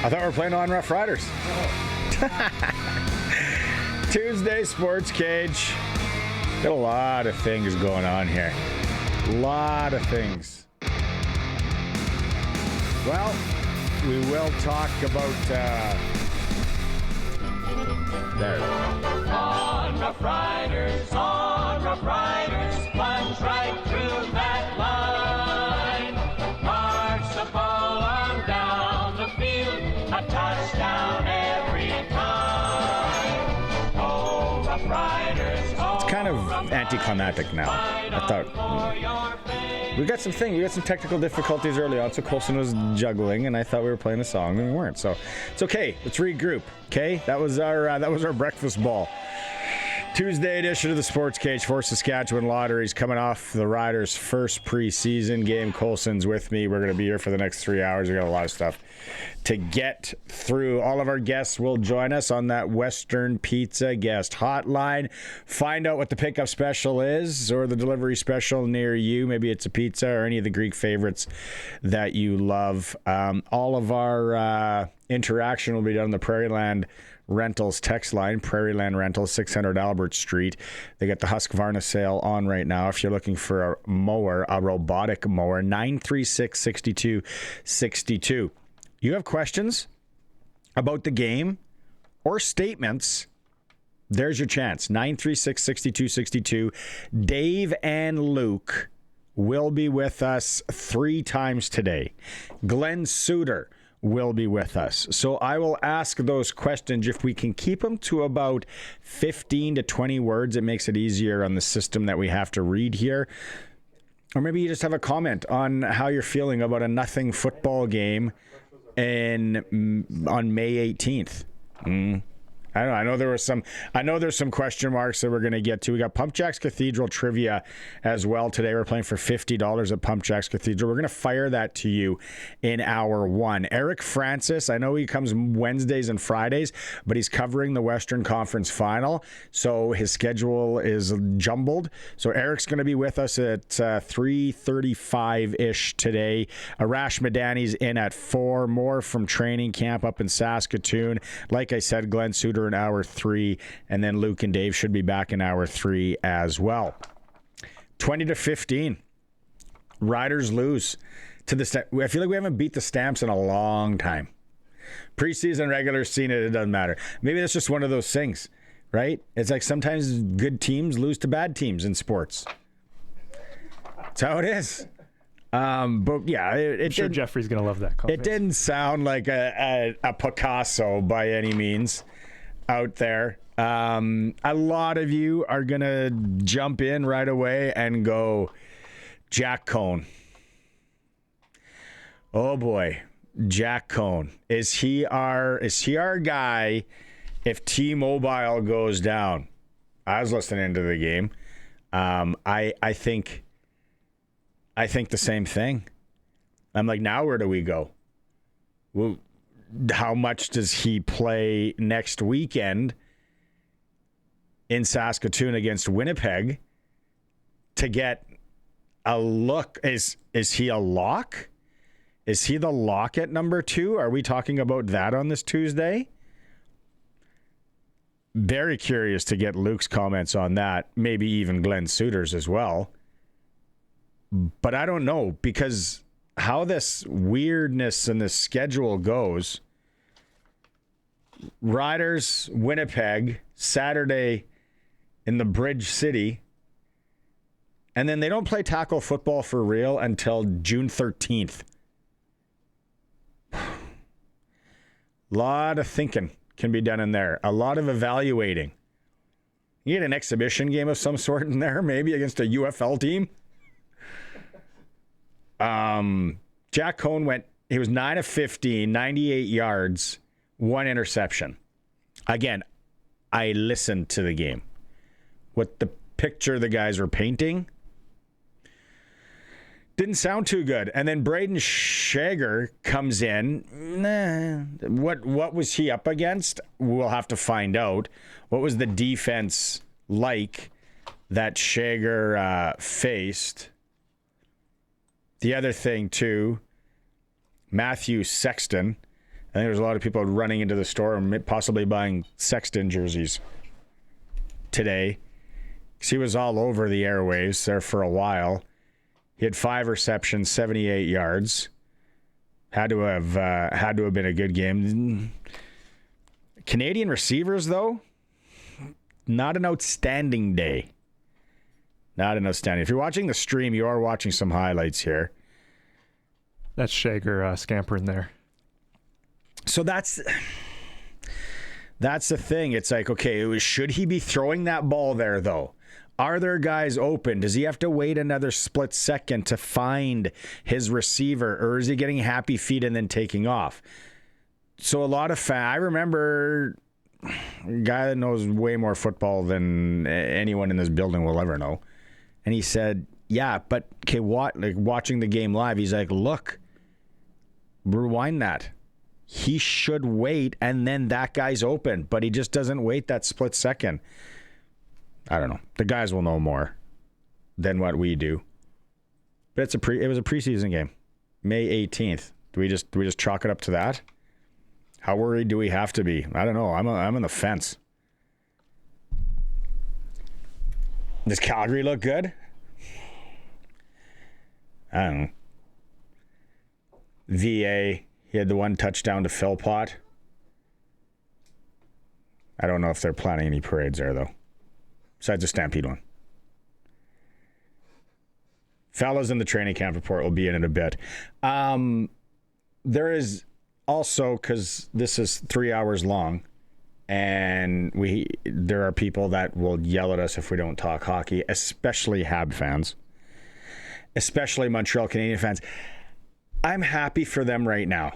I thought we were playing on Roughriders. Tuesday, SportsCage. Got a lot of things going on here. A lot of things. Well, we will talk about... there. On Roughriders, plunge right through that line. March the ball on down the field, a touchdown every time. Oh, Roughriders, It's kind of anticlimactic now. I thought... We got some technical difficulties early on, so Colson was juggling, and I thought we were playing a song, and we weren't. So it's okay. Let's regroup. Okay, that was our breakfast ball. Tuesday edition of the SportsCage for Saskatchewan Lotteries, coming off the Riders' first preseason game. Colson's with me. We're going to be here for the next 3 hours. We got a lot of stuff to get through. All of our guests will join us on that Western Pizza guest hotline. Find out what the pickup special is or the delivery special near you. Maybe it's a pizza or any of the Greek favorites that you love. All of our interaction will be done on the Prairieland Rentals text line, Prairieland Rentals, 600 Albert Street. They got the Husqvarna sale on right now. If you're looking for a mower, a robotic mower, 936-6262. You have questions about the game or statements, there's your chance. 936-6262. Dave and Luke will be with us 3 times today. Glen Suitor will be with us. So I will ask those questions. If we can keep them to about 15 to 20 words, it makes it easier on the system that we have to read here. Or maybe you just have a comment on how you're feeling about a nothing football game on May 18th. I don't know. I know there's some question marks that we're going to get to. We got PumpJacks Cathedral Trivia as well today. We're playing for $50 at PumpJacks Cathedral. We're going to fire that to you in hour 1. Eric Francis, I know he comes Wednesdays and Fridays, but he's covering the Western Conference Final, so his schedule is jumbled. So Eric's going to be with us at 3:35-ish today. Arash Madani's in at 4. More from training camp up in Saskatoon. Like I said, Glen Suitor in hour 3, and then Luke and Dave should be back in hour 3 as well. 20-15. Riders lose to the I feel like we haven't beat the Stamps in a long time. Preseason, regular season, it doesn't matter. Maybe that's just one of those things, right? It's like sometimes good teams lose to bad teams in sports. That's how it is. But yeah, I'm sure Jeffrey's going to love that comment. It didn't sound like a Picasso by any means out there. A lot of you are going to jump in right away and go, Jack Cohn. Oh boy, Jack Cohn. Is he our guy if T-Mobile goes down? I was listening to the game. I think the same thing. I'm like, now where do we go? Well, how much does he play next weekend in Saskatoon against Winnipeg to get a look? Is he a lock? Is he the lock at number 2? Are we talking about that on this Tuesday? Very curious to get Luke's comments on that. Maybe even Glen Suitor's as well. But I don't know, because how this weirdness in the schedule goes. Riders, Winnipeg, Saturday in the Bridge City. And then they don't play tackle football for real until June 13th. A lot of thinking can be done in there. A lot of evaluating. You get an exhibition game of some sort in there, maybe against a UFL team. Jack Cohn he was 9 of 15, 98 yards, 1 interception. Again, I listened to the game. What the picture the guys were painting didn't sound too good. And then Braden Shager comes in. What was he up against? We'll have to find out. What was the defense like that Shager faced? The other thing, too, Matthew Sexton I think there's a lot of people running into the store and possibly buying Sexton jerseys today. Because he was all over the airwaves there for a while. He had 5 receptions, 78 yards. Had to have been a good game. Canadian receivers, though, not an outstanding day. Not an outstanding. If you're watching the stream, you are watching some highlights here. That's Shager scampering there. So that's the thing. It's like, okay, should he be throwing that ball there, though? Are there guys open? Does he have to wait another split second to find his receiver, or is he getting happy feet and then taking off? So a lot of I remember a guy that knows way more football than anyone in this building will ever know. And he said, yeah, but okay, watching the game live, he's like, look, rewind that. He should wait, and then that guy's open, but he just doesn't wait that split second. I don't know. The guys will know more than what we do. But it was a preseason game, May 18th. Do we just chalk it up to that? How worried do we have to be? I don't know. I'm on the fence. Does Calgary look good? I don't know. VA, he had the one touchdown to Philpott. I don't know if they're planning any parades there, though. Besides the Stampede one. Fellas in the training camp report will be in a bit. There is also, because this is 3 hours long, and there are people that will yell at us if we don't talk hockey, especially Hab fans, especially Montreal Canadian fans. I'm happy for them right now.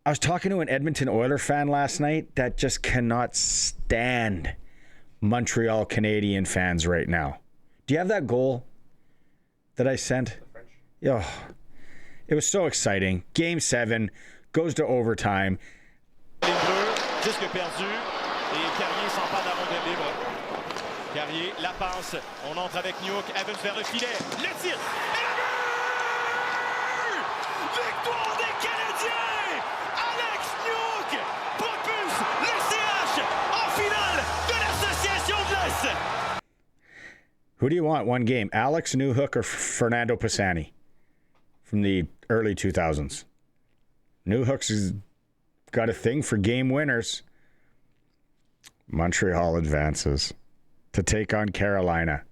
I was talking to an Edmonton Oiler fan last night that just cannot stand Montreal Canadian fans right now. Do you have that goal that I sent? Oh, it was so exciting. Game 7 goes to overtime. Disque perdu et Carrier s'empare de la rondelle libre. Carrier, la passe, on entre avec Newhook, Evans vers le filet, le tir, et le but! Victoire des Canadiens! Alex Newhook propulse le CH en finale de l'Association de l'Est! Who do you want one game, Alex Newhook or Fernando Pisani from the early 2000s? Newhook's got a thing for game winners. Montreal advances to take on Carolina,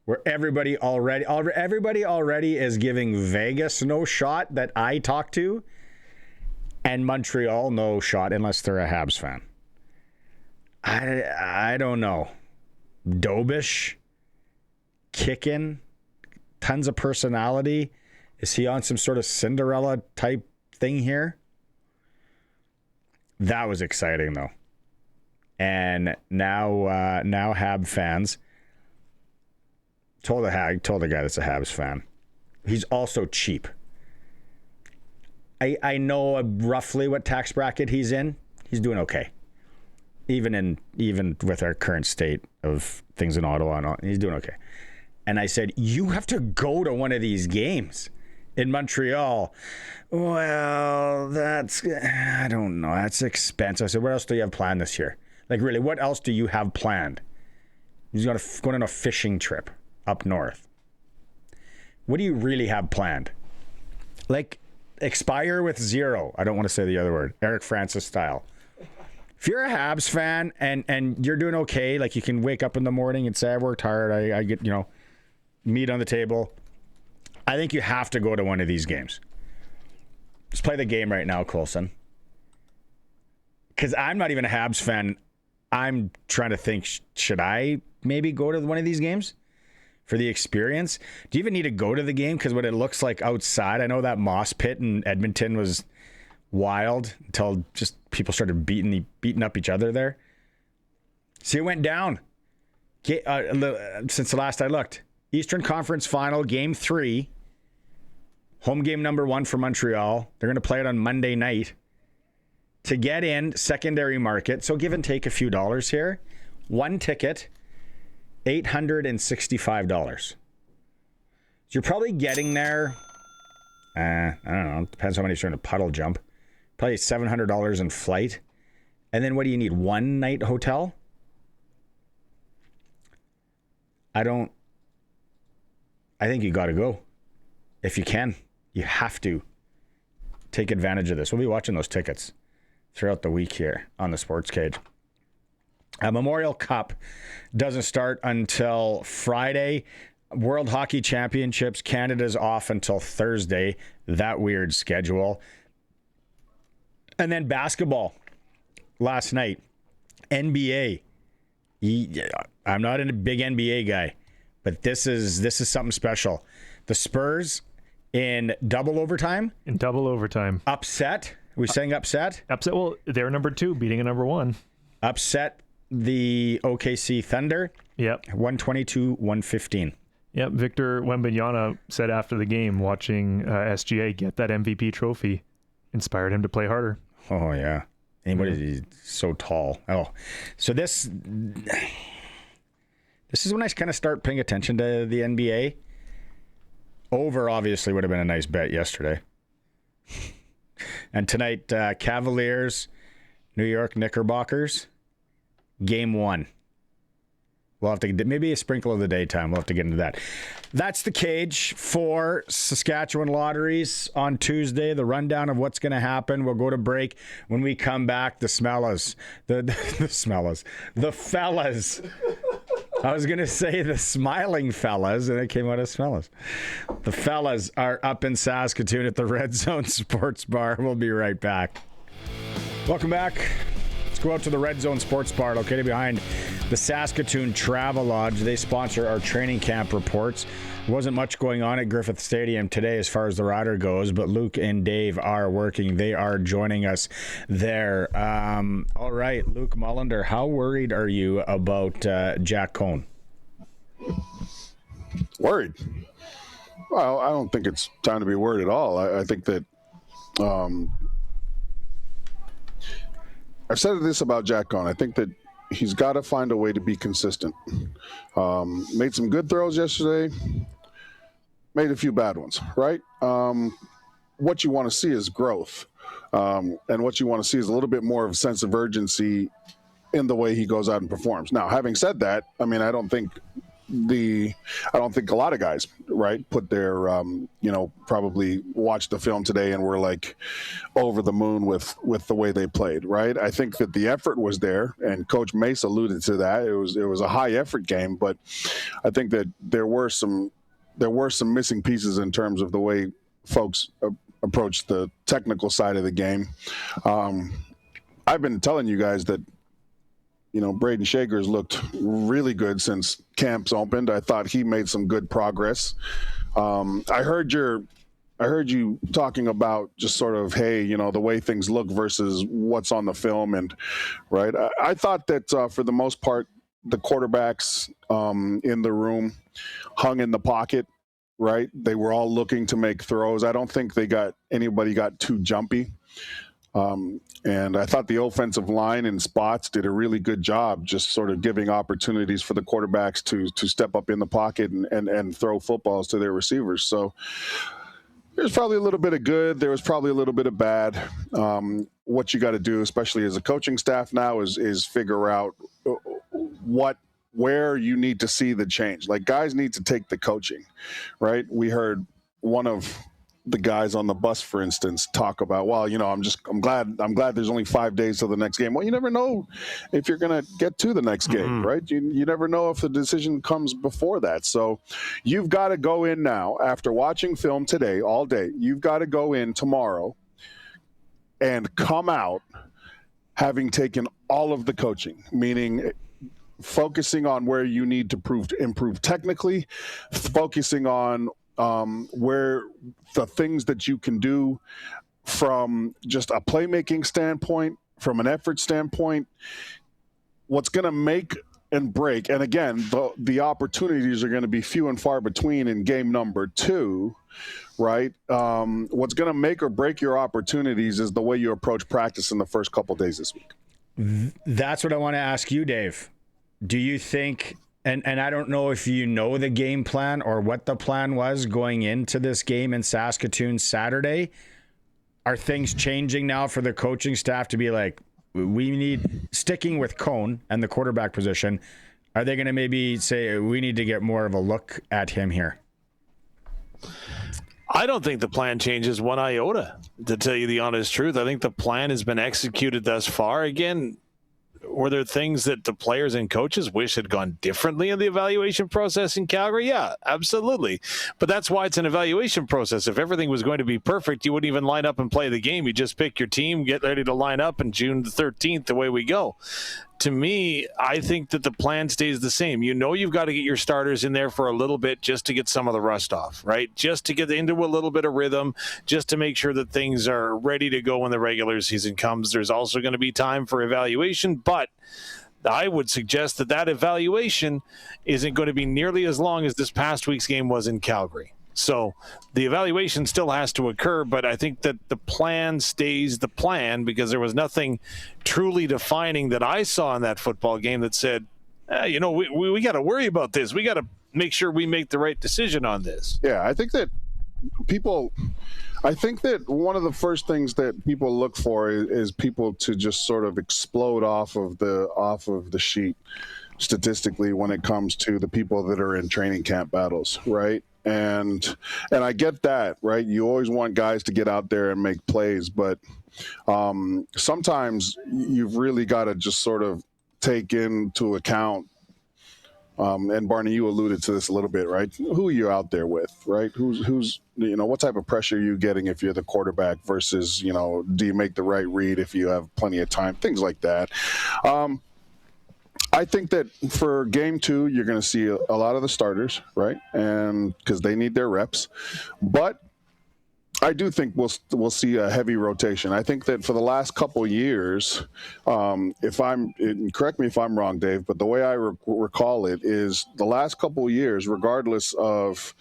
where everybody already is giving Vegas no shot that I talk to, and Montreal no shot unless they're a Habs fan. I don't know. Dobish, kicking, tons of personality. Is he on some sort of Cinderella type thing here? That was exciting, though. And now Hab fans told the guy that's a Habs fan. He's also cheap. I know roughly what tax bracket he's in. He's doing okay. Even with our current state of things in Ottawa, he's doing okay. And I said, you have to go to one of these games in Montreal. Well, I don't know. That's expensive. I said, what else do you have planned this year? Like, really, what else do you have planned? He's going on a fishing trip up north. What do you really have planned? Like, expire with zero. I don't want to say the other word. Eric Francis style. If you're a Habs fan and you're doing okay, like you can wake up in the morning and say, I worked hard, I get, meat on the table. I think you have to go to one of these games. Let's play the game right now, Coulson. Because I'm not even a Habs fan. I'm trying to think, should I maybe go to one of these games for the experience? Do you even need to go to the game? Because what it looks like outside, I know that moss pit in Edmonton was wild until just people started beating up each other there. See, it went down since the last I looked. Eastern Conference Final, Game 3. Home game number 1 for Montreal. They're going to play it on Monday night. To get in, secondary market, so give and take a few dollars here. One ticket, $865. So you're probably getting there, I don't know, depends how many you're trying to puddle jump. probably $700 in flight. And then what do you need? 1 night hotel? I think you got to go. If you can, you have to take advantage of this. We'll be watching those tickets throughout the week here on the SportsCage. Memorial Cup doesn't start until Friday. World Hockey Championships, Canada's off until Thursday. That weird schedule. And then basketball last night. NBA. I'm not a big NBA guy, but this is something special. The Spurs in double overtime. Upset. We saying upset? Upset. Well, they're number 2, beating a number 1. Upset the OKC Thunder. Yep. 122-115. Yep. Victor Wembanyama said after the game, watching SGA get that MVP trophy, inspired him to play harder. Oh, yeah. And what is he? So tall. Oh, so this is when I kind of start paying attention to the NBA. Over obviously would have been a nice bet yesterday. And tonight, Cavaliers, New York Knickerbockers, game 1. We'll have to, maybe a sprinkle of the daytime. We'll have to get into that. That's the cage for Saskatchewan Lotteries on Tuesday. The rundown of what's going to happen. We'll go to break. When we come back, the fellas. I was going to say the smiling fellas, and it came out as fellas. The fellas are up in Saskatoon at the Red Zone Sports Bar. We'll be right back. Welcome back. Let's go out to the Red Zone Sports Bar located behind the Saskatoon Travel Lodge. They sponsor our training camp reports. Wasn't much going on at Griffith Stadium today as far as the rider goes, but Luke and Dave are working. They are joining us there. All right, Luke Mullinder, how worried are you about Jack Cohn? Worried? Well, I don't think it's time to be worried at all. I think that I've said this about Jack Cohn. I think that he's got to find a way to be consistent. Made some good throws yesterday. Made a few bad ones, right? What you want to see is growth. And what you want to see is a little bit more of a sense of urgency in the way he goes out and performs. Now, having said that, I mean, I don't think a lot of guys, right, put their, probably watched the film today and were like over the moon with the way they played, right? I think that the effort was there, and Coach Mace alluded to that. It was a high effort game, but I think that there were some missing pieces in terms of the way folks approach the technical side of the game. I've been telling you guys that, Braden Shakers looked really good since camps opened. I thought he made some good progress. I heard you talking about just sort of, hey, the way things look versus what's on the film, and right. I thought that for the most part, the quarterbacks in the room hung in the pocket. Right, they were all looking to make throws. I don't think anybody got too jumpy. And I thought the offensive line in spots did a really good job just sort of giving opportunities for the quarterbacks to step up in the pocket and throw footballs to their receivers. So there's probably a little bit of good. There was probably a little bit of bad. What you got to do, especially as a coaching staff now, is figure out where you need to see the change. Like, guys need to take the coaching, right? We heard one of the guys on the bus, for instance, talk about, well, I'm glad there's only 5 days till the next game. Well, you never know if you're going to get to the next game, right? You never know if the decision comes before that. So you've got to go in now after watching film today all day. You've got to go in tomorrow and come out having taken all of the coaching, meaning focusing on where you need to improve technically, focusing on where the things that you can do from just a playmaking standpoint, from an effort standpoint, what's going to make and break. And again, the opportunities are going to be few and far between in game number 2, right? What's going to make or break your opportunities is the way you approach practice in the first couple of days this week. That's what I want to ask you, Dave. Do you think, and I don't know if you know the game plan or what the plan was going into this game in Saskatoon Saturday, are things changing now for the coaching staff to be like, we need, sticking with Cone and the quarterback position, are they going to maybe say we need to get more of a look at him here? I don't think the plan changes one iota, to tell you the honest truth. I think the plan has been executed thus far. Again, were there things that the players and coaches wish had gone differently in the evaluation process in Calgary? Yeah, absolutely. But that's why it's an evaluation process. If everything was going to be perfect, you wouldn't even line up and play the game. You just pick your team, get ready to line up, and June the 13th, away we go. To me, I think that the plan stays the same. You know you've got to get your starters in there for a little bit just to get some of the rust off, right? Just to get into a little bit of rhythm, just to make sure that things are ready to go when the regular season comes. There's also going to be time for evaluation, but I would suggest that that evaluation isn't going to be nearly as long as this past week's game was in Calgary. So the evaluation still has to occur, but I think that the plan stays the plan, because there was nothing truly defining that I saw in that football game that said, we got to worry about this. We got to make sure we make the right decision on this. Yeah, I think that one of the first things that people look for is people to just sort of explode off of the sheet statistically when it comes to the people that are in training camp battles, right? And I get that, right? You always want guys to get out there and make plays, but sometimes you've really got to just sort of take into account, and Barney, you alluded to this a little bit, right? Who you're out there with, right? Who's what type of pressure are you getting if you're the quarterback versus, do you make the right read if you have plenty of time? Things like that. I think that for game 2, you're going to see a lot of the starters, right? And because they need their reps. But I do think we'll see a heavy rotation. I think that for the last couple years, correct me if I'm wrong, Dave, but the way I recall it is the last couple years, regardless of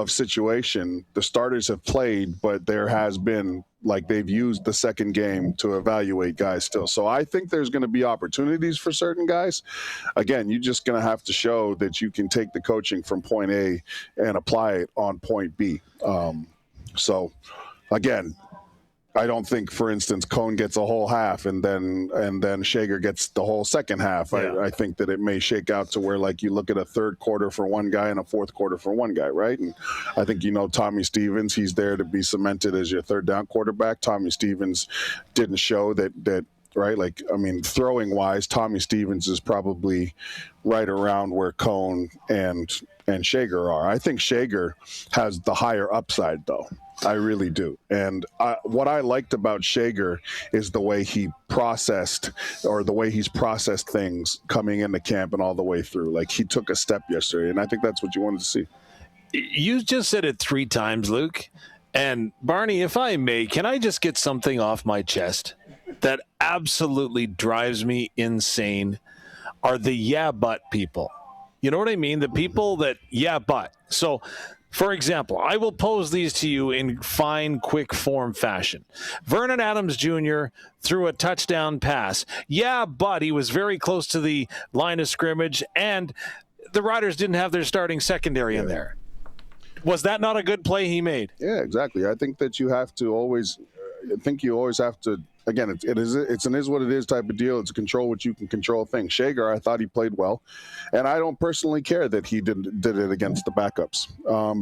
situation, the starters have played, but there has been, like, they've used the second game to evaluate guys still. So I think there's going to be opportunities for certain guys. Again, you're just going to have to show that you can take the coaching from point A and apply it on point B. So again, I don't think, for instance, Cone gets a whole half and then Shager gets the whole second half. Yeah. I think that it may shake out to where, like, you look at a third quarter for one guy and a fourth quarter for one guy, right? And I think, Tommy Stevens, he's there to be cemented as your third down quarterback. Tommy Stevens didn't show that right? Like, I mean, throwing wise, Tommy Stevens is probably right around where Cone and Shager are. I think Shager has the higher upside, though. I really do. And what I liked about Shager is the way he's processed things coming into camp and all the way through. Like, he took a step yesterday, and I think that's what you wanted to see. You just said it 3 times, Luke. And Barney, if I may, can I just get something off my chest that absolutely drives me insane are the yeah, but people. You know what I mean? The people that, yeah, but. So, for example, I will pose these to you in fine, quick form fashion. Vernon Adams Jr. threw a touchdown pass. Yeah, but he was very close to the line of scrimmage, and the Riders didn't have their starting secondary in there. Was that not a good play he made? Yeah, exactly. I think that you always have to, again, it's an is what it is type of deal. It's a control what you can control thing. Shager, I thought he played well, and I don't personally care that he did it against the backups,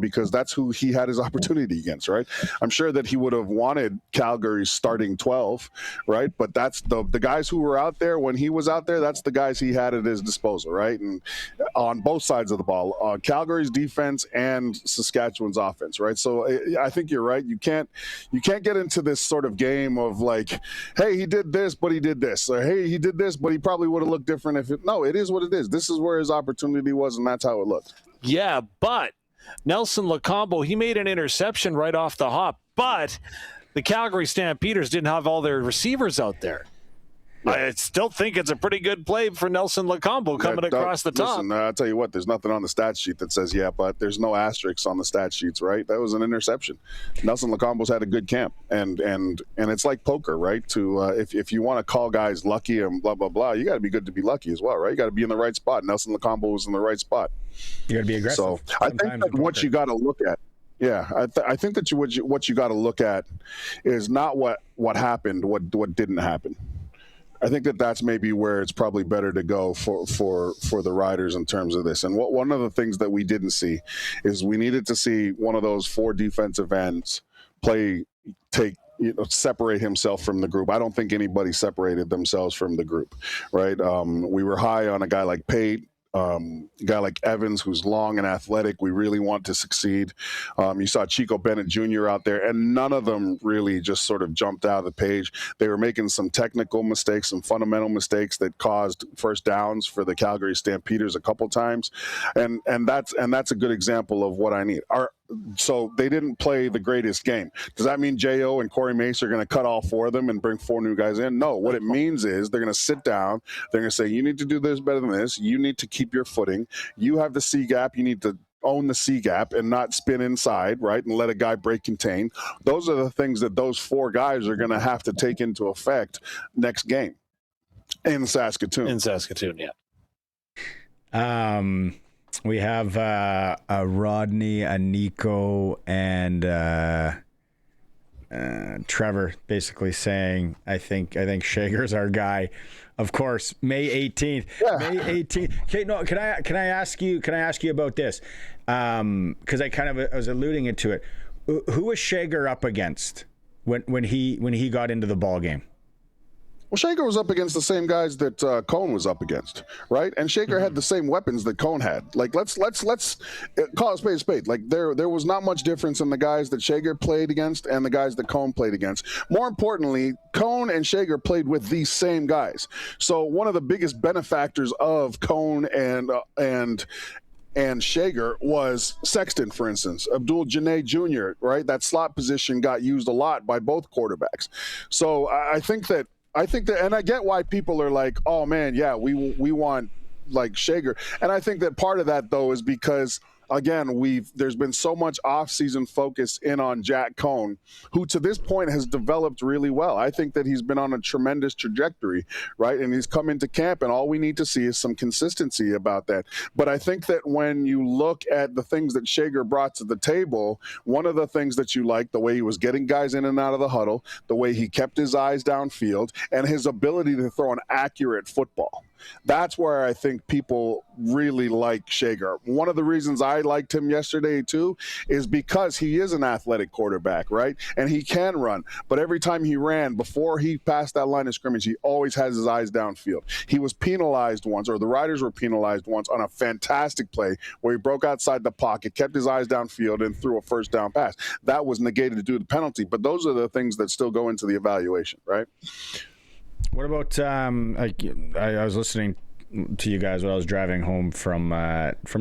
because that's who he had his opportunity against, right? I'm sure that he would have wanted Calgary's starting 12, right? But that's the guys who were out there when he was out there. That's the guys he had at his disposal, right? And on both sides of the ball, Calgary's defense and Saskatchewan's offense, right? So I think you're right. You can't get into this sort of game of like, hey, he did this, but he did this. Or, hey, he did this, but he probably would have looked different if it. No, it is what it is. This is where his opportunity was, and that's how it looked. Yeah, but Nelson Lacombo, he made an interception right off the hop, but the Calgary Stampeders didn't have all their receivers out there. Yeah. I still think it's a pretty good play for Nelson Lacombo coming across the top. Listen, I'll tell you what, there's nothing on the stat sheet that says, yeah, but there's no asterisks on the stat sheets, right? That was an interception. Nelson Lacombo's had a good camp, and it's like poker, right? To if you want to call guys lucky and blah, blah, blah, you got to be good to be lucky as well, right? You got to be in the right spot. Nelson Lacombo was in the right spot. You got to be aggressive. So I think that what you got to look at, Yeah, I think that what you got to look at is not what happened, what didn't happen. I think that's maybe where it's probably better to go for the Riders in terms of this. And one of the things that we didn't see is we needed to see one of those 4 defensive ends separate himself from the group. I don't think anybody separated themselves from the group, right? We were high on a guy like Pate. A guy like Evans, who's long and athletic, we really want to succeed. You saw Chico Bennett Jr. out there, and none of them really just sort of jumped out of the page. They were making some technical mistakes, some fundamental mistakes that caused first downs for the Calgary Stampeders a couple times, and that's a good example of what I need. So they didn't play the greatest game. Does that mean J.O. and Corey Mace are going to cut all 4 of them and bring 4 new guys in? No. What it means is they're going to sit down. They're going to say, you need to do this better than this. You need to keep your footing. You have the C gap. You need to own the C gap and not spin inside, right, and let a guy break contain. Those are the things that those 4 guys are going to have to take into effect next game in Saskatoon. In Saskatoon, yeah. We have a Rodney, a Nico, and Trevor basically saying, I think Shager's our guy. Of course, May 18th. Yeah. May 18th. Okay, no, can I ask you about this? Because I was alluding to it. Who was Shager up against when he got into the ball game? Well, Shaker was up against the same guys that Cone was up against, right? And Shaker had the same weapons that Cone had. Like, let's call it spade a spade. Like, there was not much difference in the guys that Shaker played against and the guys that Cone played against. More importantly, Cone and Shaker played with these same guys. So one of the biggest benefactors of Cone and Shager was Sexton, for instance. Abdul Janae Jr., right? That slot position got used a lot by both quarterbacks. So I think that, and I get why people are like, oh man, yeah, we want like Shager. And I think that part of that though is because, again, there's been so much off-season focus in on Jack Cone, who to this point has developed really well. I think that he's been on a tremendous trajectory, right? And he's come into camp, and all we need to see is some consistency about that. But I think that when you look at the things that Shager brought to the table, one of the things that you like, the way he was getting guys in and out of the huddle, the way he kept his eyes downfield, and his ability to throw an accurate football. That's where I think people really like Shager. One of the reasons I liked him yesterday too is because he is an athletic quarterback, right? And he can run. But every time he ran, before he passed that line of scrimmage, he always has his eyes downfield. He was penalized once, or the Riders were penalized once on a fantastic play where he broke outside the pocket, kept his eyes downfield, and threw a first down pass. That was negated due to the penalty. But those are the things that still go into the evaluation, right? What about I was listening to you guys while I was driving home from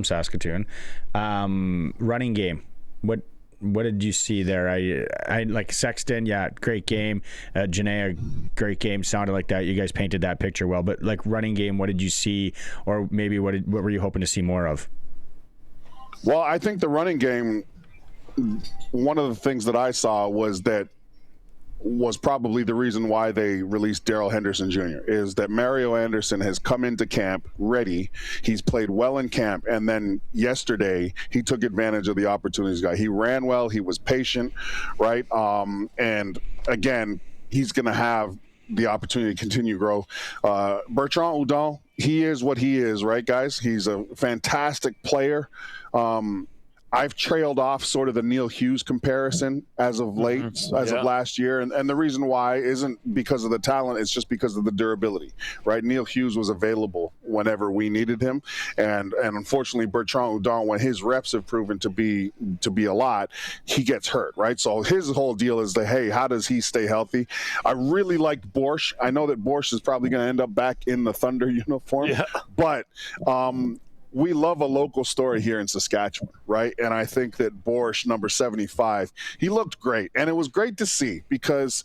Saskatoon. Running game. What did you see there? I like Sexton, yeah, great game. Janae, great game. Sounded like that. You guys painted that picture well. But like running game, what did you see, or maybe what were you hoping to see more of? Well, I think the running game. One of the things that I saw was probably the reason why they released Darrell Henderson Jr. is that Mario Anderson has come into camp ready. He's played well in camp, and then yesterday he took advantage of the opportunities. He ran well. He was patient, right? And again, he's going to have the opportunity to continue to grow. Bertrand Udon, he is what he is, right, guys? He's a fantastic player. I've trailed off sort of the Neil Hughes comparison as of late, of last year. And the reason why isn't because of the talent, it's just because of the durability, right? Neil Hughes was available whenever we needed him. And unfortunately, Bertrand Udon, when his reps have proven to be a lot, he gets hurt, right? So his whole deal is that, hey, how does he stay healthy? I really liked Borsch. I know that Borsch is probably going to end up back in the Thunder uniform, but we love a local story here in Saskatchewan, right? And I think that Borsch, number 75, he looked great. And it was great to see because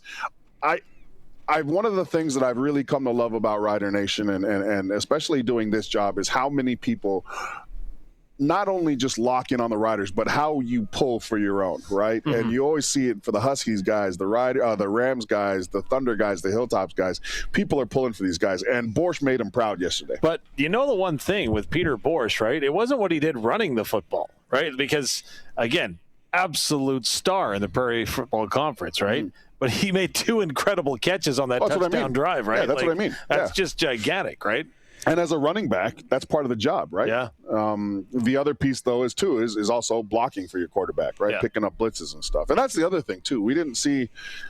one of the things that I've really come to love about Rider Nation and especially doing this job is how many people not only just lock in on the Riders, but how you pull for your own, right? Mm-hmm. And you always see it for the Huskies guys, the Rams guys, the Thunder guys, the Hilltops guys. People are pulling for these guys, and Borsch made them proud yesterday. But you know the one thing with Peter Borsch, right? It wasn't what he did running the football, right? Because, again, absolute star in the Prairie Football Conference, right? But he made 2 incredible catches on that touchdown drive, right? Yeah, that's what I mean. That's just gigantic, right? And as a running back, that's part of the job, right? Yeah. The other piece, though, is also blocking for your quarterback, right? Yeah. Picking up blitzes and stuff. And that's the other thing too. We didn't see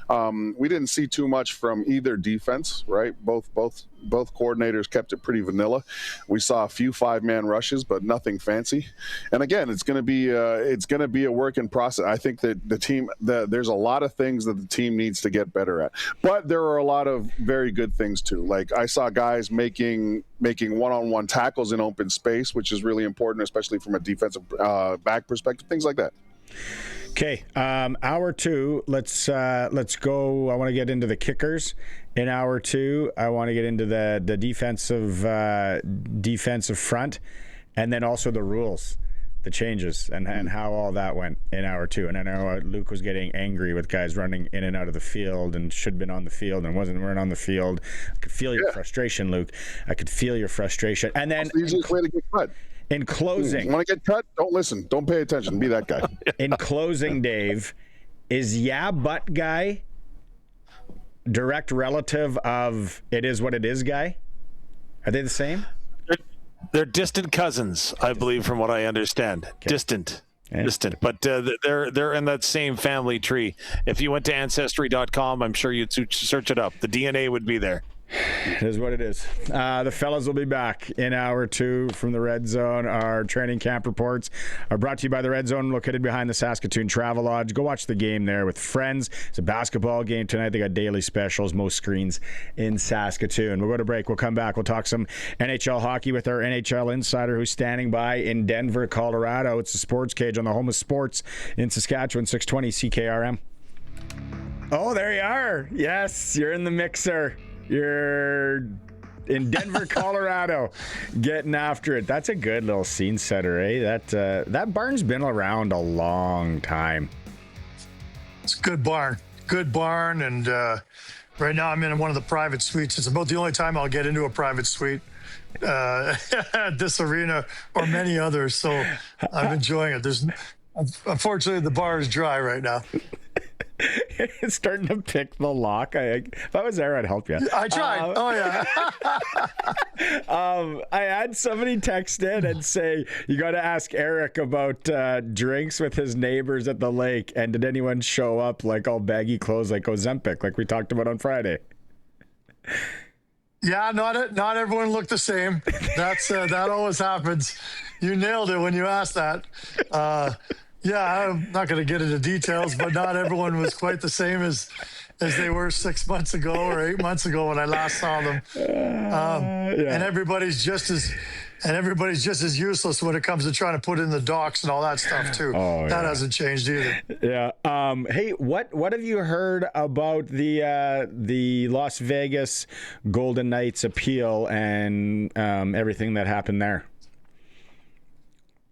too much from either defense, right? Both coordinators kept it pretty vanilla. We saw a few 5-man rushes, but nothing fancy. And again, it's going to be a work in process. I think that there's a lot of things that the team needs to get better at. But there are a lot of very good things too. Like I saw guys making one-on-one tackles in open space, which is really important, especially from a defensive back perspective, things like that. Okay, hour 2. Let's go. I want to get into the kickers in hour 2. I want to get into the defensive front, and then also the rules, the changes, and how all that went in hour 2. And I know Luke was getting angry with guys running in and out of the field and should have been on the field and weren't on the field. I could feel your frustration, Luke. I could feel your frustration. And then That's the easiest way to get cut. In closing, want to get cut? Don't listen. Don't pay attention. Be that guy. In closing, Dave, is but guy direct relative of it is what it is guy? Are they the same? They're distant cousins, I believe, from what I understand. Okay. Distant, but they're in that same family tree. If you went to Ancestry.com, I'm sure you'd search it up. The DNA would be there. It is what it is. The fellas will be back in hour 2 from the Red Zone. Our training camp reports are brought to you by the Red Zone, located behind the Saskatoon Travel Lodge. Go watch the game there with friends. It's a basketball game tonight. They got daily specials, most screens in Saskatoon. We'll go to break. We'll come back. We'll talk some NHL hockey with our NHL insider who's standing by in Denver, Colorado. It's the Sports Cage on the home of sports in Saskatchewan, 620 CKRM. Oh, there you are. Yes, you're in the mixer. You're in Denver, Colorado, getting after it. That's a good little scene setter, eh? That barn's been around a long time. It's a good barn, and right now I'm in one of the private suites. It's about the only time I'll get into a private suite at this arena or many others, so I'm enjoying it. Unfortunately, the bar is dry right now. It's starting to pick the lock. If I was there, I'd help you. I tried. I had somebody text in and say, you got to ask Eric about drinks with his neighbors at the lake. And did anyone show up like all baggy clothes like Ozempic, like we talked about on Friday? Yeah, not everyone looked the same. That always happens. You nailed it when you asked that. Yeah, I'm not going to get into details, but not everyone was quite the same as they were 6 months ago or 8 months ago when I last saw them. And everybody's just as useless when it comes to trying to put in the docks and all that stuff too. That hasn't changed either. Yeah. Hey, what have you heard about the Las Vegas Golden Knights appeal and everything that happened there?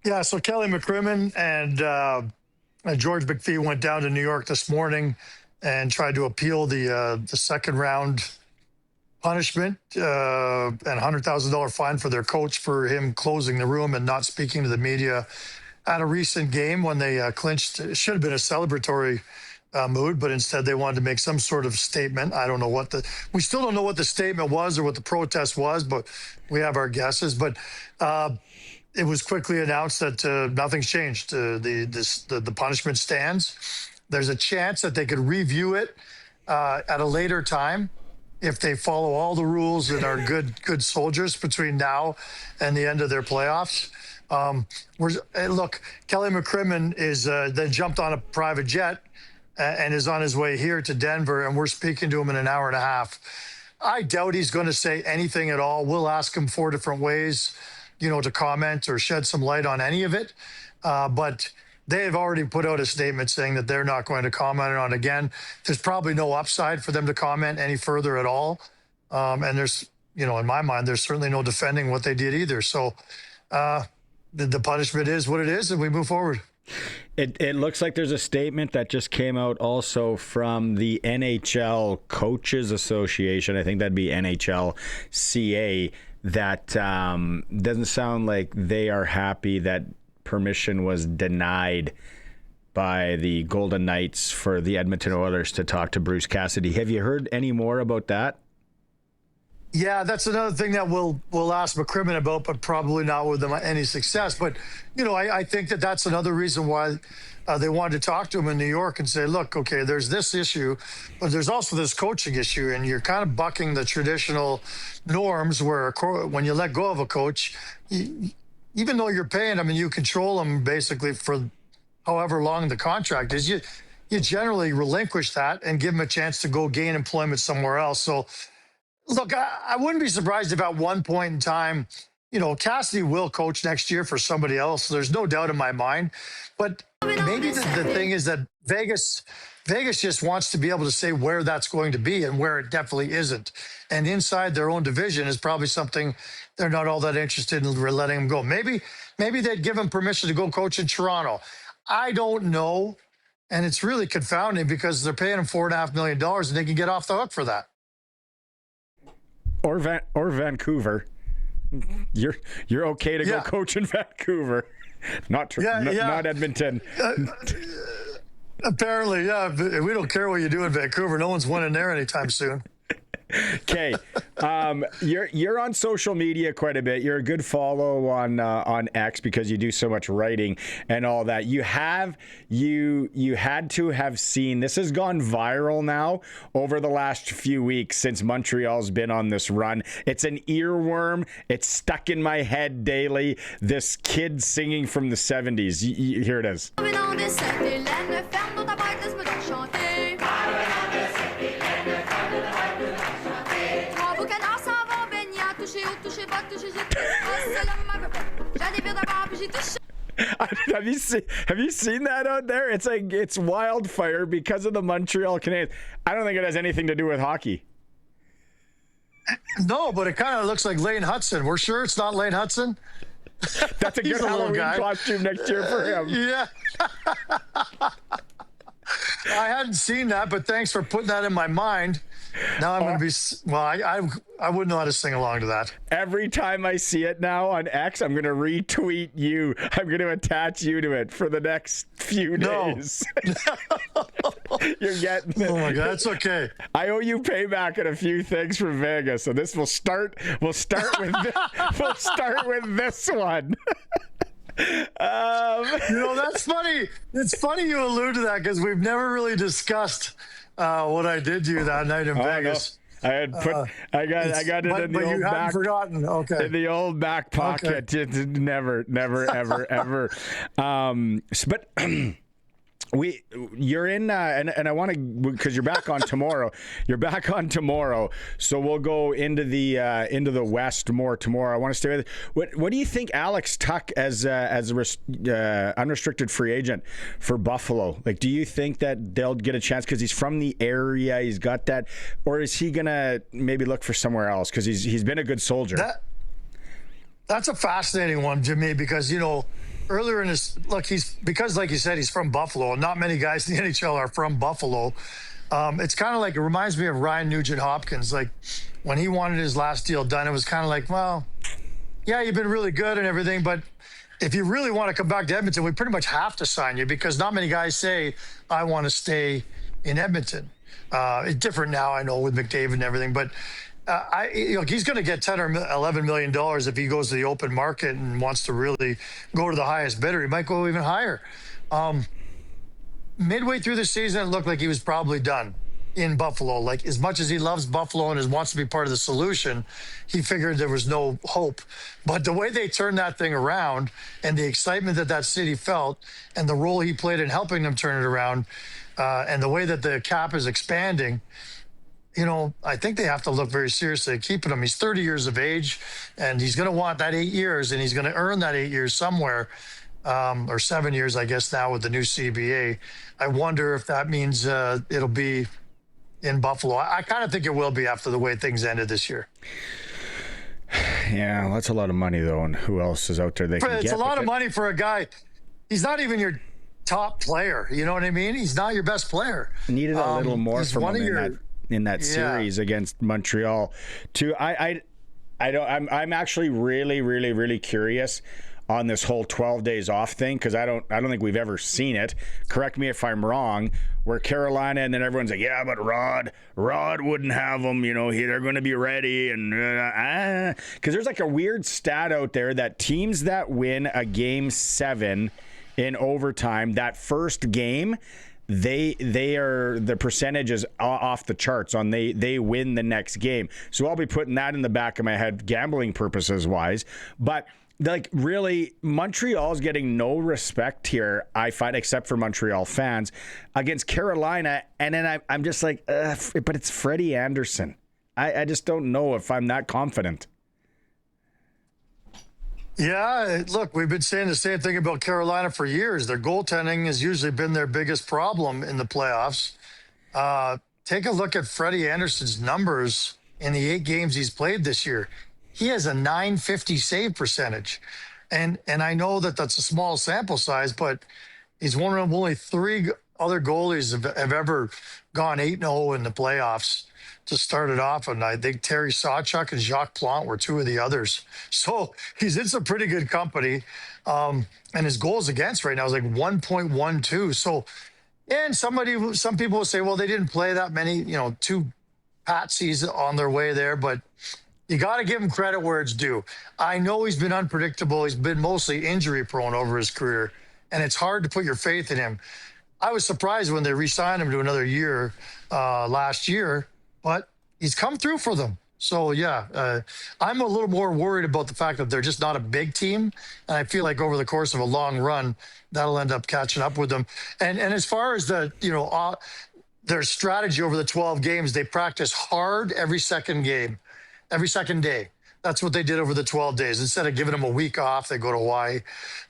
Yeah, so Kelly McCrimmon and George McPhee went down to New York this morning and tried to appeal the second round punishment and $100,000 fine for their coach for him closing the room and not speaking to the media at a recent game when they clinched. It should have been a celebratory mood, but instead they wanted to make some sort of statement. I don't know we still don't know what the statement was or what the protest was, but we have our guesses. But it was quickly announced that nothing's changed. The punishment stands. There's a chance that they could review it at a later time if they follow all the rules and are good soldiers between now and the end of their playoffs. Look, Kelly McCrimmon is then jumped on a private jet and is on his way here to Denver, and we're speaking to him in an hour and a half. I doubt he's going to say anything at all. We'll ask him 4 different ways, to comment or shed some light on any of it. But they have already put out a statement saying that they're not going to comment on it again. There's probably no upside for them to comment any further at all. And there's, in my mind, there's certainly no defending what they did either. So the punishment is what it is, and we move forward. It looks like there's a statement that just came out also from the NHL Coaches Association. I think that'd be NHLCA. That doesn't sound like they are happy that permission was denied by the Golden Knights for the Edmonton Oilers to talk to Bruce Cassidy. Have you heard any more about that? Yeah, that's another thing that we'll ask McCrimmon about, but probably not with them any success. But, I think that's another reason why they wanted to talk to him in New York and say, look, okay, there's this issue, but there's also this coaching issue, and you're kind of bucking the traditional norms where when you let go of a coach, even though you're paying them and you control them basically for however long the contract is, you generally relinquish that and give them a chance to go gain employment somewhere else. So, look, I wouldn't be surprised if at one point in time, Cassidy will coach next year for somebody else. There's no doubt in my mind. But maybe the thing is that Vegas just wants to be able to say where that's going to be and where it definitely isn't. And inside their own division is probably something they're not all that interested in letting him go. Maybe they'd give him permission to go coach in Toronto. I don't know. And it's really confounding because they're paying him $4.5 million and they can get off the hook for that. Or Vancouver. You're okay to go coach in Vancouver, not Edmonton. Apparently, yeah. We don't care what you do in Vancouver. No one's winning there anytime soon. Okay, you're on social media quite a bit. You're a good follow on X because you do so much writing and all that. You had to have seen, this has gone viral now over the last few weeks since Montreal's been on this run. It's an earworm. It's stuck in my head daily. This kid singing from the 70s. Here it is. Have you seen that out there? It's wildfire because of the Montreal Canadiens. I don't think it has anything to do with hockey. No, but it kind of looks like Lane Hudson. We're sure it's not Lane Hudson. That's a good Halloween costume next year for him. Yeah. I hadn't seen that, but thanks for putting that in my mind. Now I'm going to be, I wouldn't know how to sing along to that. Every time I see it now on X, I'm going to retweet you. I'm going to attach you to it for the next few days. You're getting it. Oh my God, that's okay. I owe you payback on a few things from Vegas, so this we'll start with we'll start with this one. That's funny. It's funny you allude to that because we've never really discussed what I did to you that night in Vegas. No. I had put. I got it in the old back. Forgotten. Okay. In the old back pocket. Okay. Never, ever. But. You're in, and I want to, because you're back on tomorrow. You're back on tomorrow, so we'll go into the West more tomorrow. I want to stay with it. What do you think, Alex Tuch as a unrestricted free agent for Buffalo? Like, do you think that they'll get a chance because he's from the area, he's got that, or is he gonna maybe look for somewhere else because he's been a good soldier? That's a fascinating one to me because earlier in his because like you said, he's from Buffalo, and not many guys in the NHL are from Buffalo. It's kind of like, it reminds me of Ryan Nugent-Hopkins. Like when he wanted his last deal done, it was kind of like, well, yeah, you've been really good and everything, but if you really want to come back to Edmonton, we pretty much have to sign you because not many guys say, I want to stay in Edmonton. It's different now, I know, with McDavid and everything, but he's going to get $10 or $11 million if he goes to the open market and wants to really go to the highest bidder. He might go even higher. Midway through the season, it looked like he was probably done in Buffalo. Like, as much as he loves Buffalo and wants to be part of the solution, he figured there was no hope. But the way they turned that thing around and the excitement that city felt and the role he played in helping them turn it around and the way that the cap is expanding, I think they have to look very seriously at keeping him. He's 30 years of age, and he's going to want that 8 years, and he's going to earn that 8 years somewhere, or 7 years, I guess, now with the new CBA. I wonder if that means it'll be in Buffalo. I kind of think it will be after the way things ended this year. Yeah, that's a lot of money, though, and who else is out there they can get? It's a lot of money for a guy. He's not even your top player. You know what I mean? He's not your best player. Needed a little more from him in that series against Montreal too. I'm actually really, really, really curious on this whole 12 days off thing, because I don't think we've ever seen it. Correct me if I'm wrong. Where Carolina, and then everyone's like, yeah, but Rod wouldn't have them. They're going to be ready, and because there's like a weird stat out there that teams that win a game 7 in overtime, that first game, they are, the percentage is off the charts on they win the next game. So I'll be putting that in the back of my head, gambling purposes wise, but. Like, really, Montreal's getting no respect here, I find, except for Montreal fans, against Carolina. And then I'm just like, but it's Freddie Anderson. I just don't know if I'm that confident. Yeah, look, we've been saying the same thing about Carolina for years. Their goaltending has usually been their biggest problem in the playoffs. Take a look at Freddie Anderson's numbers in the 8 games he's played this year. He has a .950 save percentage. And I know that that's a small sample size, but he's one of only 3 other goalies have ever gone 8-0 in the playoffs to start it off. And I think Terry Sawchuk and Jacques Plante were 2 of the others. So he's in some pretty good company. And his goals against right now is like 1.12. So, and some people will say, well, they didn't play that many, 2 patsies on their way there, but you got to give him credit where it's due. I know he's been unpredictable. He's been mostly injury prone over his career, and it's hard to put your faith in him. I was surprised when they re-signed him to another year last year, but he's come through for them. So, yeah, I'm a little more worried about the fact that they're just not a big team, and I feel like over the course of a long run, that'll end up catching up with them. And as far as their strategy over the 12 games, they practice hard every second day. That's what they did over the 12 days. Instead of giving them a week off, they go to Hawaii,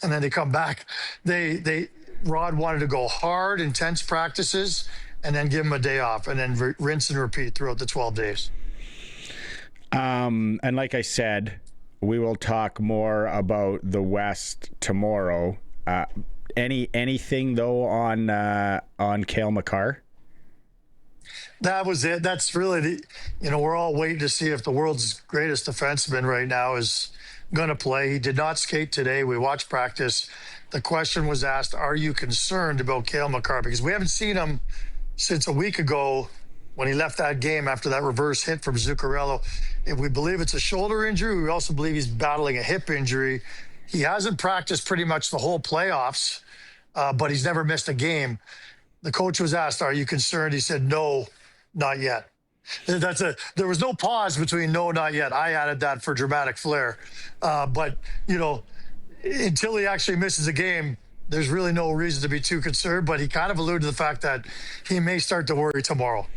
and then they come back. Rod wanted to go hard, intense practices, and then give him a day off, and then rinse and repeat throughout the 12 days. And like I said, we will talk more about the West tomorrow. Anything though on Cale Makar? That was it. That's really we're all waiting to see if the world's greatest defenseman right now is going to play. He did not skate today. We watched practice. The question was asked, are you concerned about Cale Makar? Because we haven't seen him since a week ago when he left that game after that reverse hit from Zuccarello. If we believe it's a shoulder injury, we also believe he's battling a hip injury. He hasn't practiced pretty much the whole playoffs, but he's never missed a game. The coach was asked, are you concerned? He said, no, not yet. There was no pause between no, not yet. I added that for dramatic flair. But, until he actually misses a game, there's really no reason to be too concerned. But he kind of alluded to the fact that he may start to worry tomorrow.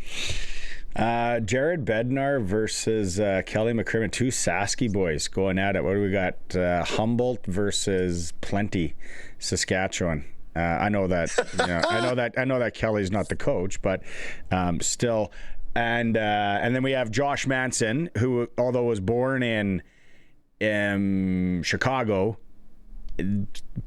Jared Bednar versus Kelly McCrimmon, 2 Sasky boys going at it. What do we got? Humboldt versus Plenty, Saskatchewan. I know that. I know that Kelly's not the coach, but still. And then we have Josh Manson, who, although was born in Chicago,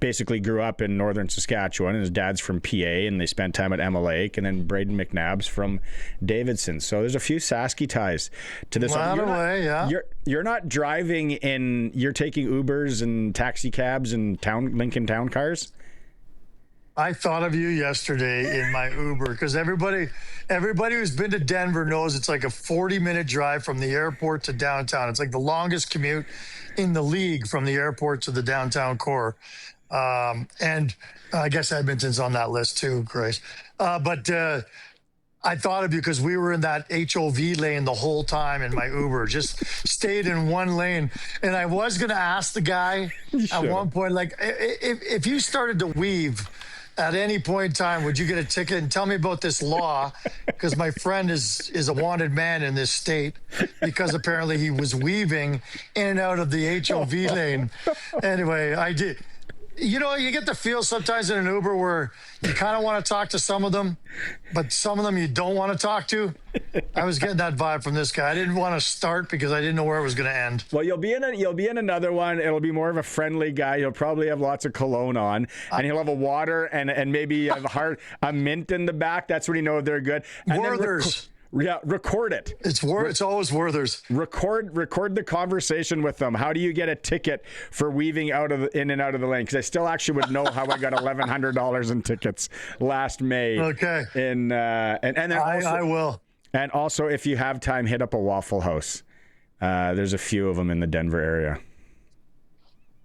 basically grew up in northern Saskatchewan, and his dad's from PA, and they spent time at Emma Lake. And then Braden McNabb's from Davidson. So there's a few Sasky ties to this. You're not driving in. You're taking Ubers and taxi cabs and Lincoln Town cars. I thought of you yesterday in my Uber because everybody who's been to Denver knows it's like a 40-minute drive from the airport to downtown. It's like the longest commute in the league from the airport to the downtown core. And I guess Edmonton's on that list too, Grace. But I thought of you because we were in that HOV lane the whole time in my Uber, just stayed in one lane. And I was going to ask the guy at one point, like, if you started to weave at any point in time, would you get a ticket? And tell me about this law, because my friend is a wanted man in this state because apparently he was weaving in and out of the HOV lane. Anyway, I did. You get the feel sometimes in an Uber where you kind of want to talk to some of them, but some of them you don't want to talk to. I was getting that vibe from this guy. I didn't want to start because I didn't know where it was going to end. Well, you'll be in another one. It'll be more of a friendly guy. He'll probably have lots of cologne on, and he'll have a water and maybe a mint in the back. That's when you know they're good. And Werther's. Yeah, record it. It's always Werther's. Record the conversation with them. How do you get a ticket for weaving in and out of the lane? Because I still actually would know how I got $1,100 in tickets last May. Okay. And then also, I will. And also, if you have time, hit up a Waffle House. There's a few of them in the Denver area.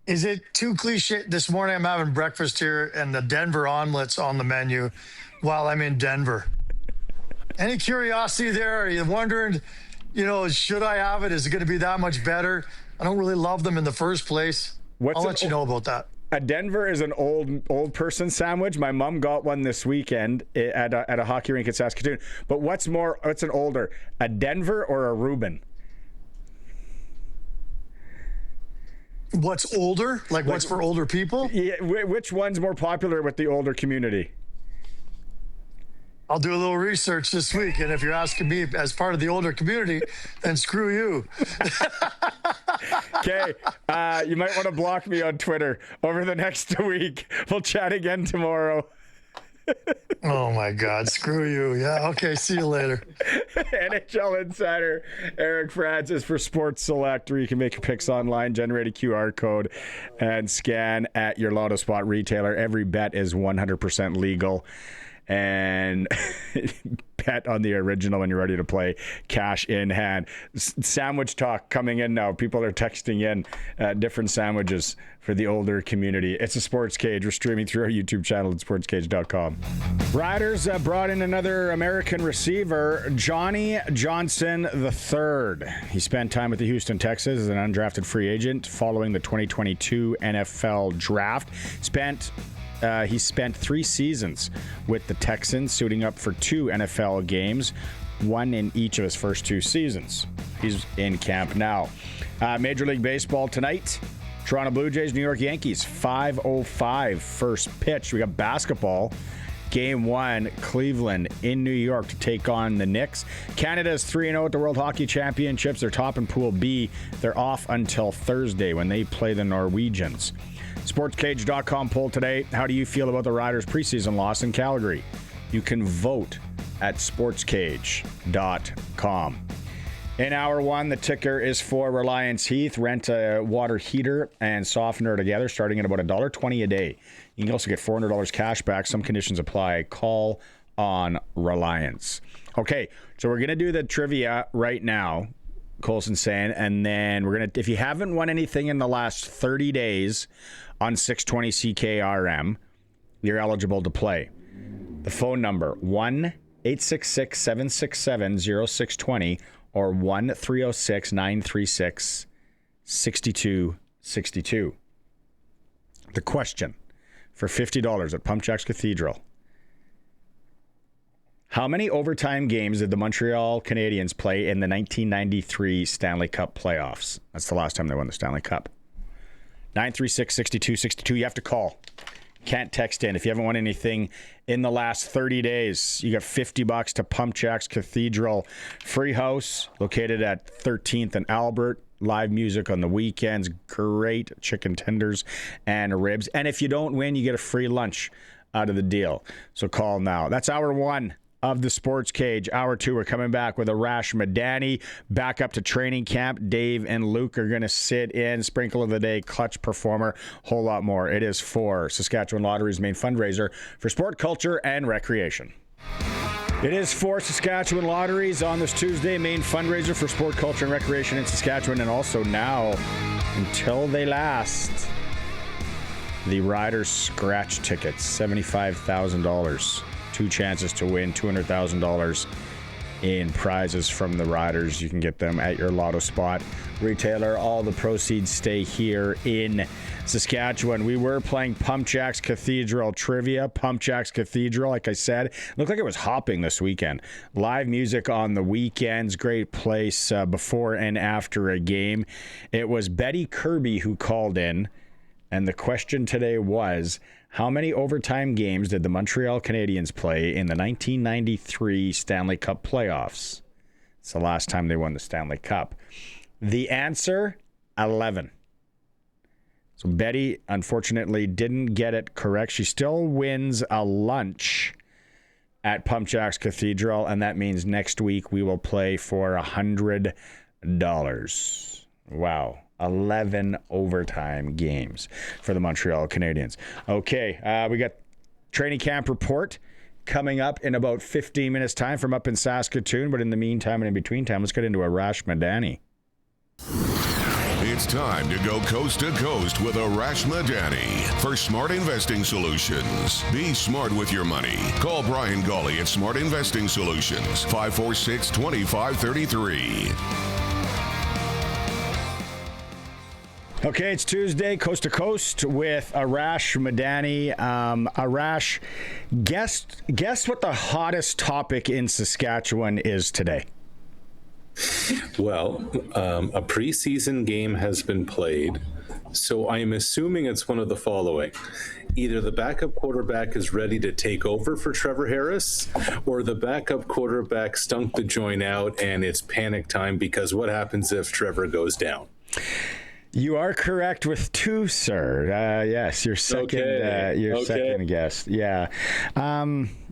Is it too cliche? This morning I'm having breakfast here and the Denver omelet's on the menu while I'm in Denver. Any curiosity there? Are you wondering, should I have it? Is it going to be that much better? I don't really love them in the first place. I'll let you know about that. A Denver is an old person sandwich. My mom got one this weekend at a hockey rink in Saskatoon. But what's an older, a Denver or a Reuben? What's older? Like what's for older people? Yeah, which one's more popular with the older community? I'll do a little research this week, and if you're asking me as part of the older community, then screw you. Okay, you might want to block me on Twitter over the next week. We'll chat again tomorrow. Oh my God, screw you. Yeah, okay, see you later. NHL Insider Eric Francis for Sports Select, where you can make your picks online, generate a QR code, and scan at your Lotto Spot retailer. Every bet is 100% legal. And bet on the original when you're ready to play, cash in hand. Sandwich talk coming in now. People are texting in different sandwiches for the older community. It's a Sports Cage. We're streaming through our YouTube channel at sportscage.com. Riders brought in another American receiver, Johnny Johnson III. He spent time with the Houston Texans as an undrafted free agent following the 2022 NFL draft. He spent 3 seasons with the Texans, suiting up for 2 NFL games, one in each of his first 2 seasons. He's in camp now. Major League Baseball tonight. Toronto Blue Jays, New York Yankees, 5:05 first pitch. We got basketball. Game 1, Cleveland in New York to take on the Knicks. Canada's 3-0 at the World Hockey Championships. They're top in Pool B. They're off until Thursday when they play the Norwegians. SportsCage.com poll today. How do you feel about the Riders' preseason loss in Calgary? You can vote at SportsCage.com. In hour 1, the ticker is for Reliance Heath. Rent a water heater and softener together, starting at about $1.20 a day. You can also get $400 cash back. Some conditions apply. Call on Reliance. Okay, so we're going to do the trivia right now, Colson's saying, and then we're going to, if you haven't won anything in the last 30 days on 620 CKRM, you're eligible to play. The phone number, 1-866-767-0620 or 1-306-936-6262. The question for $50 at PumpJacks Cathedral. How many overtime games did the Montreal Canadiens play in the 1993 Stanley Cup Playoffs? That's the last time they won the Stanley Cup. 936-6262. You have to call. Can't text in. If you haven't won anything in the last 30 days, you got $50 to PumpJacks Cathedral. Free house located at 13th and Albert. Live music on the weekends. Great chicken tenders and ribs. And if you don't win, you get a free lunch out of the deal. So call now. That's hour 1 of the Sports Cage. Hour 2, we're coming back with Arash Madani. Back up to training camp. Dave and Luke are going to sit in. Sprinkle of the day, clutch performer, whole lot more. It is for Saskatchewan Lottery's main fundraiser for sport, culture, and recreation. It is for Saskatchewan Lotteries on this Tuesday, main fundraiser for sport, culture, and recreation in Saskatchewan, and also now, until they last, the Riders scratch tickets, $75,000. 2 chances to win $200,000 in prizes from the Riders. You can get them at your Lotto Spot retailer. All the proceeds stay here in Saskatchewan. We were playing PumpJacks Cathedral Trivia. PumpJacks Cathedral, like I said, looked like it was hopping this weekend. Live music on the weekends. Great place before and after a game. It was Betty Kirby who called in, and the question today was, how many overtime games did the Montreal Canadiens play in the 1993 Stanley Cup Playoffs? It's the last time they won the Stanley Cup. The answer, 11. So Betty, unfortunately, didn't get it correct. She still wins a lunch at PumpJacks Cathedral, and that means next week we will play for $100. Wow. 11 overtime games for the Montreal Canadiens. Okay, we got training camp report coming up in about 15 minutes time from up in Saskatoon, but in the meantime and in between time, let's get into Arash Madani. It's time to go coast to coast with Arash Madani for Smart Investing Solutions. Be smart with your money. Call Brian Gawley at Smart Investing Solutions, 546-2533. Okay, it's Tuesday, Coast to Coast with Arash Madani. Arash, guess what the hottest topic in Saskatchewan is today? Well, a preseason game has been played, so I'm assuming it's one of the following. Either the backup quarterback is ready to take over for Trevor Harris, or the backup quarterback stunk the joint out and it's panic time because what happens if Trevor goes down? You are correct with two, sir. Yes, your second, second guess. Yeah.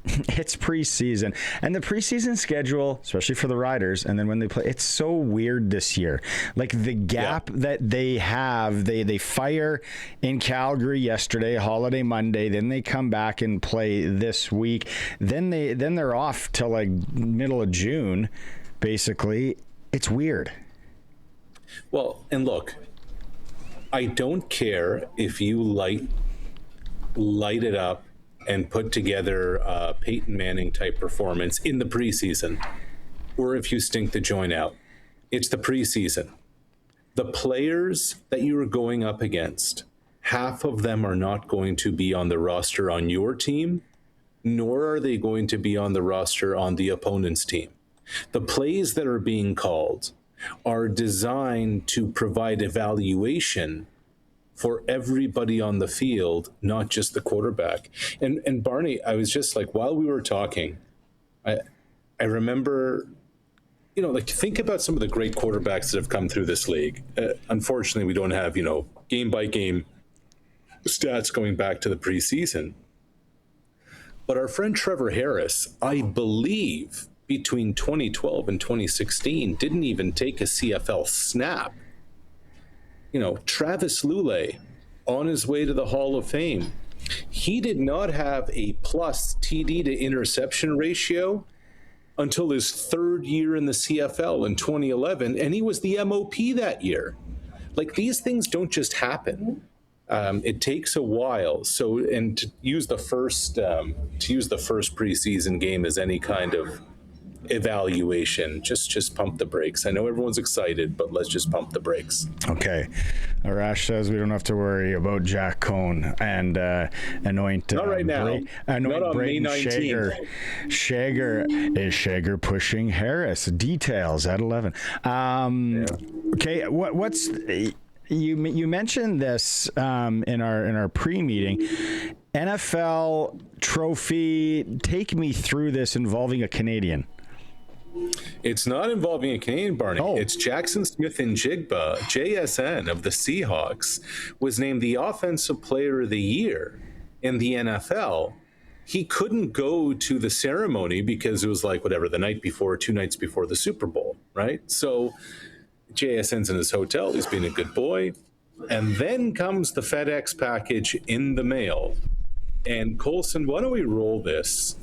It's preseason, and the preseason schedule, especially for the Riders, and then when they play, it's so weird this year. Like the gap that they have, they fire in Calgary yesterday, holiday Monday, then they come back and play this week. Then they're off till like middle of June, basically. It's weird. Well, and look, I don't care if you light it up and put together a Peyton Manning type performance in the preseason, or if you stink the joint out. It's the preseason. The players that you are going up against, half of them are not going to be on the roster on your team, nor are they going to be on the roster on the opponent's team. The plays that are being called are designed to provide evaluation for everybody on the field, not just the quarterback. And Barney, I was just like, while we were talking, I remember, like think about some of the great quarterbacks that have come through this league. Unfortunately, we don't have, game by game stats going back to the preseason. But our friend Trevor Harris, I believe, between 2012 and 2016, didn't even take a CFL snap. Travis Lulay, on his way to the Hall of Fame, he did not have a plus TD to interception ratio until his third year in the CFL in 2011, and he was the MOP that year. Like, these things don't just happen. It takes a while. So, and to use the first preseason game as any kind of evaluation, just pump the brakes. I know everyone's excited, but let's just pump the brakes. Okay. Arash says we don't have to worry about Jack Cohn and anoint not right now. Anoint not on Braden May 19th. Shager pushing Harris. Details at 11. Okay, what's you mentioned this in our pre-meeting. NFL trophy. Take me through this involving a Canadian. It's not involving a Canadian, Barney. Oh. It's Jackson Smith and Jigba, JSN of the Seahawks, was named the Offensive Player of the Year in the NFL. He couldn't go to the ceremony because it was like, the night before, 2 nights before the Super Bowl, right? So JSN's in his hotel. He's being a good boy. And then comes the FedEx package in the mail. And Colson, why don't we roll this?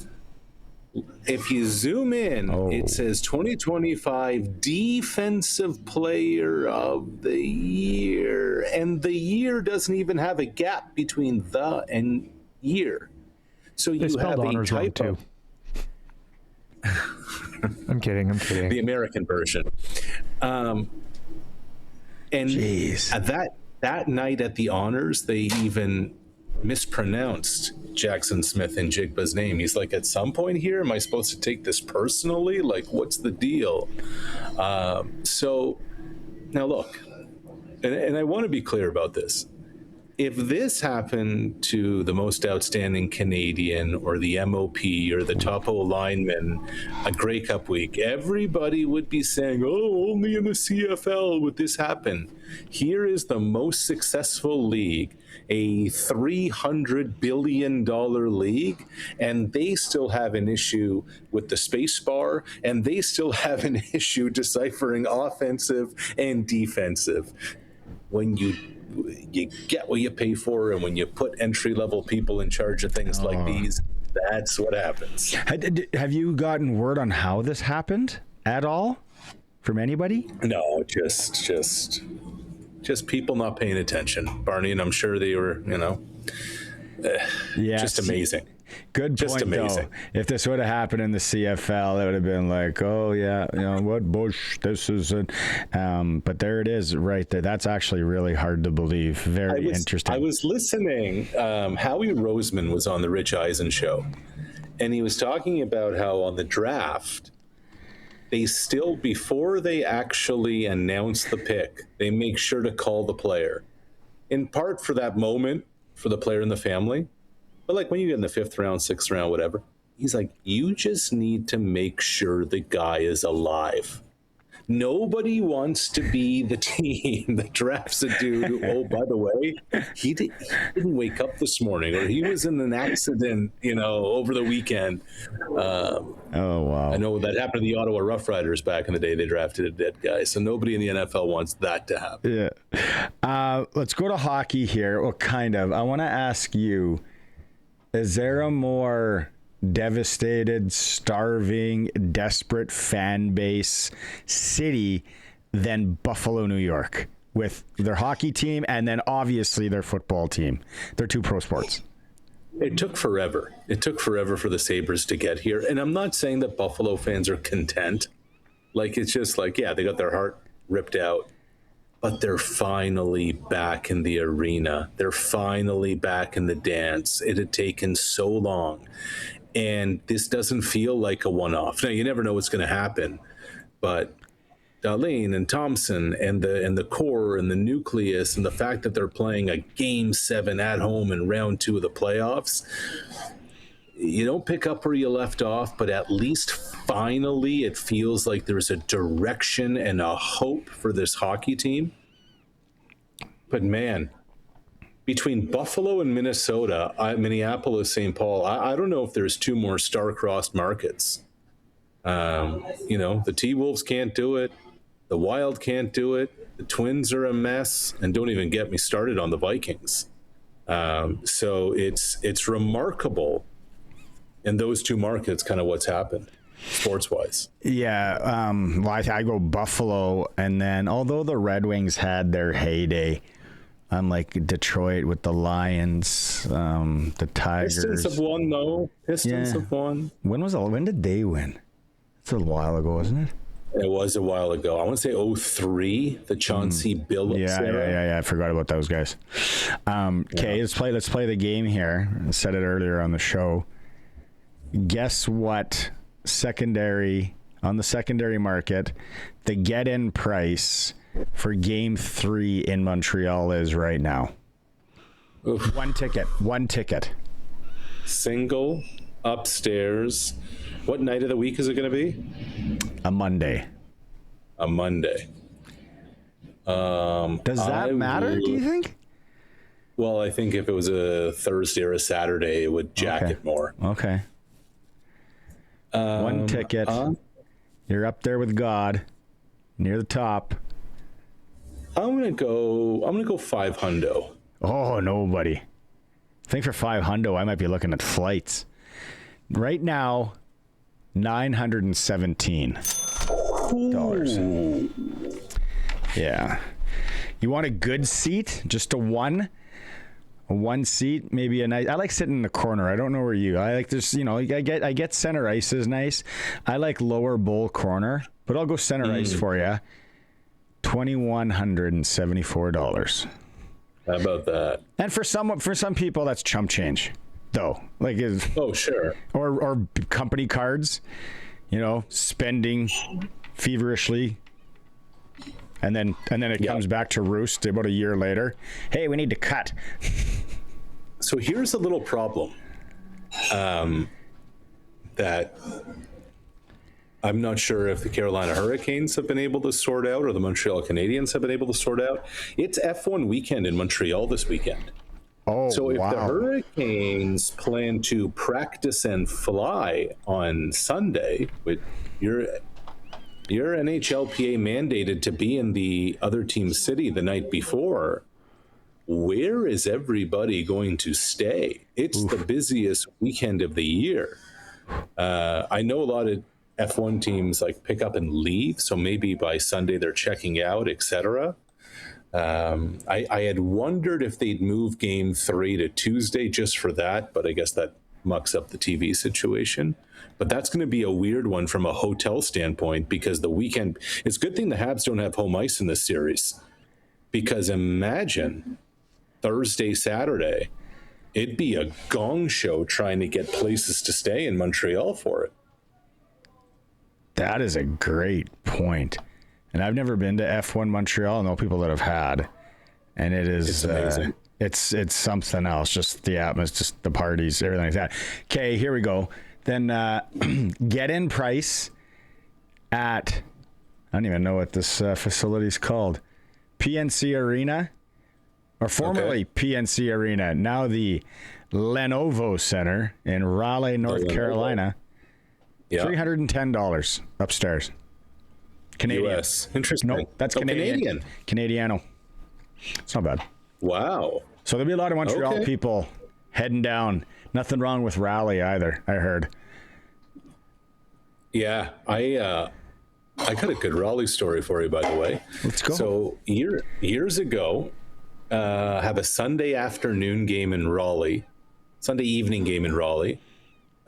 If you zoom in, It says 2025 Defensive Player of the Year. And the year doesn't even have a gap between the and year. So you have a typo. I'm kidding. The American version. And Jeez. That night at the honors, they even mispronounced Jackson Smith and Jigba's name. He's like, at some point here, am I supposed to take this personally? Like, what's the deal? So now look, and I want to be clear about this. if this happened to the most outstanding Canadian or the MOP or the top O lineman a Grey Cup week, everybody would be saying, oh, only in the CFL would this happen. Here is the most successful league, a $300 billion league, and they still have an issue with the space bar, and they still have an issue deciphering offensive and defensive. When you get what you pay for, and when you put entry-level people in charge of things like these, that's what happens. Have you gotten word on how this happened at all from anybody? No, just people not paying attention, Barney, and I'm sure they were, just amazing. Good Just point, amazing. though. If this would have happened in the CFL, it would have been like, oh, yeah, what Bush, this is it. But there it is right there. That's actually really hard to believe. Very interesting. I was listening. Howie Roseman was on the Rich Eisen show, and he was talking about how on the draft, they still, before they actually announce the pick, they make sure to call the player. In part for that moment, for the player and the family. But like when you get in the 5th round, 6th round, whatever, he's like, you just need to make sure the guy is alive. Nobody wants to be the team that drafts a dude who, oh, by the way, he didn't wake up this morning, or he was in an accident, over the weekend. Oh, wow. I know that happened to the Ottawa Roughriders back in the day. They drafted a dead guy. So nobody in the NFL wants that to happen. Yeah. Let's go to hockey here. Well, kind of. I want to ask you, is there a more devastated, starving, desperate fan base city than Buffalo, New York, with their hockey team and then obviously their football team? They're two pro sports. It took forever. It took forever for the Sabres to get here. And I'm not saying that Buffalo fans are content. Like, it's just like, yeah, they got their heart ripped out. But they're finally back in the arena. They're finally back in the dance. It had taken so long. And this doesn't feel like a one-off. Now, you never know what's going to happen. But Darlene and Thompson and the core and the nucleus and the fact that they're playing a Game 7 at home in round 2 of the playoffs, you don't pick up where you left off, but at least finally it feels like there's a direction and a hope for this hockey team. But man, between Buffalo and Minnesota, Minneapolis, St. Paul, I don't know if there's 2 more star-crossed markets. The T-Wolves can't do it. The Wild can't do it. The Twins are a mess. And don't even get me started on the Vikings. So it's remarkable in those 2 markets, kind of what's happened sports-wise. Yeah, I go Buffalo, and then although the Red Wings had their heyday, I'm like Detroit with the Lions, the Tigers. Pistons have won, though. Pistons have won. When did they win? It's a while ago, wasn't it? It was a while ago. I want to say 2003, the Chauncey Billups era. Yeah. I forgot about those guys. Okay, let's play the game here. I said it earlier on the show. Guess what on the secondary market, the get-in price for Game 3 in Montreal is right now? Oof. One ticket. Single, upstairs. What night of the week is it going to be? A Monday. Does that matter, do you think? Well, I think if it was a Thursday or a Saturday, it would jack it more. Okay. One ticket. You're up there with God, near the top. I'm gonna go 500. Oh, nobody. I think for 500, I might be looking at flights. Right now, $917. Yeah. You want a good seat? Just a one seat, maybe a nice. I like sitting in the corner. I don't know where I like this. I get center ice is nice. I like lower bowl corner, but I'll go center ice for you. $2,174. How about that? And for some people, that's chump change, though. Oh, sure. Or company cards, spending feverishly. And then it comes back to roost about a year later. Hey, we need to cut. So here's a little problem that I'm not sure if the Carolina Hurricanes have been able to sort out or the Montreal Canadiens have been able to sort out. It's F1 weekend in Montreal this weekend. Oh, so if wow. the Hurricanes plan to practice and fly on Sunday, with your NHLPA mandated to be in the other team's city the night before, where is everybody going to stay? It's the busiest weekend of the year. I know a lot of F1 teams like pick up and leave, so maybe by Sunday they're checking out, etc. I had wondered if they'd move Game 3 to Tuesday just for that, but I guess that mucks up the TV situation. But that's going to be a weird one from a hotel standpoint, because the weekend, it's a good thing the Habs don't have home ice in this series, because imagine Thursday, Saturday, it'd be a gong show trying to get places to stay in Montreal for it. That is a great point. And I've never been to F1 Montreal. I know people that have had. And it is... It's amazing. It's something else. Just the atmosphere, just the parties, everything like that. Okay, here we go. Then get in price at... I don't even know what this facility's called. PNC Arena. Or formerly PNC Arena. Now the Lenovo Center in Raleigh, North Carolina. Yeah. $310 upstairs. Canadian. US. Interesting. No, that's Canadian. Canadiano. It's not bad. Wow. So there'll be a lot of Montreal people heading down. Nothing wrong with Raleigh either, I heard. Yeah, I got a good Raleigh story for you, by the way. Let's go. So years ago, have a Sunday afternoon game in Raleigh, Sunday evening game in Raleigh.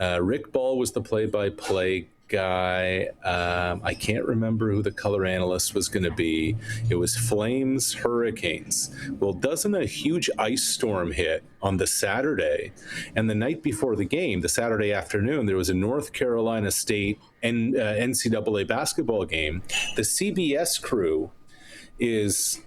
Rick Ball was the play-by-play guy. I can't remember who the color analyst was going to be. It was Flames Hurricanes. Well, doesn't a huge ice storm hit on the Saturday? And the night before the game, the Saturday afternoon, there was a North Carolina State and NCAA basketball game. The CBS crew is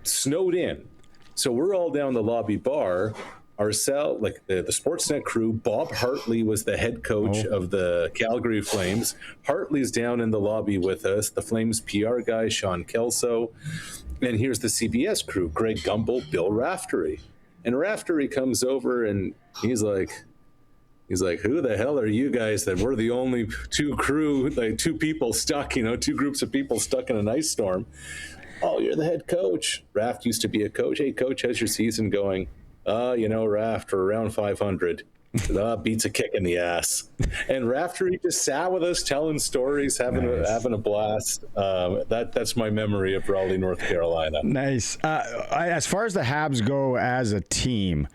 snowed in. So we're all down the lobby bar. Ourselves, like the Sportsnet crew, Bob Hartley was the head coach of the Calgary Flames. Hartley's down in the lobby with us, the Flames PR guy, Sean Kelso. And here's the CBS crew, Greg Gumbel, Bill Raftery. And Raftery comes over and he's like, who the hell are you guys that we're the only two people stuck, two groups of people stuck in an ice storm? Oh, you're the head coach. Raft used to be a coach. Hey, coach, how's your season going? Raft, we're around 500. Beats a kick in the ass. And Raftery just sat with us, telling stories, having a blast. That's my memory of Raleigh, North Carolina. Nice. As far as the Habs go as a team,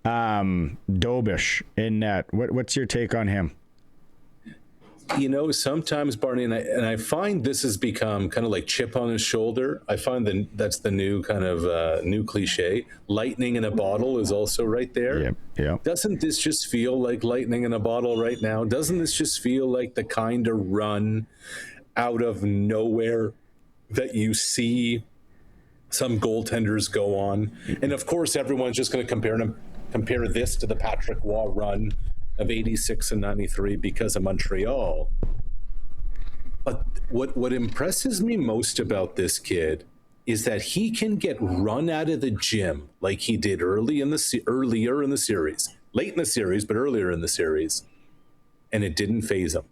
Dobish in net. What's your take on him? Sometimes, Barney, and I find this has become kind of like chip on his shoulder. I find that's the new kind of new cliche. Lightning in a bottle is also right there. Yep. Doesn't this just feel like lightning in a bottle right now? Doesn't this just feel like the kind of run out of nowhere that you see some goaltenders go on? And of course, everyone's just going to compare this to the Patrick Waugh run of 86 and 93 because of Montreal. But what impresses me most about this kid is that he can get run out of the gym like he did earlier in the series, late in the series, but earlier in the series, and it didn't faze him.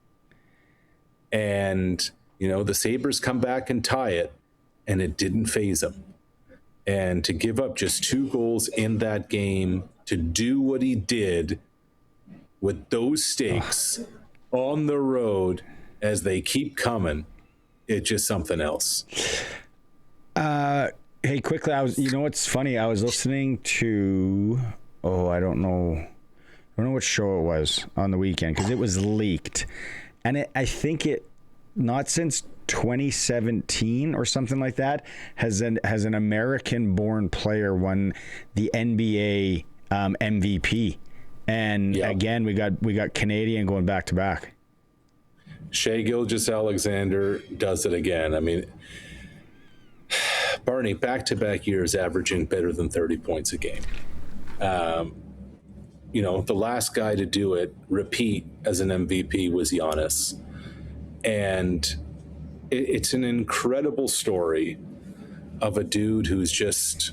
And the Sabres come back and tie it, and it didn't faze him. And to give up just 2 goals in that game, to do what he did with those stakes on the road as they keep coming, it's just something else. Hey, quickly, what's funny? I was listening to, I don't know what show it was on the weekend because it was leaked. And I think not since 2017 or something like that, has an American-born player won the NBA MVP. And again, we got Canadian going back to back. Shai Gilgeous-Alexander does it again. I mean, Barney, back-to-back years averaging better than 30 points a game. The last guy to do it, repeat as an MVP, was Giannis. And it's an incredible story of a dude who's just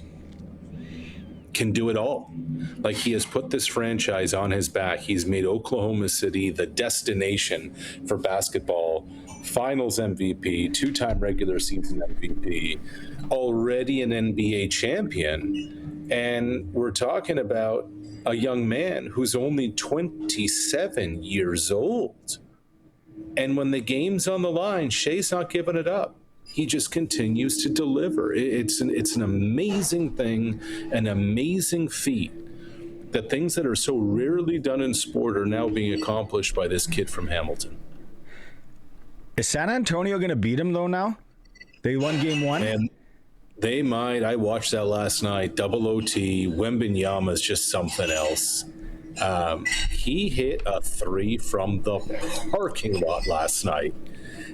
can do it all. Like, he has put this franchise on his back. He's made Oklahoma City the destination for basketball. Finals MVP, 2-time regular season MVP, already an NBA champion. And we're talking about a young man who's only 27 years old. And when the game's on the line, Shea's not giving it up. He just continues to deliver. It's an amazing thing, an amazing feat. The things that are so rarely done in sport are now being accomplished by this kid from Hamilton. Is San Antonio going to beat him, though, now? They won game 1? And they might. I watched that last night. Double OT. Wembanyama is just something else. He hit a 3 from the parking lot last night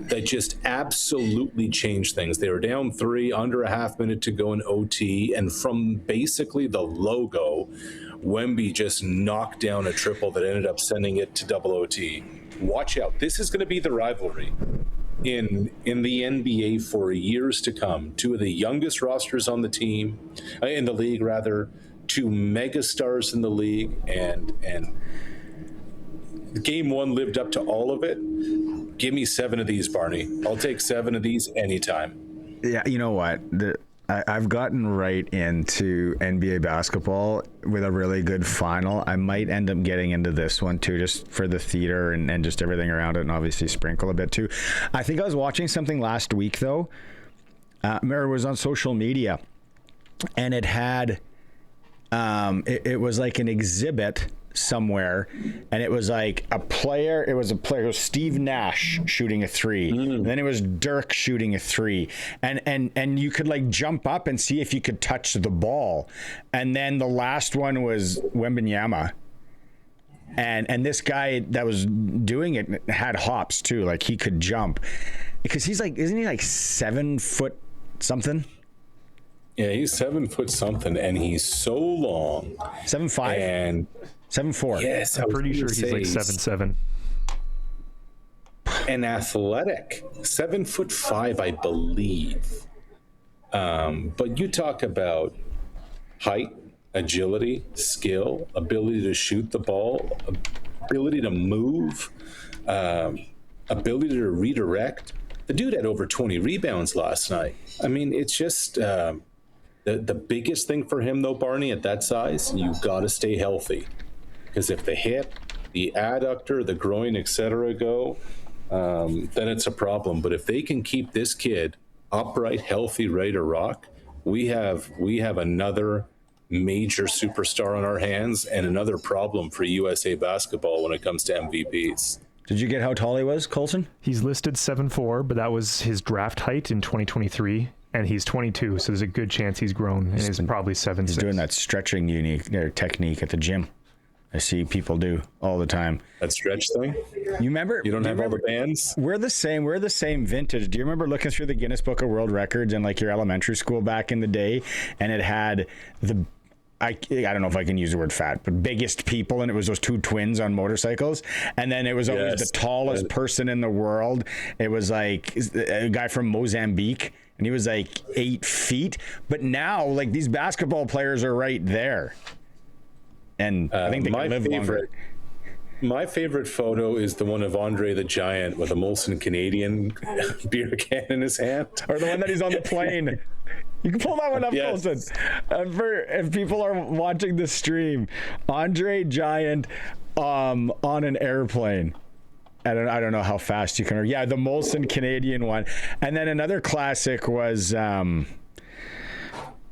that just absolutely changed things. They were down 3, under a half minute to go in OT, and from basically the logo, Wemby just knocked down a triple that ended up sending it to double OT. Watch out. This is going to be the rivalry in the NBA for years to come. 2 of the youngest rosters on the team, in the league rather, 2 megastars in the league, and game 1 lived up to all of it. Give me 7 of these, Barney. I'll take 7 of these anytime. Yeah, you know what? I've gotten right into NBA basketball with a really good final. I might end up getting into this one too, just for the theater and just everything around it, and obviously sprinkle a bit too. I think I was watching something last week though. It was on social media, and it had it was like an exhibit somewhere, and it was like a player. It was Steve Nash shooting a 3. And then it was Dirk shooting a 3, and you could like jump up and see if you could touch the ball. And then the last one was Wembanyama, and this guy that was doing it had hops too, like he could jump, because he's like, isn't he like 7 foot something? Yeah, he's 7 foot something, and he's so long. 7'5" and 7'4". Yes, I'm pretty sure he's like 7'7". And athletic, 7'5", I believe. But you talk about height, agility, skill, ability to shoot the ball, ability to move, ability to redirect. The dude had over 20 rebounds last night. I mean, it's just the biggest thing for him, though, Barney, at that size, you've got to stay healthy. Because if the hip, the adductor, the groin, etc. go, then it's a problem. But if they can keep this kid upright, healthy, ready to rock, we have another major superstar on our hands, and another problem for USA basketball when it comes to MVPs. Did you get how tall he was, Colson? He's listed 7'4", but that was his draft height in 2023, and he's 22, so there's a good chance he's grown, and he's probably 7'6". He's doing that stretching technique at the gym. I see people do all the time. That stretch thing? You remember? You don't have all the bands? We're the same vintage. Do you remember looking through the Guinness Book of World Records in like your elementary school back in the day, and it had I don't know if I can use the word fat, but biggest people, and it was those 2 twins on motorcycles, and then it was always the tallest person in the world. It was like a guy from Mozambique, and he was like 8 feet. But now, like, these basketball players are right there, and I think they can live longer. My favorite photo is the one of Andre the Giant with a Molson Canadian beer can in his hand, or the one that he's on the plane. You can pull that one up, yes. Colson. If people are watching the stream, Andre Giant on an airplane. I don't know how fast you can. Yeah, the Molson Canadian one. And then another classic was because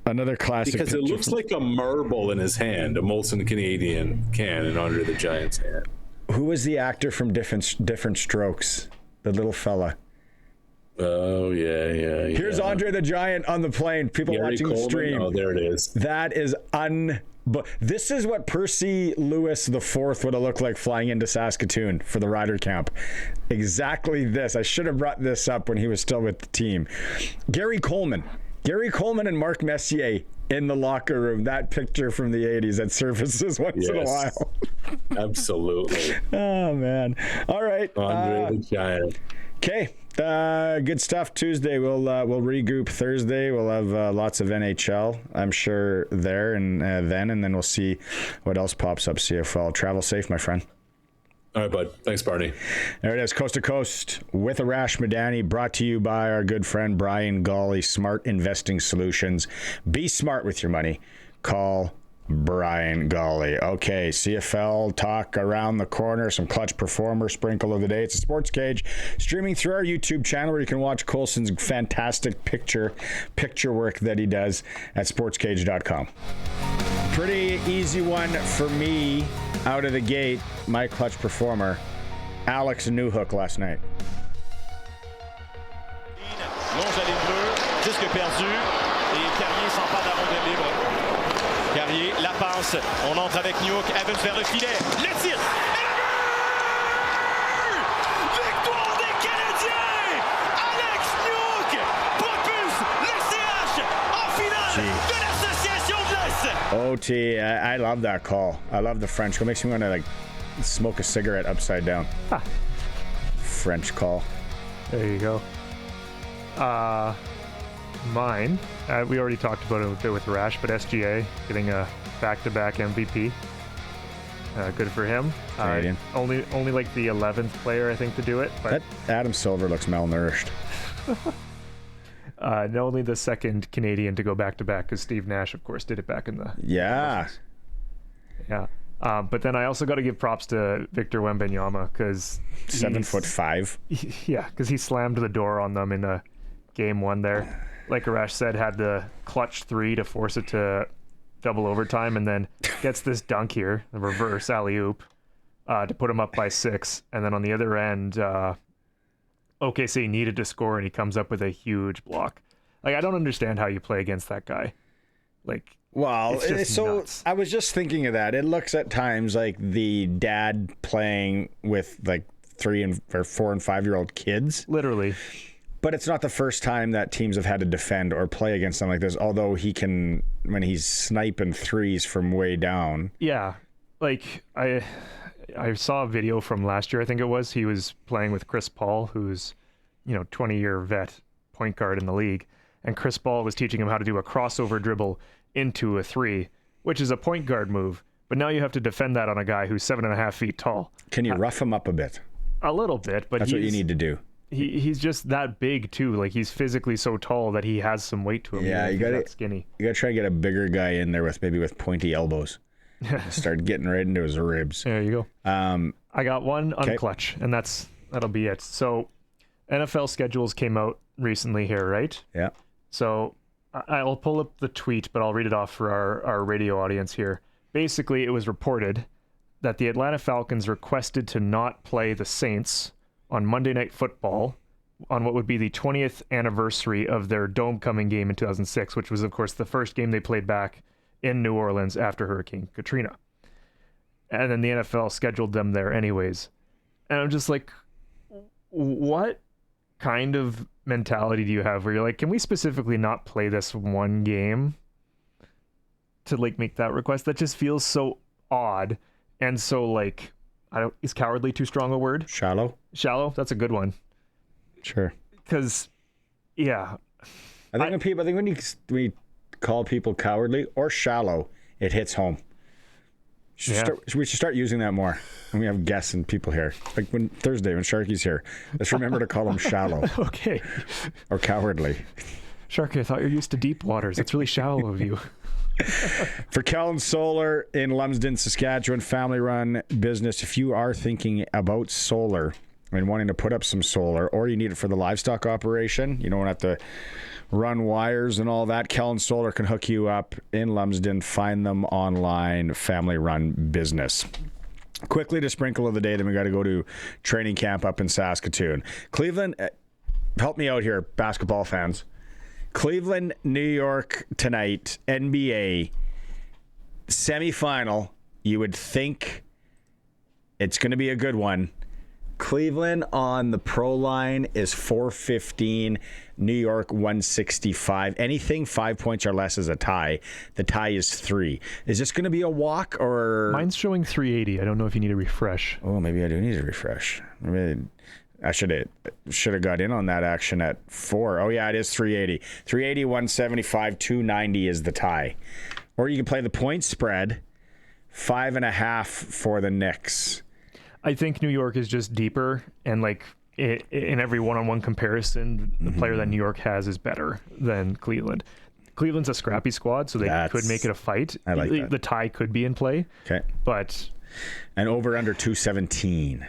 it looks like a marble in his hand, a Molson Canadian can in Andre the Giant's hand. Who was the actor from Different Strokes? The little fella. Oh, yeah. Here's Andre the Giant on the plane. People Gary watching Coleman. the stream. Oh, there it is. That is but this is what Percy Lewis IV would have looked like flying into Saskatoon for the Rider Camp. Exactly this. I should have brought this up when he was still with the team. Gary Coleman. Gary Coleman and Mark Messier in the locker room. That picture from the 80s that surfaces once in a while. Absolutely. Oh, man. All right. Andre the Giant. Okay. Good stuff. Tuesday we'll regroup. Thursday we'll have lots of NHL, I'm sure, there and then we'll see what else pops up. CFL. Travel safe, my friend. All right, bud. Thanks, Barney. There it is, Coast to Coast with Arash Madani, brought to you by our good friend Brian Golly, Smart Investing Solutions. Be smart with your money. Call Brian Golly. Okay, CFL talk around the corner, some clutch performer sprinkle of the day. It's a SportsCage streaming through our YouTube channel where you can watch Colson's fantastic picture work that he does at sportscage.com. Pretty easy one for me out of the gate. My clutch performer, Alex Newhook last night. Longe à ligne bleue, disque perdu et Carrier s'empare de la rondelle libre. Carrier, la passe, on entre avec Newhook, Evans vers le filet, le tir, et le but! Victoire des Canadiens! Alex Newhook propulse le CH en finale de l'Association de l'Est! OT, I love that call. I love the French call. Makes me want to like smoke a cigarette upside down. French call. There you go. Mine, we already talked about it a bit with Rash, but SGA getting a back-to-back MVP. Good for him. Canadian. Only like the 11th player, I think, to do it. But That Adam Silver looks malnourished. only the second Canadian to go back-to-back, because Steve Nash, of course, did it back in the... Yeah. Yeah. But then I also got to give props to Victor Wembanyama, because... 7'5". Yeah, because he slammed the door on them in game one there. Like Arash said, had the clutch 3 to force it to double overtime, and then gets this dunk here, the reverse alley-oop, to put him up by 6. And then on the other end, OKC needed to score, and he comes up with a huge block. Like, I don't understand how you play against that guy. Like, Well, it's just so nuts. I was just thinking of that. It looks at times like the dad playing with like 3 or 4 and 5-year-old kids. Literally. But it's not the first time that teams have had to defend or play against something like this, although he can, when he's sniping threes from way down. Yeah. Like, I saw a video from last year, I think it was. He was playing with Chris Paul, who's, 20-year vet point guard in the league. And Chris Paul was teaching him how to do a crossover dribble into a 3, which is a point guard move. But now you have to defend that on a guy who's 7.5 feet tall. Can you rough him up a bit? A little bit, but That's what you need to do. He's just that big too. Like, he's physically so tall that he has some weight to him. Yeah, you got got skinny. You got to try to get a bigger guy in there with pointy elbows. Start getting right into his ribs. There you go. I got one unclutch, and that'll be it. So, NFL schedules came out recently here, right? Yeah. So I'll pull up the tweet, but I'll read it off for our radio audience here. Basically, it was reported that the Atlanta Falcons requested to not play the Saints on Monday Night Football on what would be the 20th anniversary of their dome-coming game in 2006, which was, of course, the first game they played back in New Orleans after Hurricane Katrina. And then the NFL scheduled them there anyways. And I'm just like, what kind of mentality do you have where you're like, can we specifically not play this one game to like make that request? That just feels so odd and so like, is cowardly too strong a word? Shallow. That's a good one. Sure. Because, yeah. I think when you call people cowardly or shallow, it hits home. We should start using that more when we have guests and people here. Like when Sharky's here, let's remember to call them shallow. Okay. Or cowardly. Sharky, I thought you're used to deep waters. It's really shallow of you. For Kellen Solar in Lumsden, Saskatchewan, family-run business. If you are thinking about solar and wanting to put up some solar, or you need it for the livestock operation, you don't have to run wires and all that, Kellen Solar can hook you up in Lumsden. Find them online, family-run business. Quickly to sprinkle of the day, then we got to go to training camp up in Saskatoon. Cleveland, help me out here, basketball fans. Cleveland, New York tonight, NBA semifinal. You would think it's going to be a good one. Cleveland on the pro line is 415. New York 165. Anything 5 points or less is a tie. The tie is 3. Is this going to be a walk or? Mine's showing 380. I don't know if you need a refresh. Oh, maybe I do need a refresh. I should have got in on that action at 4. Oh yeah, it is 380. 380, 175, 290 is the tie. Or you can play the point spread, 5.5 for the Knicks. I think New York is just deeper, and like in every one-on-one comparison, the player that New York has is better than Cleveland. Cleveland's a scrappy squad, so they could make it a fight. I like that. The tie could be in play. Okay. But and over under 217.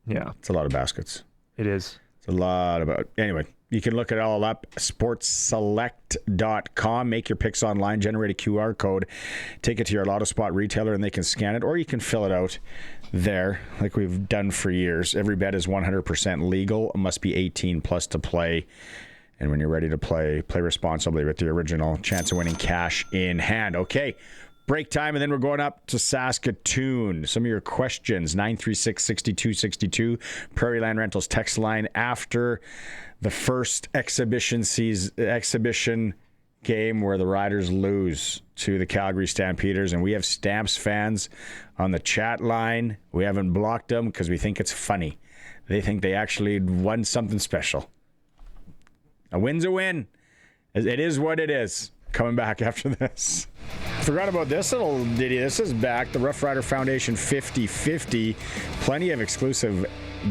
Yeah. It's a lot of baskets. It is. It's a lot about. Anyway, you can look it all up. sportsselect.com. Make your picks online. Generate a QR code. Take it to your Lotto Spot retailer, and they can scan it, or you can fill it out there like we've done for years. Every bet is 100% legal. It must be 18 plus to play. And when you're ready to play responsibly with the original chance of winning cash in hand. Okay, break time, and then we're going up to Saskatoon. Some of your questions, 936-6262, Prairie Land Rentals text line after the first exhibition game where the Riders lose to the Calgary Stampeders, and we have Stamps fans on the chat line. We haven't blocked them because we think it's funny. They think they actually won something special. A win's a win. It is what it is. Coming back after this. Forgot about this little ditty. This is back. The Rough Rider Foundation 50/50. Plenty of exclusive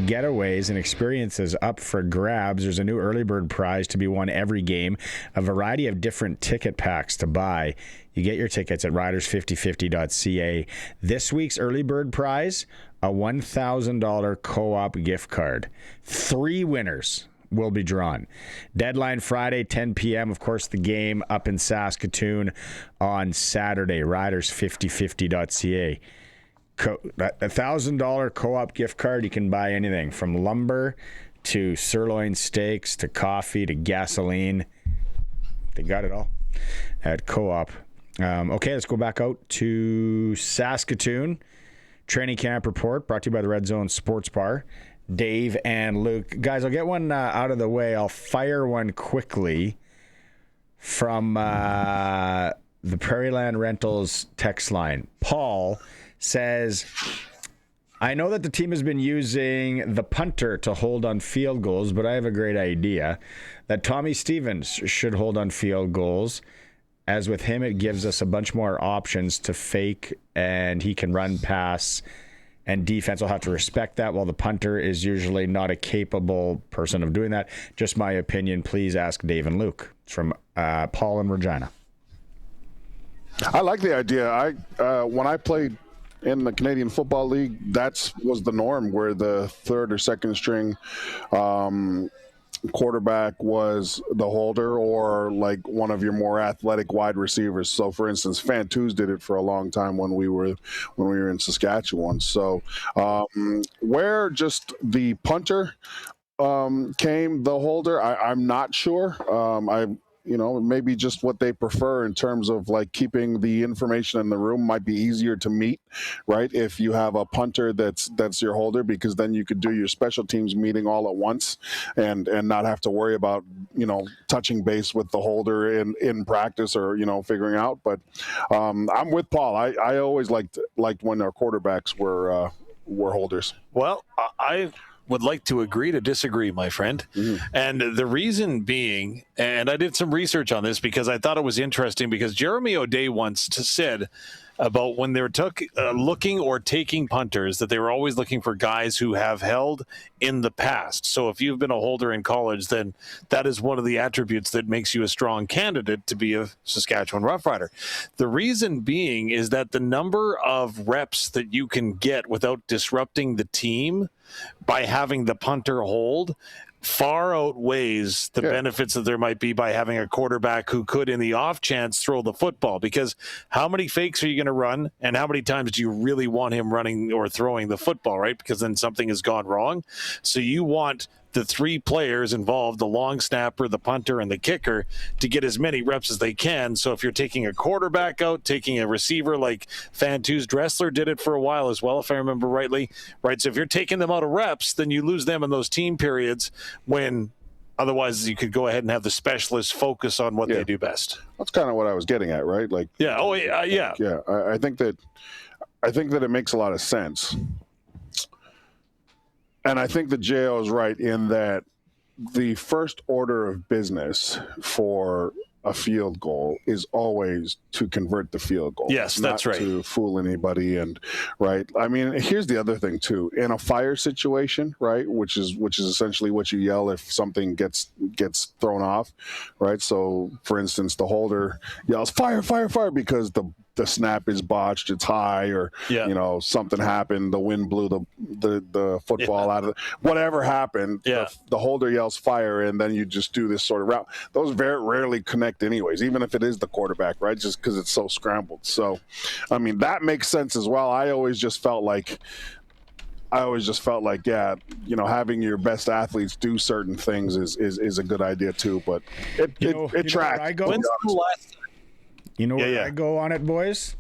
getaways and experiences up for grabs. There's a new early bird prize to be won every game. A variety of different ticket packs to buy. You get your tickets at riders5050.ca. This week's early bird prize, a $1,000 co-op gift card. 3 winners will be drawn. Deadline Friday, 10 p.m. Of course, the game up in Saskatoon on Saturday. Riders5050.ca. $1,000 co-op gift card. You can buy anything from lumber to sirloin steaks to coffee to gasoline. They got it all at co-op. Okay, let's go back out to Saskatoon. Training camp report brought to you by the Red Zone Sports Bar. Dave and Luke. Guys, I'll get one out of the way. I'll fire one quickly from the Prairie Land Rentals text line. Paul says, I know that the team has been using the punter to hold on field goals, but I have a great idea that Tommy Stevens should hold on field goals. As with him, it gives us a bunch more options to fake, and he can run, pass, and defense will have to respect that, while the punter is usually not a capable person of doing that. Just my opinion. Please ask Dave and Luke. It's from Paul in Regina. I like the idea. When I played in the Canadian Football League, that was the norm, where the third or second string quarterback was the holder, or like one of your more athletic wide receivers. So for instance, Fantus did it for a long time when we were in Saskatchewan. So where just the punter came the holder, I'm not sure. Maybe just what they prefer in terms of like keeping the information in the room might be easier to meet, right? If you have a punter that's your holder, because then you could do your special teams meeting all at once and not have to worry about, touching base with the holder in practice or, figuring out. But I'm with Paul. I always liked when our quarterbacks were holders. Well, I would like to agree to disagree, my friend. Mm-hmm. And the reason being, and I did some research on this because I thought it was interesting, because Jeremy O'Day once said about when they were looking or taking punters, that they were always looking for guys who have held in the past. So if you've been a holder in college, then that is one of the attributes that makes you a strong candidate to be a Saskatchewan Roughrider. The reason being is that the number of reps that you can get without disrupting the team by having the punter hold far outweighs the benefits that there might be by having a quarterback who could, in the off chance, throw the football. Because how many fakes are you going to run, and how many times do you really want him running or throwing the football, right? Because then something has gone wrong. So you want the three players involved, the long snapper, the punter, and the kicker, to get as many reps as they can. So if you're taking a quarterback out, taking a receiver like Fantus Dressler did it for a while as well, if I remember rightly, right? So if you're taking them out of reps, then you lose them in those team periods when otherwise you could go ahead and have the specialists focus on what they do best. That's kind of what I was getting at, right? Like, yeah. Oh, yeah. Yeah. I think that it makes a lot of sense. And I think the JO is right in that the first order of business for a field goal is always to convert the field goal. Yes, that's right. Not to fool anybody. And right. I mean, here's the other thing too. In a fire situation, right, which is essentially what you yell if something gets thrown off, right? So, for instance, the holder yells "fire, fire, fire" because the snap is botched, it's high, or something happened, the wind blew the football out of whatever happened. The holder yells "fire," and then you just do this sort of route. Those very rarely connect anyways, even if it is the quarterback, right? Just because it's so scrambled. So, I mean, that makes sense as well. I always just felt like, having your best athletes do certain things is a good idea too. But it tracks. When's the last time? You know where I go on it, boys?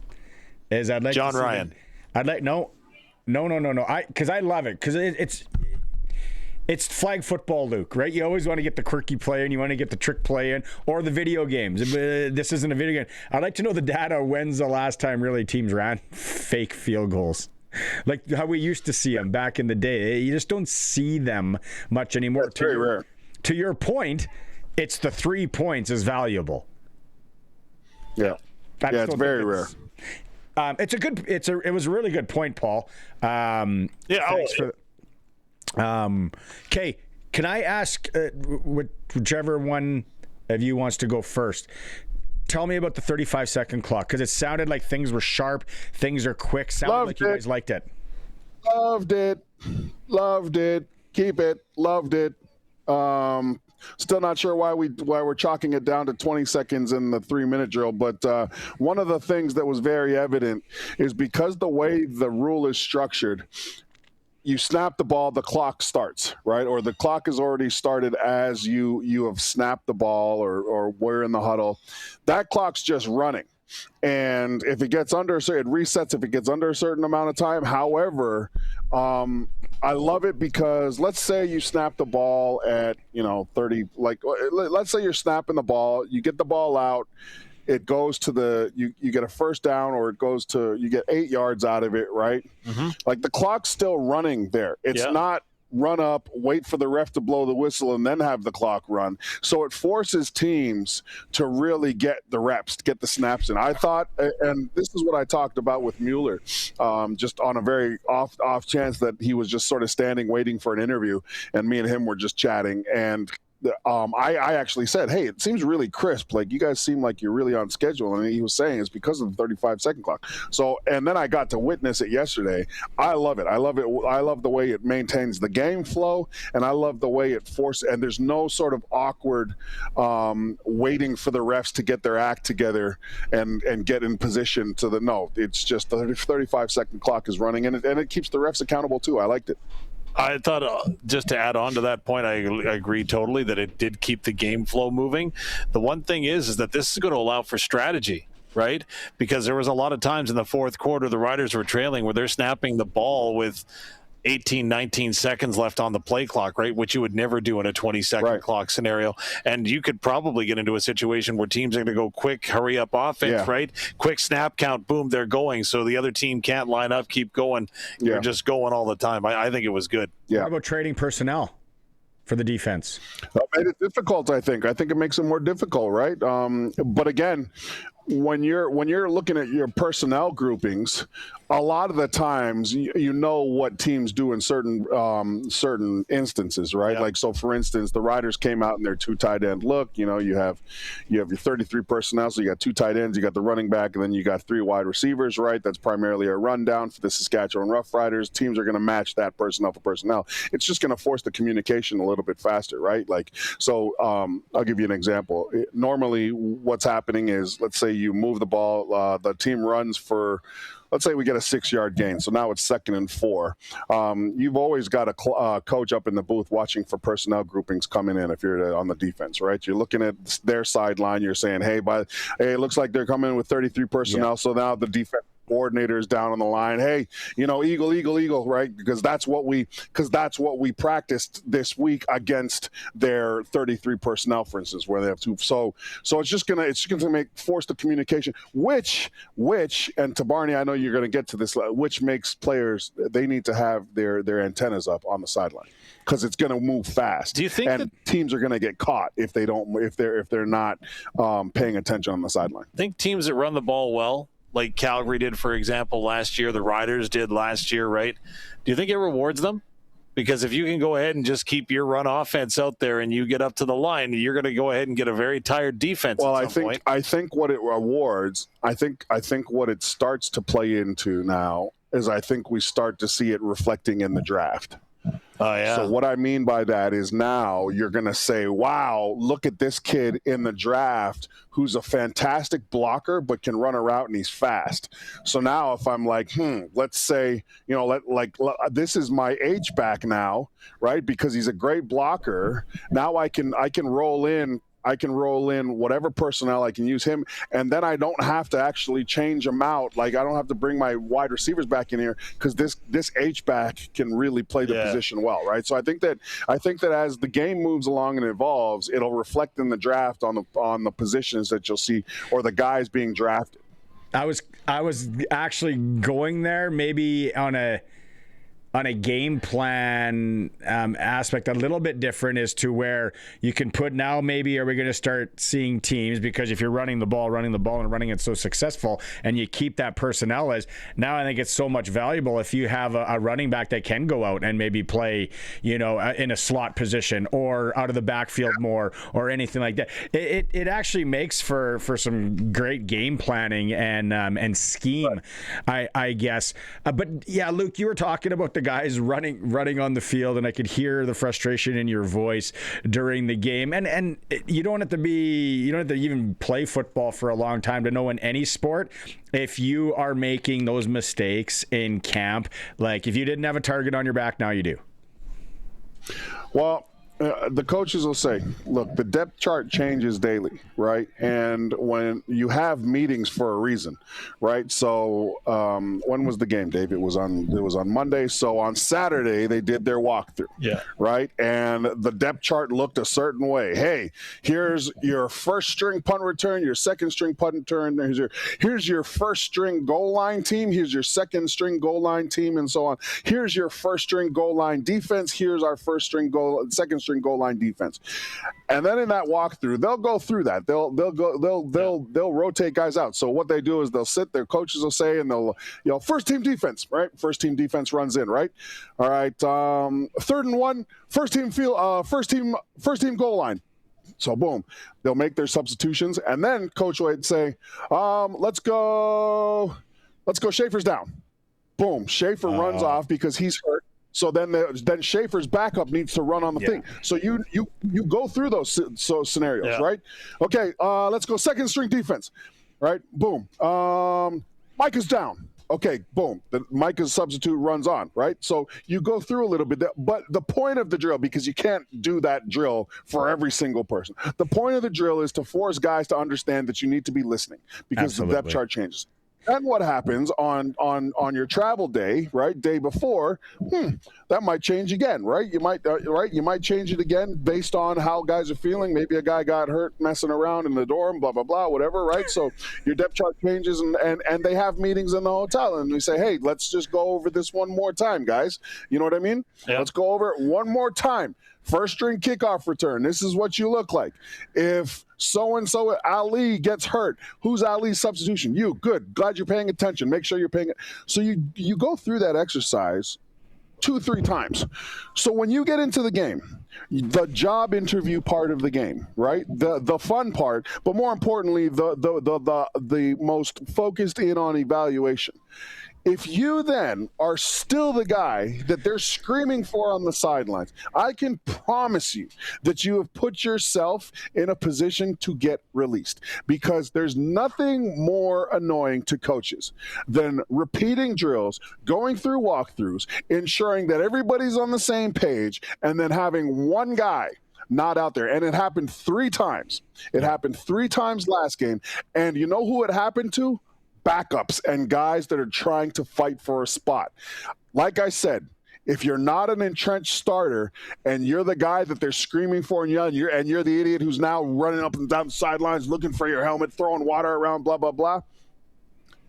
Is I'd like John Ryan. I'd like no. Because I love it because it's flag football, Luke. Right? You always want to get the quirky play and you want to get the trick play in, or the video games. This isn't a video game. I'd like to know the data. When's the last time really teams ran fake field goals? Like how we used to see them back in the day. You just don't see them much anymore. That's very rare. To your point, it's the 3 points is valuable. Yeah, it's very rare. It was a really good point, Paul. Okay, can I ask whichever one of you wants to go first? Tell me about the 35-second clock because it sounded like things were sharp, things are quick. Sounded like you guys liked it. Loved it. Keep it. Loved it. Still not sure why we're chalking it down to 20 seconds in the 3-minute drill, but one of the things that was very evident is because the way the rule is structured, you snap the ball, the clock starts, right? Or the clock has already started as you have snapped the ball or we're in the huddle. That clock's just running. And if it gets under, so it resets if it gets under a certain amount of time. However, I love it because let's say you snap the ball at 30. Like let's say you're snapping the ball, you get the ball out, it goes to you get a first down, or you get 8 yards out of it, right? Mm-hmm. Like the clock's still running there. It's not run up, wait for the ref to blow the whistle, and then have the clock run. So it forces teams to really get the reps, to get the snaps in. I thought, and this is what I talked about with Mueller, just on a very off chance that he was just sort of standing waiting for an interview, and me and him were just chatting, and I actually said, hey, it seems really crisp. Like, you guys seem like you're really on schedule. And he was saying it's because of the 35-second clock. So, and then I got to witness it yesterday. I love it. I love the way it maintains the game flow, and I love the way it forces, and there's no sort of awkward waiting for the refs to get their act together and get in position it's just the 35-second clock is running, and it keeps the refs accountable too. I liked it. I thought, just to add on to that point, I agree totally that it did keep the game flow moving. The one thing is that this is going to allow for strategy, right? Because there was a lot of times in the fourth quarter the Riders were trailing where they're snapping the ball with 18, 19 seconds left on the play clock, right? Which you would never do in a 20-second clock scenario. And you could probably get into a situation where teams are going to go quick, hurry up offense, right? Quick snap count, boom, they're going. So the other team can't line up, keep going. You're just going all the time. I think it was good. Yeah. What about trading personnel for the defense? That made it difficult, I think. I think it makes it more difficult, right? But again, when you're looking at your personnel groupings, a lot of the times you know what teams do in certain instances, right? Yeah. Like, so for instance, the Riders came out in their 2 tight end look. You have your 33 personnel, so you got 2 tight ends, you got the running back, and then you got 3 wide receivers, right? That's primarily a rundown for the Saskatchewan Roughriders. Teams are going to match that personnel for personnel. It's just going to force the communication a little bit faster, right? Like, so I'll give you an example. Normally, what's happening is, let's say you move the ball. The team runs for, let's say we get a 6-yard gain. So now it's 2nd and 4. You've always got a coach up in the booth watching for personnel groupings coming in if you're on the defense, right? You're looking at their sideline. You're saying, hey, it looks like they're coming in with 33 personnel. So now the defense coordinators down on the line. Hey, eagle, right? Because that's what we practiced this week against their 33 personnel, for instance, where they have 2. So it's just gonna force the communication, which, and to Barney, I know you're gonna get to this, which makes players, they need to have their antennas up on the sideline because it's gonna move fast. Do you think that teams are gonna get caught if they're not paying attention on the sideline? I think teams that run the ball well, like Calgary did, for example, last year, the Riders did last year, right? Do you think it rewards them? Because if you can go ahead and just keep your run offense out there and you get up to the line, you're going to go ahead and get a very tired defense. Well, at some point. I think what it rewards, I think what it starts to play into now is I think we start to see it reflecting in the draft. Oh, yeah. So what I mean by that is now you're going to say, wow, look at this kid in the draft who's a fantastic blocker but can run a route and he's fast. So now if I'm like, let's say, this is my H-back now, right? Because he's a great blocker. Now I can roll in. I can roll in whatever personnel, I can use him, and then I don't have to actually change them out. Like, I don't have to bring my wide receivers back in here because this H-back can really play the position well, right? So I think that as the game moves along and evolves, it'll reflect in the draft on the positions that you'll see or the guys being drafted. I was actually going there maybe on a game plan aspect a little bit different as to where you can put now maybe are we going to start seeing teams, because if you're running the ball and running it so successful and you keep that personnel as now, I think it's so much valuable if you have a running back that can go out and maybe play in a slot position or out of the backfield more or anything like that. It actually makes for some great game planning and scheme, I guess. But yeah, Luke, you were talking about the guys running on the field, and I could hear the frustration in your voice during the game. And you don't have to even play football for a long time to know in any sport, if you are making those mistakes in camp, like if you didn't have a target on your back, now you do. Well, the coaches will say, look, the depth chart changes daily, right? And when you have meetings for a reason, right? So when was the game, Dave? It was on Monday. So on Saturday, they did their walkthrough, right? And the depth chart looked a certain way. Hey, here's your first string punt return, your second string punt return. Here's your first string goal line team. Here's your second string goal line team, and so on. Here's your first string goal line defense. Here's our second string goal line defense. And then in that walkthrough, they'll go through that. They'll rotate guys out. So what they do is they'll sit, their coaches will say, and they'll, first team defense, right? First team defense runs in, right? All right. 3rd and 1, first team goal line. So boom, they'll make their substitutions, and then coach would say, let's go Schaefer's down. Boom, Schaefer runs off because he's hurt. So then Schaefer's backup needs to run on the thing. So you go through those scenarios, right? Okay, let's go second string defense, right? Boom. Micah's down. Okay, boom. The Micah's substitute runs on, right? So you go through a little bit. But the point of the drill, because you can't do that drill for every single person, the point of the drill is to force guys to understand that you need to be listening because the depth chart changes. Then what happens on your travel day, right? Day before, that might change again, right? You might change it again based on how guys are feeling. Maybe a guy got hurt messing around in the dorm, blah, blah, blah, whatever, right? So your depth chart changes, and they have meetings in the hotel, and we say, hey, let's just go over this one more time, guys. You know what I mean? Yeah. Let's go over it one more time. First string kickoff return. This is what you look like. If so-and-so Ali gets hurt, who's Ali's substitution? You. Good. Glad you're paying attention. Make sure you're paying it. So you go through that exercise 2-3 times. So when you get into the game, the job interview part of the game, right? The fun part, but more importantly, the most focused in on evaluation If you then are still the guy that they're screaming for on the sidelines, I can promise you that you have put yourself in a position to get released, because there's nothing more annoying to coaches than repeating drills, going through walkthroughs, ensuring that everybody's on the same page, and then having one guy not out there. And it happened 3 times. It happened 3 times last game. And you know who it happened to? Backups and guys that are trying to fight for a spot. Like I said, if you're not an entrenched starter and you're the guy that they're screaming for and you're the idiot who's now running up and down the sidelines looking for your helmet, throwing water around, blah, blah, blah,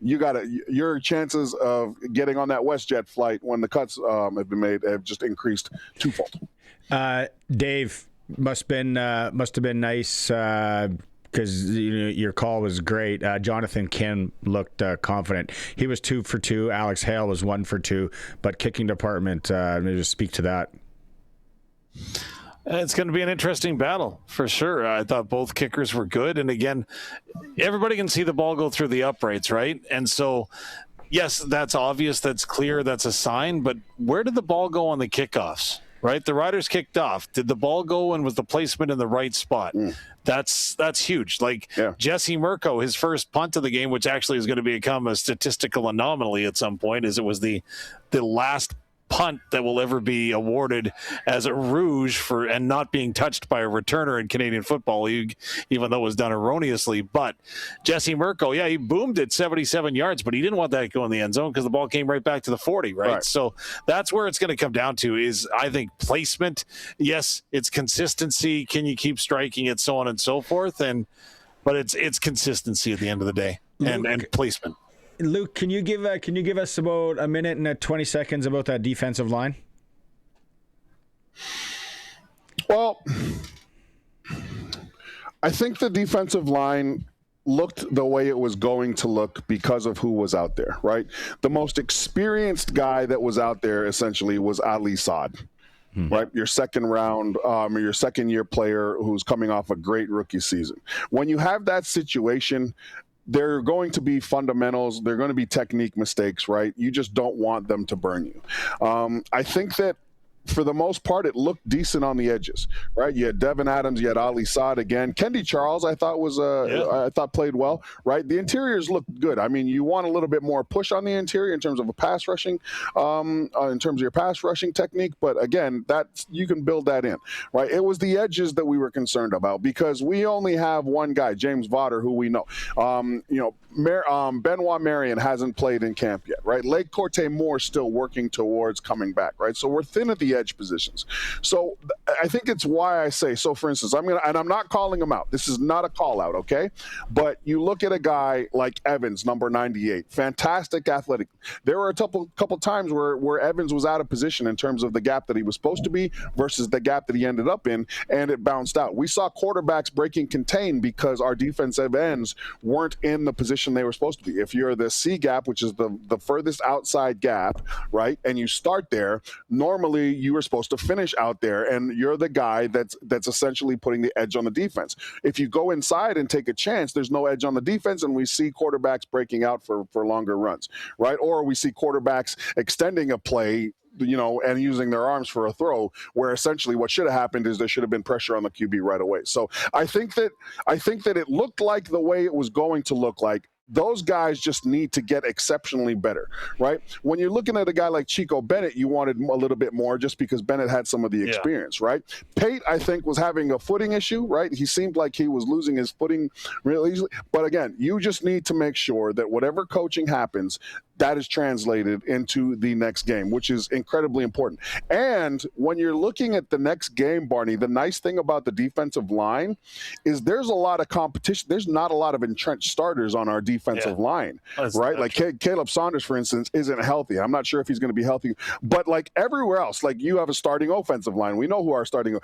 your chances of getting on that WestJet flight when the cuts have been made have just increased twofold. Dave, must have been nice because your call was great. Jonathan Kim looked confident. He was 2 for 2. Alex Hale was 1 for 2. But kicking department, maybe just speak to that. It's going to be an interesting battle for sure. I thought both kickers were good. And again, everybody can see the ball go through the uprights, right? And so, yes, that's obvious. That's clear. That's a sign. But where did the ball go on the kickoffs? Right, the Riders kicked off. Did the ball go and was the placement in the right spot? That's huge. Like Jesse Mirko, his first punt of the game, which actually is going to become a statistical anomaly at some point, is it was the last punt that will ever be awarded as a rouge for and not being touched by a returner in Canadian Football League, even though it was done erroneously. But Jesse Mirko, he boomed it 77 yards, but he didn't want that to go in the end zone because the ball came right back to the 40, right? So that's where it's going to come down to is, I think, placement. Yes, it's consistency. Can you keep striking it, so on and so forth? But it's consistency at the end of the day and placement. Luke, can you give us about a minute and 20 seconds about that defensive line? Well, I think the defensive line looked the way it was going to look because of who was out there, right? The most experienced guy that was out there essentially was Ali Saad. Right, your second round, your second year player who's coming off a great rookie season. When you have that situation, there are going to be fundamentals. There are going to be technique mistakes, right? You just don't want them to burn you. I think that for the most part, it looked decent on the edges, right? You had Devin Adams, you had Ali Saad again. Kendi Charles, I thought played well, right? The interiors looked good. I mean, you want a little bit more push on the interior in terms of a pass rushing, in terms of your pass rushing technique. But again, you can build that in, right? It was the edges that we were concerned about because we only have one guy, James Vaughter, who we know. Benoit Marion hasn't played in camp yet, right? Lake Corte Moore still working towards coming back, right? So we're thin at the edge positions. So I think it's why I say, so for instance, I'm not calling him out. This is not a call out, okay? But you look at a guy like Evans, number 98, fantastic athletic. There were a couple times where Evans was out of position in terms of the gap that he was supposed to be versus the gap that he ended up in, and it bounced out. We saw quarterbacks breaking contain because our defensive ends weren't in the position they were supposed to be. If you're the C gap, which is the furthest outside gap, right, and you start there, normally you were supposed to finish out there, and you're the guy that's essentially putting the edge on the defense. If you go inside and take a chance, there's no edge on the defense, and we see quarterbacks breaking out for longer runs, right? Or we see quarterbacks extending a play, and using their arms for a throw, where essentially what should have happened is there should have been pressure on the QB right away. So I think that it looked like the way it was going to look like. Those guys just need to get exceptionally better, right? When you're looking at a guy like Chico Bennett, you wanted a little bit more just because Bennett had some of the experience, right? Pate, I think, was having a footing issue, right? He seemed like he was losing his footing really easily. But again, you just need to make sure that whatever coaching happens, that is translated into the next game, which is incredibly important. And when you're looking at the next game, Barney, the nice thing about the defensive line is there's a lot of competition. There's not a lot of entrenched starters on our defensive line, right? Like Caleb Saunders, for instance, isn't healthy. I'm not sure if he's going to be healthy. But like everywhere else, like you have a starting offensive line. We know who our starting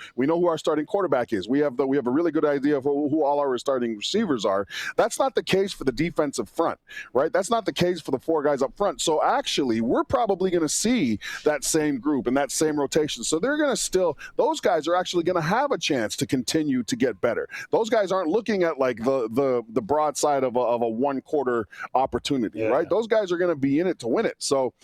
quarterback is. We have a really good idea of who all our starting receivers are. That's not the case for the defensive front, right? That's not the case for the four guys up front. So actually, we're probably going to see that same group and that same rotation. So they're going to those guys are actually going to have a chance to continue to get better. Those guys aren't looking at like the broadside of a one-quarter opportunity, right? Those guys are going to be in it to win it. So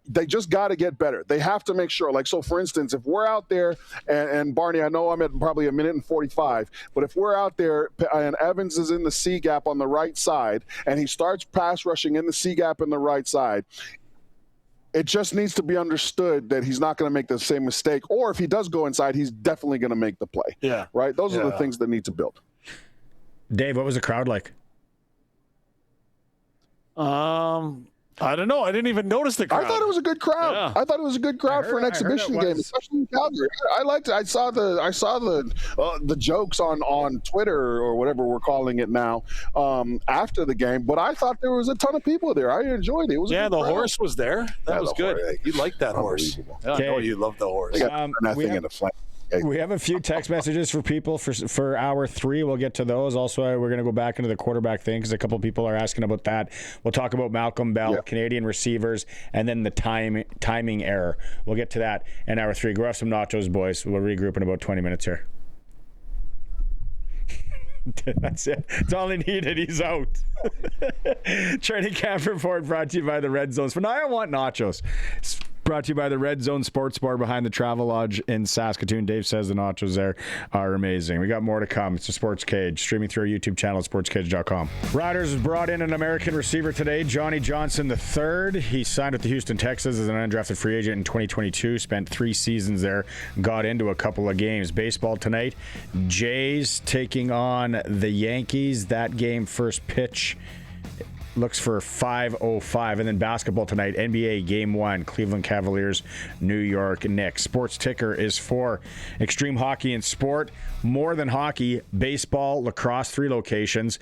they just got to get better. They have to make sure. Like, so for instance, if we're out there and Barney, I know I'm at probably a minute and 45, but if we're out there and Evans is in the C gap on the right side and he starts pass rushing in the C gap in the right side, it just needs to be understood that he's not going to make the same mistake. Or if he does go inside, he's definitely going to make the play. Yeah. Right? Those are the things that need to build. Dave, what was the crowd like? I don't know. I didn't even notice the crowd. I thought it was a good crowd. Yeah. I thought it was a good crowd for an exhibition game, especially in Calgary. I liked it. I saw the jokes on Twitter or whatever we're calling it now after the game, but I thought there was a ton of people there. I enjoyed it. It was the crowd. horse was there. That was good. You liked that horse. Yeah, I know you love the horse. Nothing in the flank. We have a few text messages for people for hour 3. We'll get to those. Also, we're going to go back into the quarterback thing because a couple people are asking about that. We'll talk about Malcolm Bell, Canadian receivers, and then the timing error. We'll get to that in hour 3. Go have some nachos, boys. We'll regroup in about 20 minutes here. That's it. That's all he needed. He's out. Training camp report brought to you by the Red Zones. For now, I want nachos. It's brought to you by the Red Zone Sports Bar behind the Travel Lodge in Saskatoon. Dave says the nachos there are amazing. We got more to come. It's the Sports Cage, streaming through our YouTube channel at sportscage.com. Riders brought in an American receiver today, Johnny Johnson III. He signed with the Houston Texans as an undrafted free agent in 2022. Spent 3 seasons there. Got into a couple of games. Baseball tonight. Jays taking on the Yankees. That game, first pitch looks for 5:05. And then basketball tonight, NBA Game 1, Cleveland Cavaliers, New York Knicks. Sports Ticker is for Extreme Hockey and Sport. More than hockey, baseball, lacrosse, 3 locations.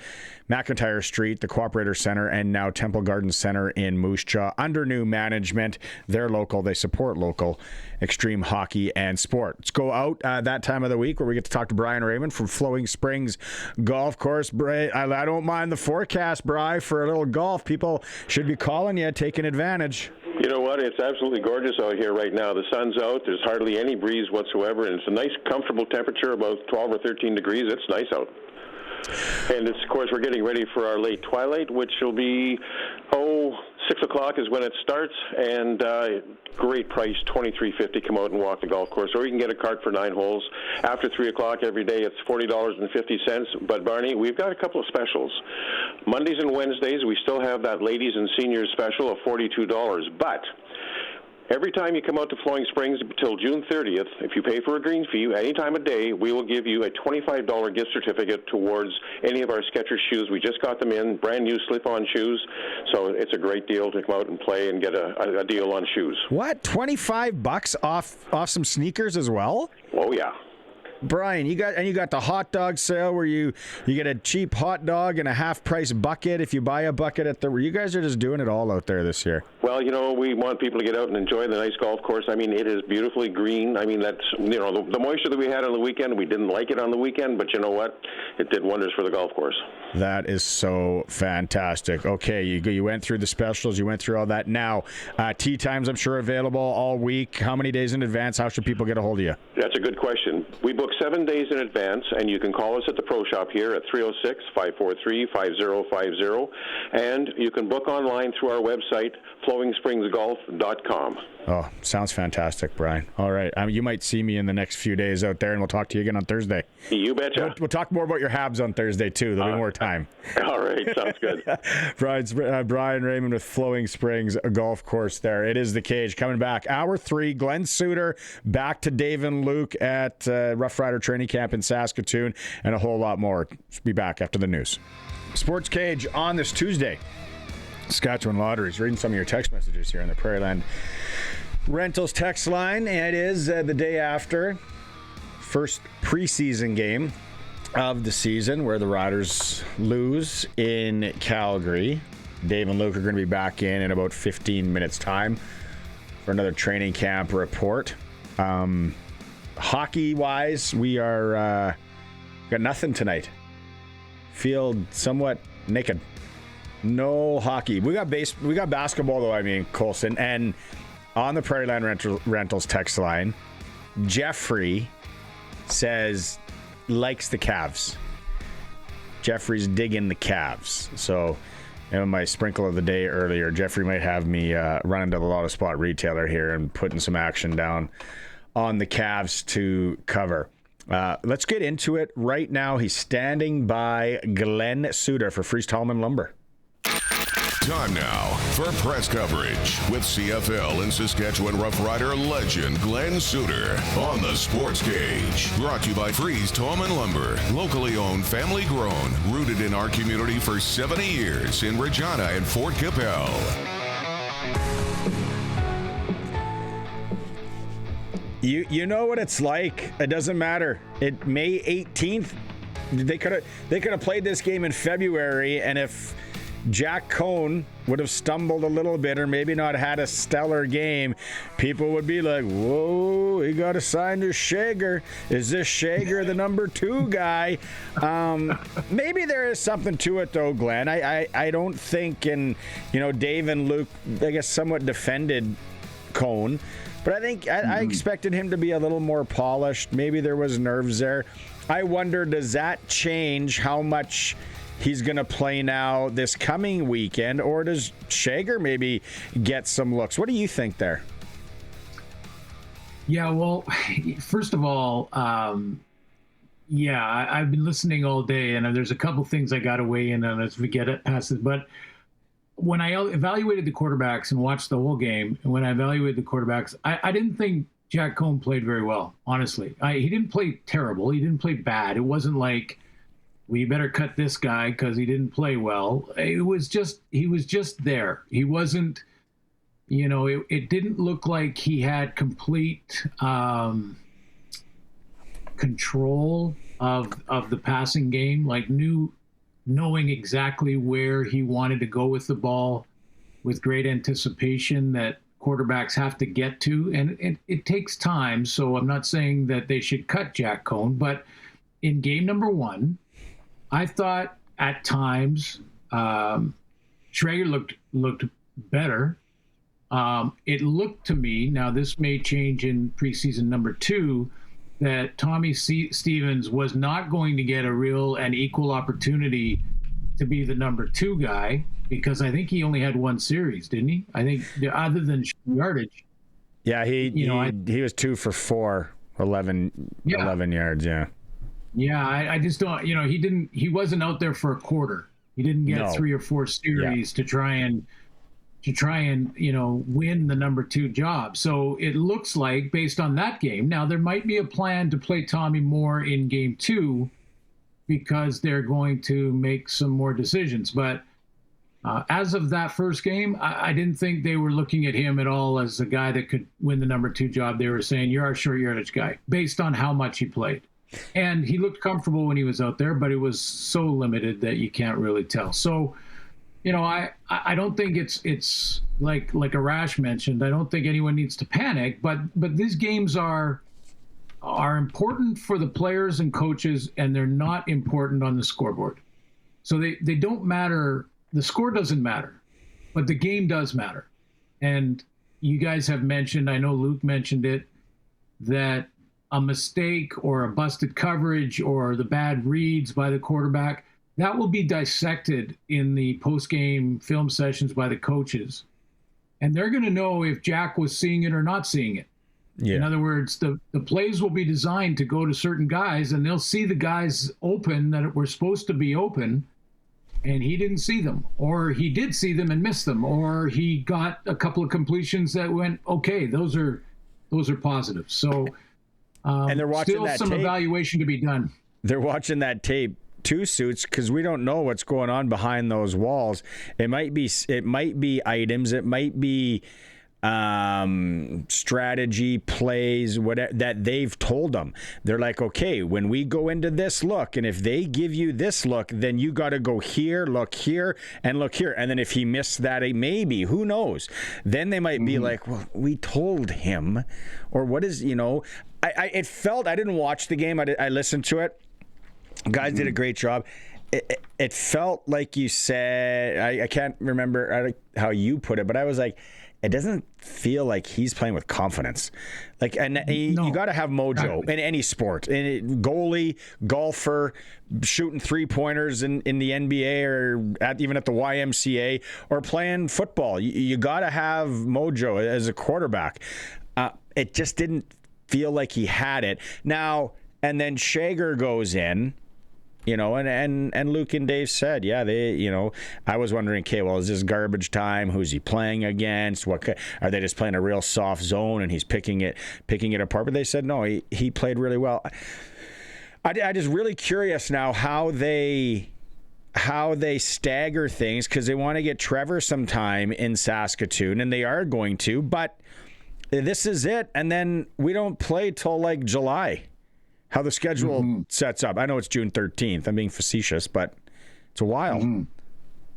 McIntyre Street, the Cooperator Center, and now Temple Garden Center in Moose Jaw. Under new management. They're local. They support local extreme hockey and sport. Let's go out that time of the week where we get to talk to Brian Raymond from Flowing Springs Golf Course. I don't mind the forecast, Bri, for a little golf. People should be calling you, taking advantage. You know what? It's absolutely gorgeous out here right now. The sun's out. There's hardly any breeze whatsoever, and it's a nice, comfortable temperature, about 12 or 13 degrees. It's nice out. And it's, of course, we're getting ready for our late twilight, which will be, 6 o'clock is when it starts, and great price, $23.50. Come out and walk the golf course, or you can get a cart for 9 holes. After 3 o'clock every day, it's $40.50. But, Barney, we've got a couple of specials. Mondays and Wednesdays, we still have that ladies and seniors special of $42. But every time you come out to Flowing Springs until June 30th, if you pay for a green fee any time of day, we will give you a $25 gift certificate towards any of our Skechers shoes. We just got them in, brand new slip-on shoes. So it's a great deal to come out and play and get a deal on shoes. What? $25 off some sneakers as well? Oh, yeah. Brian, you got the hot dog sale where you get a cheap hot dog and a half price bucket if you buy a bucket at the. You guys are just doing it all out there this year. Well, we want people to get out and enjoy the nice golf course. I mean, it is beautifully green. I mean, that's the moisture that we had on the weekend. We didn't like it on the weekend, but you know what? It did wonders for the golf course. That is so fantastic. Okay, you went through the specials. You went through all that. Now, tee times I'm sure available all week. How many days in advance? How should people get a hold of you? That's a good question. We book 7 days in advance, and you can call us at the Pro Shop here at 306-543-5050, and you can book online through our website, flowingspringsgolf.com. Oh, sounds fantastic, Brian. All right. You might see me in the next few days out there, and we'll talk to you again on Thursday. You betcha. We'll talk more about your Habs on Thursday, too. There'll be more time. All right. Sounds good. Brian Raymond with Flowing Springs Golf Course there. It is the Cage. Coming back. Hour 3, Glen Suitor back to Dave and Luke at Roughrider Training Camp in Saskatoon, and a whole lot more. Be back after the news. Sports Cage on this Tuesday. Saskatchewan Lotteries. Reading some of your text messages here on the Prairieland Rentals text line. And it is the day after first preseason game of the season where the Riders lose in Calgary. Dave and Luke are going to be back in about 15 minutes time for another training camp report. Hockey-wise, we are got nothing tonight. Field somewhat naked. No hockey. We got basketball though. I mean, Colson, and on the Prairie Land Rentals text line, Jeffrey says likes the Cavs. Jeffrey's digging the Cavs. So, my sprinkle of the day earlier, Jeffrey might have me running to the Lotto Spot retailer here and putting some action down on the Cavs to cover. Let's get into it right now. He's standing by Glen Suitor for Freeze Tallman Lumber. Time now for press coverage with CFL and Saskatchewan Roughrider legend Glen Suitor on the SportsCage. Brought to you by Freeze Tallman Lumber, locally owned, family grown, rooted in our community for 70 years in Regina and Fort Capel. You know what it's like. It doesn't matter. May 18th, they could have played this game in February, and if Jack Cohn would have stumbled a little bit or maybe not had a stellar game, people would be like, whoa, he got assigned to Shager. Is this Shager the number 2 guy? Maybe there is something to it though, Glenn. I don't think, and Dave and Luke, I guess, somewhat defended Cohn, but I think I expected him to be a little more polished. Maybe there was nerves there. I wonder, does that change how much he's going to play now this coming weekend, or does Shager maybe get some looks? What do you think there? Yeah, well, first of all, I've been listening all day, and there's a couple things I got to weigh in on as we get it past it. But when I evaluated the quarterbacks and watched the whole game, and when I evaluated the quarterbacks, I didn't think Jack Cohn played very well, honestly. He didn't play terrible. He didn't play bad. It wasn't like, we better cut this guy because he didn't play well. He was just there. He wasn't, it didn't look like he had complete control of the passing game, like knowing exactly where he wanted to go with the ball with great anticipation that quarterbacks have to get to. And it takes time. So I'm not saying that they should cut Jack Cohn, but in game number 1, I thought at times Schrager looked better. It looked to me, now this may change in preseason number 2, that Tommy Stevens was not going to get a real and equal opportunity to be the number 2 guy, because I think he only had 1 series, didn't he? I think other than yardage. Yeah, he was 2 for 4, 11 yards, yeah. Yeah, I just don't, he wasn't out there for a quarter. He didn't get 3 or 4 series to try and win the number 2 job. So it looks like, based on that game, now there might be a plan to play Tommy more in game 2 because they're going to make some more decisions. But as of that first game, I didn't think they were looking at him at all as a guy that could win the number 2 job. They were saying, you're our short yardage guy, based on how much he played. And he looked comfortable when he was out there, but it was so limited that you can't really tell. So, I don't think it's like Arash mentioned. I don't think anyone needs to panic, but these games are important for the players and coaches, and they're not important on the scoreboard. So they don't matter. The score doesn't matter, but the game does matter. And you guys have mentioned, I know Luke mentioned it, that a mistake or a busted coverage or the bad reads by the quarterback, that will be dissected in the post-game film sessions by the coaches. And they're going to know if Jack was seeing it or not seeing it. Yeah. In other words, the plays will be designed to go to certain guys, and they'll see the guys open that were supposed to be open, and he didn't see them. Or he did see them and missed them. Or he got a couple of completions that went, okay, those are positive. So and they're watching still that some tape. Evaluation to be done. They're watching that tape too, Suits, because we don't know what's going on behind those walls. It might be items. It might be strategy plays, whatever that they've told them. They're like, okay, when we go into this look, and if they give you this look, then you got to go here, look here, and look here. And then if he missed that, maybe, who knows? Then they might be like, well, we told him, or what is, it felt, I didn't watch the game. I listened to it. Guys did a great job. it felt like you said, I can't remember how you put it, but I was like, it doesn't feel like he's playing with confidence. Like, and you got to have mojo in any sport. Goalie, golfer, shooting 3-pointers in the NBA or even at the YMCA or playing football. You got to have mojo as a quarterback. It just didn't feel like he had it. Now, and then Shager goes in. And Luke and Dave said, I was wondering, okay, well, is this garbage time? Who's he playing against? Are they just playing a real soft zone and he's picking it apart? But they said, no, he played really well. I just really curious now how they stagger things, because they want to get Trevor sometime in Saskatoon, and they are going to, but this is it. And then we don't play till like July. How the schedule sets up. I know it's June 13th. I'm being facetious, but it's a while.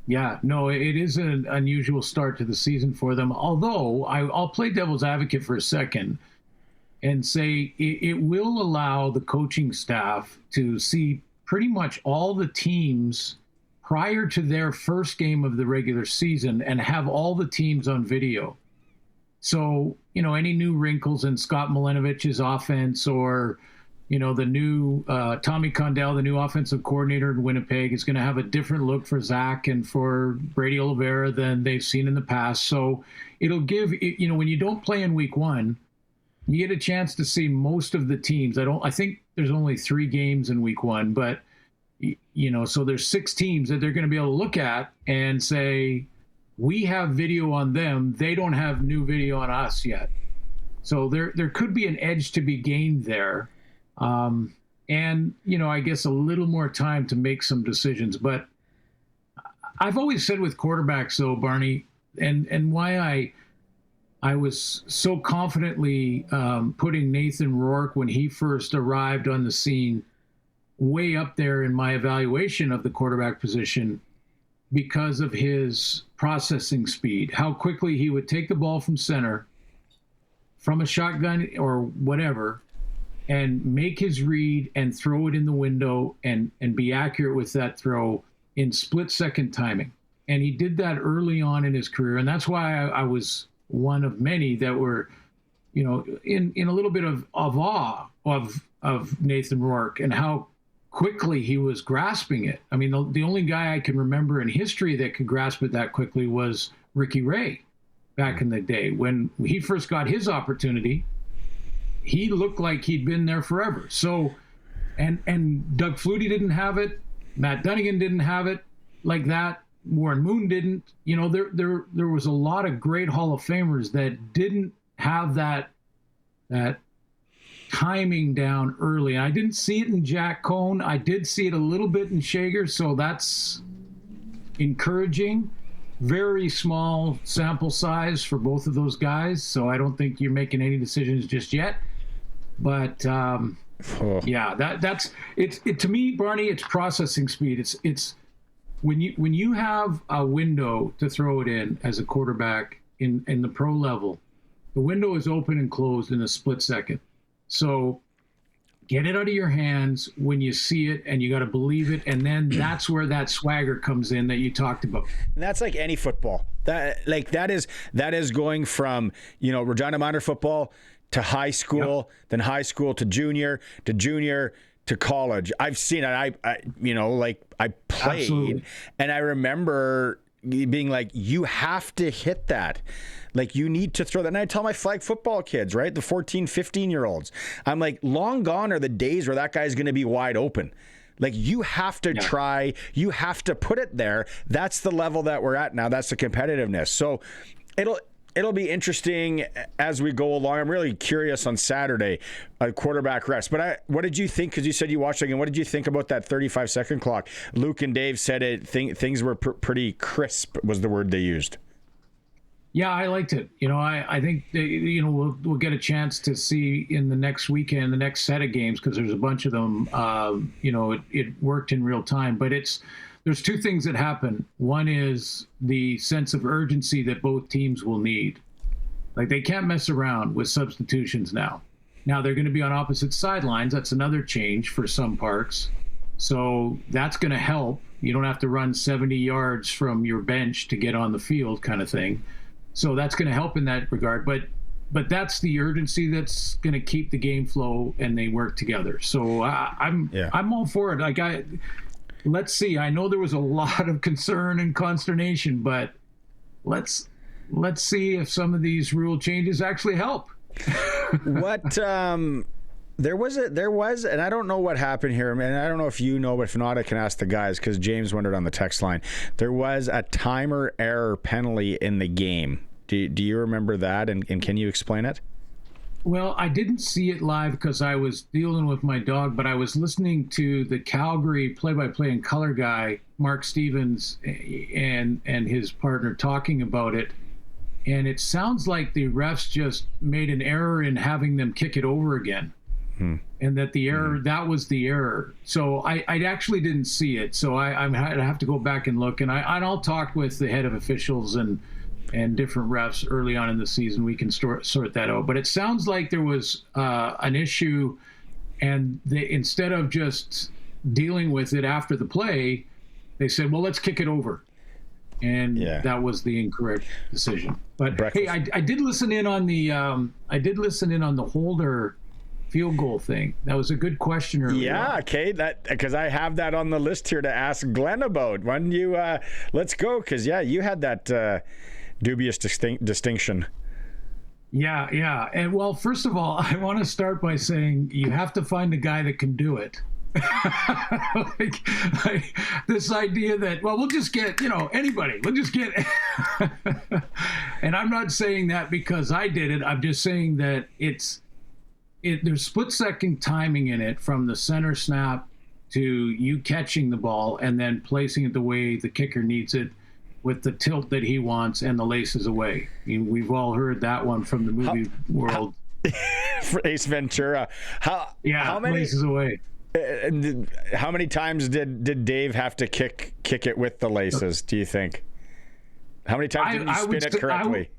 Yeah, no, it is an unusual start to the season for them. Although I'll play devil's advocate for a second and say it will allow the coaching staff to see pretty much all the teams prior to their first game of the regular season and have all the teams on video. So, any new wrinkles in Scott Milinovich's offense, or the new Tommy Condell, the new offensive coordinator in Winnipeg, is going to have a different look for Zach and for Brady Oliveira than they've seen in the past. So it'll give, when you don't play in week one, you get a chance to see most of the teams. I think there's only 3 games in week one, but, so there's 6 teams that they're going to be able to look at and say, we have video on them. They don't have new video on us yet. So there could be an edge to be gained there. And, I guess a little more time to make some decisions. But I've always said with quarterbacks, though, Barney, and why I was so confidently putting Nathan Rourke, when he first arrived on the scene, way up there in my evaluation of the quarterback position, because of his processing speed, how quickly he would take the ball from center, from a shotgun or whatever, and make his read and throw it in the window and be accurate with that throw in split-second timing. And he did that early on in his career, and that's why I was one of many that were, in a little bit of awe of Nathan Rourke and how quickly he was grasping it. I mean, the only guy I can remember in history that could grasp it that quickly was Ricky Ray back in the day. When he first got his opportunity, he looked like he'd been there forever. So, and Doug Flutie didn't have it. Matt Dunnigan didn't have it like that. Warren Moon didn't. There was a lot of great Hall of Famers that didn't have that timing down early. I didn't see it in Jack Cohn. I did see it a little bit in Shager, so that's encouraging. Very small sample size for both of those guys, so I don't think you're making any decisions just yet. But yeah, that's it. To me, Barney, it's processing speed. It's when you have a window to throw it in as a quarterback in the pro level, the window is open and closed in a split second. So get it out of your hands when you see it, and you got to believe it. And then that's where that swagger comes in that you talked about. And that's like any football. That is going from, Regina Minor football to high school, then high school to junior to college. I've seen it. I played. Absolutely. And I remember being like, you have to hit that. Like, you need to throw that. And I tell my flag football kids, right, the 14, 15-year-olds, I'm like, long gone are the days where that guy's going to be wide open. Like, you have to try. You have to put it there. That's the level that we're at now. That's the competitiveness. So it'll be interesting as we go along. I'm really curious on Saturday, quarterback rest. But what did you think? Because you said you watched it again. What did you think about that 35-second clock? Luke and Dave said things were pretty crisp was the word they used. Yeah, I liked it. I think we'll get a chance to see in the next weekend, the next set of games, because there's a bunch of them. It worked in real time, but there's 2 things that happen. One is the sense of urgency that both teams will need. Like, they can't mess around with substitutions now. Now they're going to be on opposite sidelines. That's another change for some parks. So that's going to help. You don't have to run 70 yards from your bench to get on the field kind of thing. So that's going to help in that regard. But that's the urgency that's going to keep the game flow, and they work together. So I'm all for it. Let's see. I know there was a lot of concern and consternation, but let's see if some of these rule changes actually help. What there was, and I don't know what happened here. I mean, I don't know if you know, but if not, I can ask the guys, because James wondered on the text line. There was a timer error penalty in the game. Do you remember that, and can you explain it? Well, I didn't see it live because I was dealing with my dog, but I was listening to the Calgary play-by-play and color guy, Mark Stevens, and his partner talking about it. And it sounds like the refs just made an error in having them kick it over again. And that the error, that was the error. So I actually didn't see it. So I have to go back and look. And I'll talk with the head of officials and different refs early on in the season. We can sort that out. But it sounds like there was an issue, and instead of just dealing with it after the play, they said, well, let's kick it over. And that was the incorrect decision. But hey, I did listen in on the Holder field goal thing. That was a good question earlier. Yeah, okay, that because I have that on the list here to ask Glenn about. When you let's go, because you had that dubious distinction. Yeah, and well, first of all, I want to start by saying you have to find a guy that can do it. like this idea that, well, we'll just get anybody. We'll just get. And I'm not saying that because I did it. I'm just saying that there's split-second timing in it from the center snap to you catching the ball and then placing it the way the kicker needs it, with the tilt that he wants and the laces away. I mean, we've all heard that one from the movie world. Ace Ventura. How many laces away? How many times did Dave have to kick it with the laces, do you think? How many times did he spin it correctly?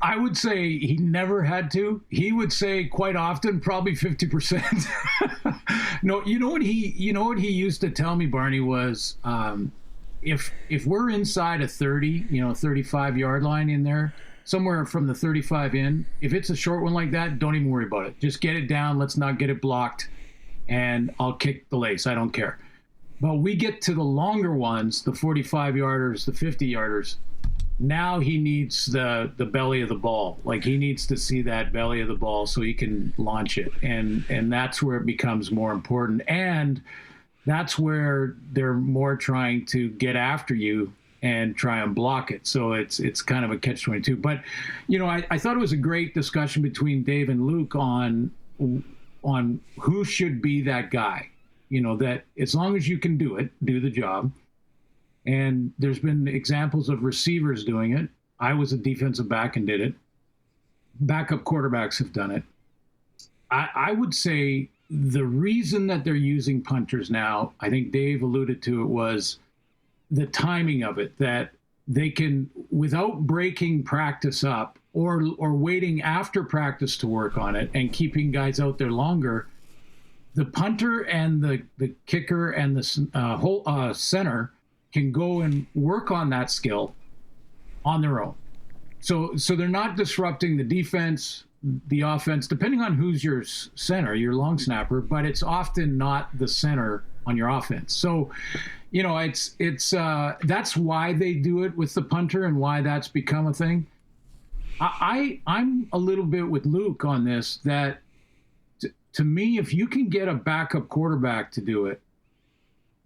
I would say he never had to. He would say quite often, probably 50%. No, you know what he used to tell me, Barney, was if we're inside a 30, 35-yard line in there, somewhere from the 35 in, if it's a short one like that, don't even worry about it. Just get it down. Let's not get it blocked, and I'll kick the lace. I don't care. But we get to the longer ones, the 45-yarders, the 50-yarders. Now he needs the belly of the ball. Like, he needs to see that belly of the ball so he can launch it. And that's where it becomes more important. And that's where they're more trying to get after you and try and block it. So it's kind of a catch-22. But, I thought it was a great discussion between Dave and Luke on who should be that guy. That as long as you can do it, do the job. And there's been examples of receivers doing it. I was a defensive back and did it. Backup quarterbacks have done it. I would say the reason that they're using punters now, I think Dave alluded to it, was the timing of it, that they can, without breaking practice up or waiting after practice to work on it and keeping guys out there longer, the punter and the kicker and the whole center can go and work on that skill on their own. So they're not disrupting the defense, the offense, depending on who's your center, your long snapper, but it's often not the center on your offense. So, it's that's why they do it with the punter and why that's become a thing. I'm a little bit with Luke on this, that to me, if you can get a backup quarterback to do it,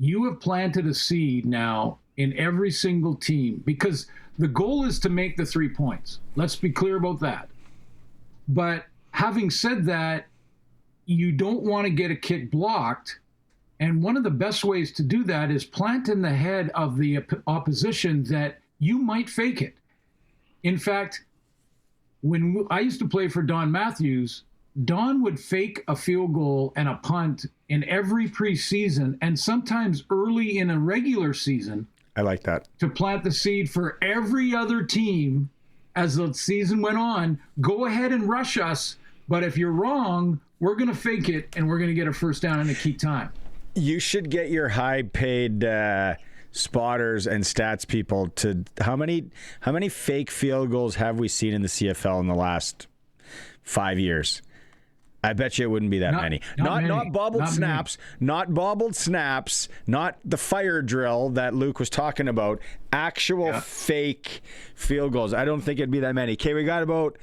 you have planted a seed now in every single team, because the goal is to make the 3 points. Let's be clear about that. But having said that, you don't want to get a kick blocked. And one of the best ways to do that is plant in the head of the opposition that you might fake it. In fact, when I used to play for Don Matthews, Don would fake a field goal and a punt in every preseason, and sometimes early in a regular season. I like that. To plant the seed for every other team as the season went on. Go ahead and rush us, but if you're wrong, we're going to fake it, and we're going to get a first down in a key time. You should get your high-paid spotters and stats people to how many fake field goals have we seen in the CFL in the last 5 years? I bet you it wouldn't be that many. Not bobbled snaps, not bobbled snaps, not the fire drill that Luke was talking about. Actual fake field goals. I don't think it'd be that many. Okay, we got about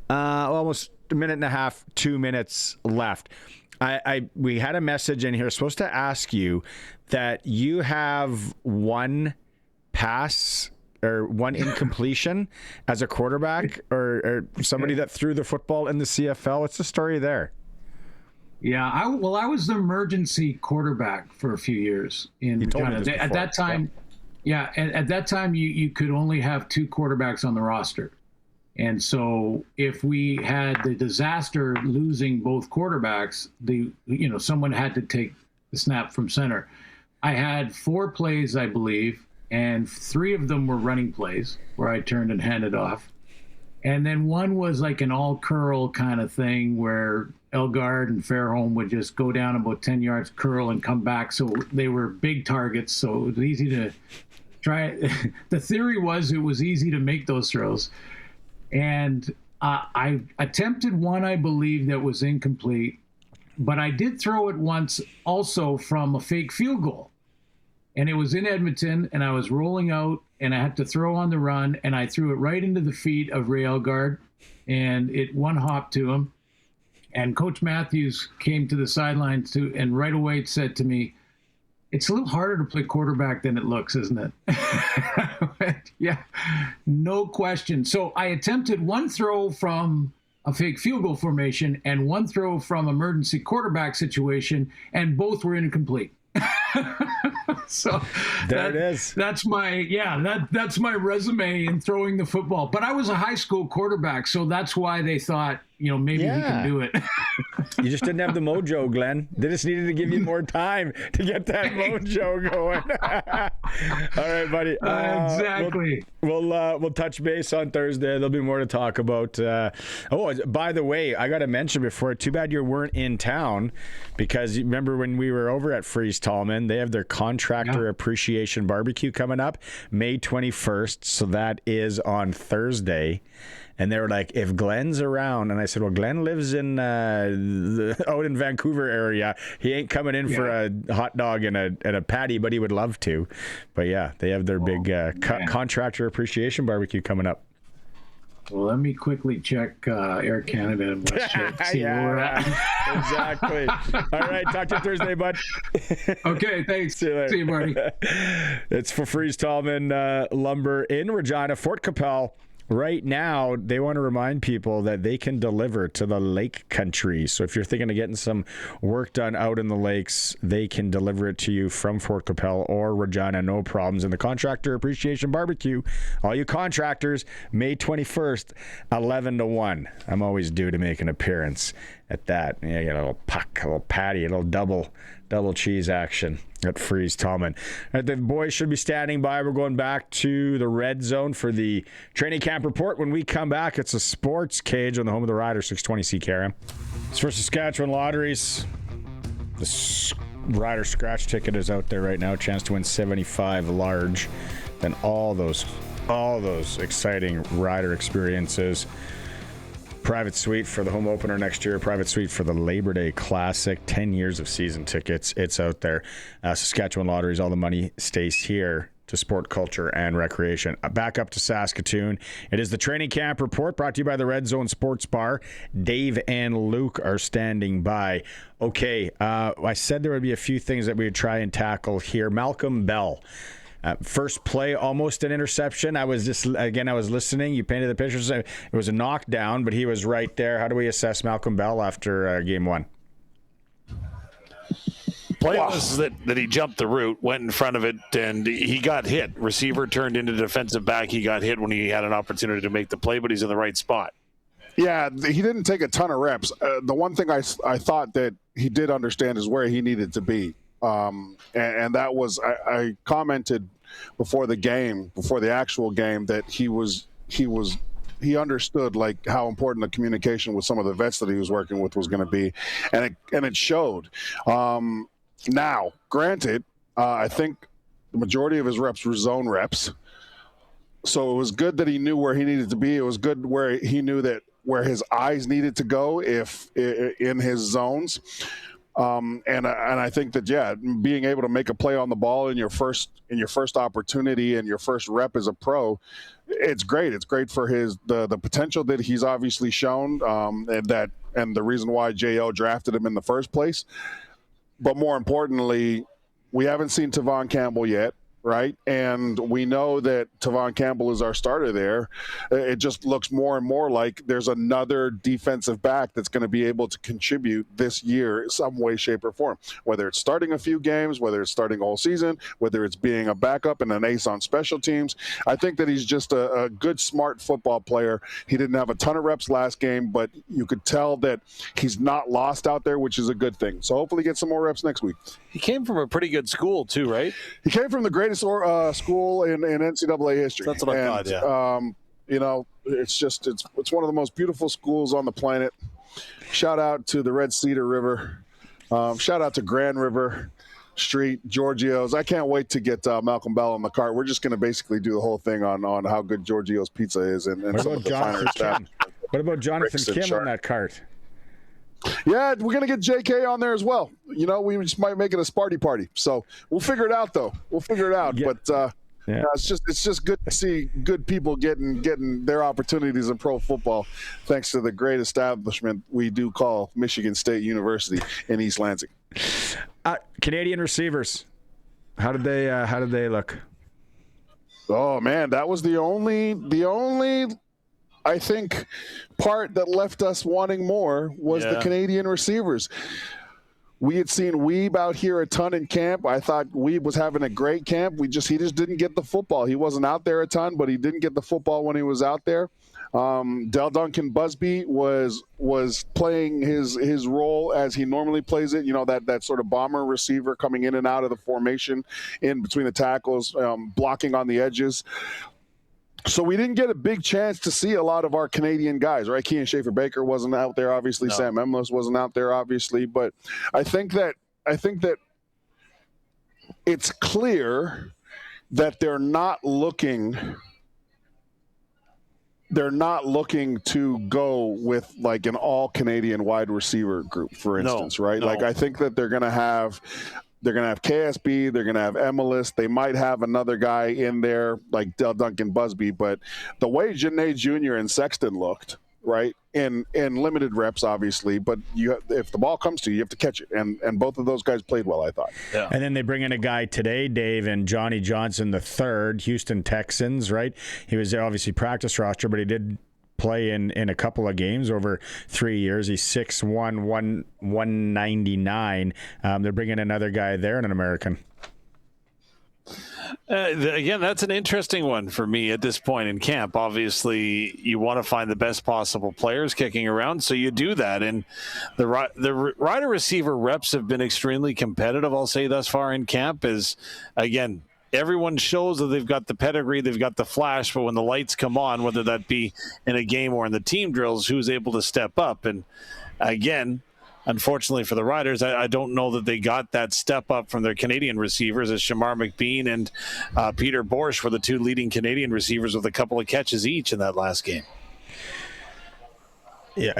almost a minute and a half, 2 minutes left. We had a message in here supposed to ask you that you have one pass or one incompletion as a quarterback or somebody that threw the football in the CFL. What's the story there? Yeah, I was the emergency quarterback for a few years in Regina. At that time, at that time you could only have 2 quarterbacks on the roster. And so if we had the disaster losing both quarterbacks, someone had to take the snap from center. I had 4 plays, I believe, and 3 of them were running plays where I turned and handed off. And then one was like an all curl kind of thing where Elgard and Fairholm would just go down about 10 yards, curl, and come back. So they were big targets, so it was easy to try. The theory was it was easy to make those throws. And I attempted one, I believe, that was incomplete. But I did throw it once also from a fake field goal. And it was in Edmonton, and I was rolling out, and I had to throw on the run, and I threw it right into the feet of Ray Elgard, and it one-hopped to him. And Coach Matthews came to the sidelines and right away said to me, "It's a little harder to play quarterback than it looks, isn't it?" Yeah, no question. So I attempted one throw from a fake field goal formation and one throw from emergency quarterback situation, and both were incomplete. So it is. That's my resume in throwing the football. But I was a high school quarterback, so that's why they thought, maybe he can do it. You just didn't have the mojo, Glenn. They just needed to give you more time to get that mojo going. All right, buddy. Exactly. We'll touch base on Thursday. There'll be more to talk about. By the way, I got to mention before, too bad you weren't in town, because you remember when we were over at Freeze Tallman, they have their Contractor Appreciation Barbecue coming up May 21st. So that is on Thursday. And they were like, if Glenn's around, and I said, well, Glenn lives in out in Vancouver area. He ain't coming in for a hot dog and a patty, but he would love to. But yeah, they have their big Contractor Appreciation Barbecue coming up. Well, let me quickly check Air Canada and WestJet to see where we're at. Exactly. All right, talk to you Thursday, bud. Okay, thanks. See you, Barney. It's for Freeze Tallman Lumber in Regina, Fort Capel. Right now, they want to remind people that they can deliver to the lake country. So if you're thinking of getting some work done out in the lakes, they can deliver it to you from Fort Capel or Regina, no problems. And the Contractor Appreciation Barbecue, all you contractors, May 21st, 11 to 1. I'm always due to make an appearance at that. Yeah, you get a little puck, a little patty, a little double cheese action at Freeze Tallman. The boys should be standing by. We're going back to the red zone for the training camp report. When we come back, it's a SportsCage on the home of the Riders, 620 CKRM. It's for Saskatchewan Lotteries. The Rider scratch ticket is out there right now. Chance to win 75 large. Then all those exciting Rider experiences. Private suite for the home opener next year, private suite for the Labor Day Classic, 10 years of season tickets. It's out there. Saskatchewan Lotteries, all the money stays here to sport, culture, and recreation. Back up to Saskatoon. It is the training camp report brought to you by the Red Zone Sports Bar. Dave and Luke are standing by. Okay, I said there would be a few things that we would try and tackle here. Malcolm Bell. First play, almost an interception. I was listening. You painted the pictures. It was a knockdown, but he was right there. How do we assess Malcolm Bell after game one? Play was that he jumped the route, went in front of it, and he got hit. Receiver turned into defensive back. He got hit when he had an opportunity to make the play, but he's in the right spot. Yeah, he didn't take a ton of reps. The one thing I thought that he did understand is where he needed to be. And that was, I commented before the actual game, that he understood like how important the communication with some of the vets that he was working with was going to be, and it showed. Now, granted, I think the majority of his reps were zone reps. So it was good that he knew where he needed to be. It was good where he knew that where his eyes needed to go if in his zones. And I think that, being able to make a play on the ball in your first opportunity and your first rep as a pro, it's great. It's great for the potential that he's obviously shown, and the reason why JO drafted him in the first place. But more importantly, we haven't seen Tavon Campbell yet, right? And we know that Tavon Campbell is our starter there. It just looks more and more like there's another defensive back that's going to be able to contribute this year in some way, shape, or form, whether it's starting a few games, whether it's starting all season, whether it's being a backup and an ace on special teams. I think that he's just a good, smart football player. He didn't have a ton of reps last game, but you could tell that he's not lost out there, which is a good thing. So hopefully get some more reps next week. He came from a pretty good school too, right? He came from the greatest school in NCAA history. That's what I thought, yeah. It's one of the most beautiful schools on the planet. Shout out to the Red Cedar River. Shout out to Grand River Street, Giorgio's. I can't wait to get Malcolm Bell on the cart. We're just going to basically do the whole thing on how good Giorgio's pizza is and some of the finer stuff. What about Jonathan Kim on that cart? Yeah, we're going to get JK on there as well. We just might make it a Sparty party. So we'll figure it out, though. We'll figure it out. Yeah. But it's just good to see good people getting their opportunities in pro football, thanks to the great establishment we do call Michigan State University in East Lansing. Canadian receivers, how did they look? Oh man, that was the only I think part that left us wanting more was the Canadian receivers. We had seen Weeb out here a ton in camp. I thought Weeb was having a great camp. He just didn't get the football. He wasn't out there a ton, but he didn't get the football when he was out there. Del Duncan Busby was playing his role as he normally plays it. That sort of bomber receiver coming in and out of the formation, in between the tackles, blocking on the edges. So we didn't get a big chance to see a lot of our Canadian guys, right? Kean Schaefer-Baker wasn't out there, obviously. No. Sam Emlis wasn't out there, obviously. But I think that it's clear that they're not looking to go with like an all Canadian wide receiver group, for instance, right? No. Like I think that they're going to have KSB, they're going to have Emilus. They might have another guy in there like Del Duncan Busby, but the way Janae Jr. and Sexton looked, right, in limited reps, obviously, but if the ball comes to you, you have to catch it, and both of those guys played well, I thought. Yeah. And then they bring in a guy today, Dave, and Johnny Johnson III, Houston Texans, right? He was obviously practice roster, but he did play in a couple of games over 3 years. He's 6'1", 199. They're bringing another guy there, and an American. Again, that's an interesting one for me at this point in camp. Obviously, you want to find the best possible players kicking around, so you do that. And the rider receiver reps have been extremely competitive, I'll say, thus far in camp. Is again, everyone shows that they've got the pedigree, they've got the flash, but when the lights come on, whether that be in a game or in the team drills, who's able to step up? And again, unfortunately for the Riders, I don't know that they got that step up from their Canadian receivers, as Shamar McBean and Peter Borsch were the two leading Canadian receivers with a couple of catches each in that last game. Yeah,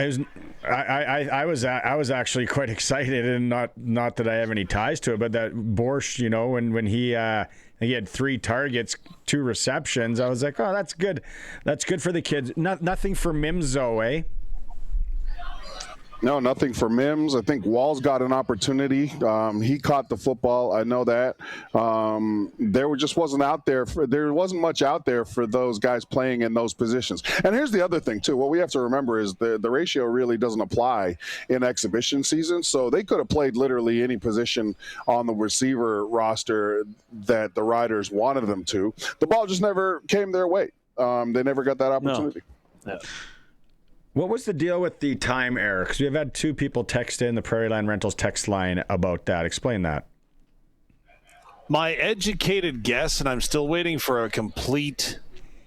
I was actually quite excited, and not that I have any ties to it, but that Borsch, when he had 3 targets, 2 receptions, I was like, oh, that's good. That's good for the kids. Nothing for Mims, though, eh? No, nothing for Mims. I think Wall's got an opportunity. He caught the football. I know that. There wasn't much out there for those guys playing in those positions. And here's the other thing, too. What we have to remember is the ratio really doesn't apply in exhibition season. So they could have played literally any position on the receiver roster that the Riders wanted them to. The ball just never came their way. They never got that opportunity. No. Yeah. What was the deal with the time error? Because we've had 2 people text in the Prairie Line Rentals text line about that. Explain that. My educated guess, and I'm still waiting for a complete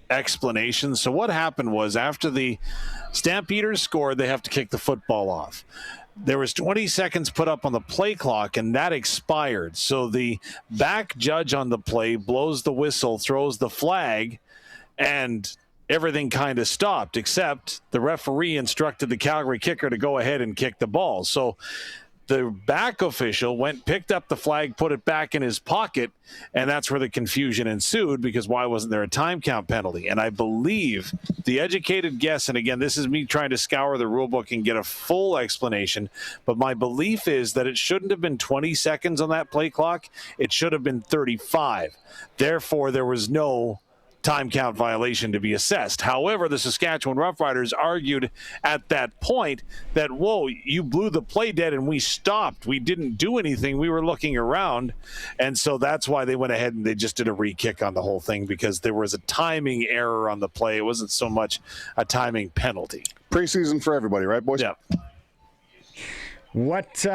explanation. So what happened was, after the Stampeders scored, they have to kick the football off. there was 20 seconds put up on the play clock, and that expired. So the back judge on the play blows the whistle, throws the flag, and everything kind of stopped, except the referee instructed the Calgary kicker to go ahead and kick the ball. So the back official went, picked up the flag, put it back in his pocket, and that's where the confusion ensued, because why wasn't there a time count penalty? And I believe the educated guess, and again, this is me trying to scour the rule book and get a full explanation, but my belief is that it shouldn't have been 20 seconds on that play clock. It should have been 35. Therefore, there was no time count violation to be assessed. However, the Saskatchewan Roughriders argued at that point that, whoa, you blew the play dead and we stopped. We didn't do anything. We were looking around. And so that's why they went ahead and they just did a re-kick on the whole thing, because there was a timing error on the play. It wasn't so much a timing penalty. Preseason for everybody, right, boys? Yeah. What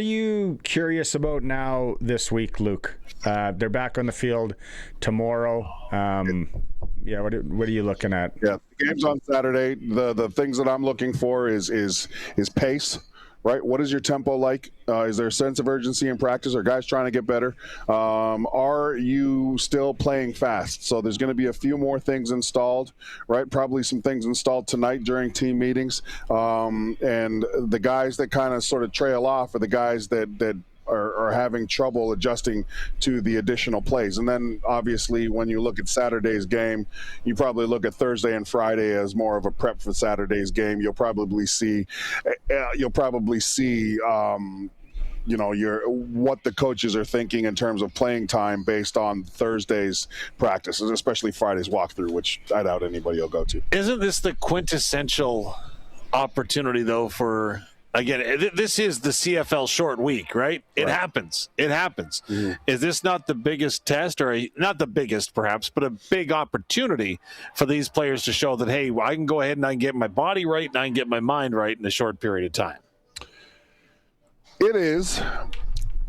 are you curious about now this week, Luke? They're back on the field tomorrow. What are you looking at? Yeah, the game's on Saturday. The things that I'm looking for is pace, right? What is your tempo like? Is there a sense of urgency in practice? Are guys trying to get better? Are you still playing fast? So there's going to be a few more things installed, right? Probably some things installed tonight during team meetings. And the guys that kind of sort of trail off are the guys that are having trouble adjusting to the additional plays. And then obviously when you look at Saturday's game, you probably look at Thursday and Friday as more of a prep for Saturday's game. You'll probably see what the coaches are thinking in terms of playing time based on Thursday's practices, especially Friday's walkthrough, which I doubt anybody will go to. Isn't this the quintessential opportunity, though, for, again, this is the CFL short week, right? It happens. Mm-hmm. Is this not the biggest test, or not the biggest perhaps, but a big opportunity for these players to show that, hey, I can go ahead and I can get my body right and I can get my mind right in a short period of time? It is.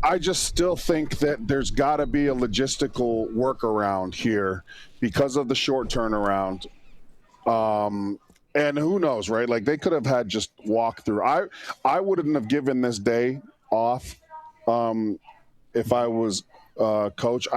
I just still think that there's got to be a logistical workaround here because of the short turnaround. And who knows, right? Like, they could have had just walk through. I wouldn't have given this day off if I was coach.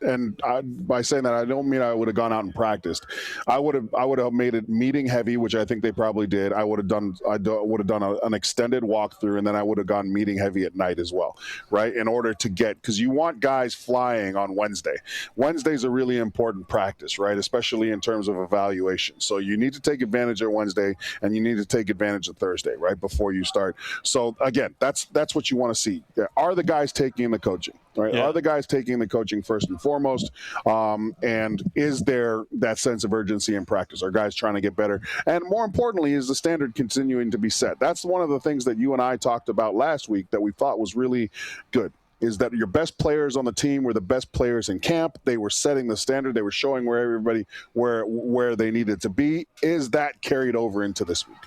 By saying that, I don't mean I would have gone out and practiced. I would have made it meeting heavy, which I think they probably did. I would have done an extended walkthrough, and then I would have gone meeting heavy at night as well, right? In order to get, because you want guys flying on Wednesday. Wednesday's a really important practice, right? Especially in terms of evaluation. So you need to take advantage of Wednesday, and you need to take advantage of Thursday, right, before you start. So again, that's what you want to see. Are the guys taking the coaching? Right? Yeah. Are the guys taking the coaching first and foremost? And is there that sense of urgency in practice? Are guys trying to get better? And more importantly, is the standard continuing to be set? That's one of the things that you and I talked about last week that we thought was really good, is that your best players on the team were the best players in camp. They were setting the standard. They were showing where everybody, where they needed to be. Is that carried over into this week?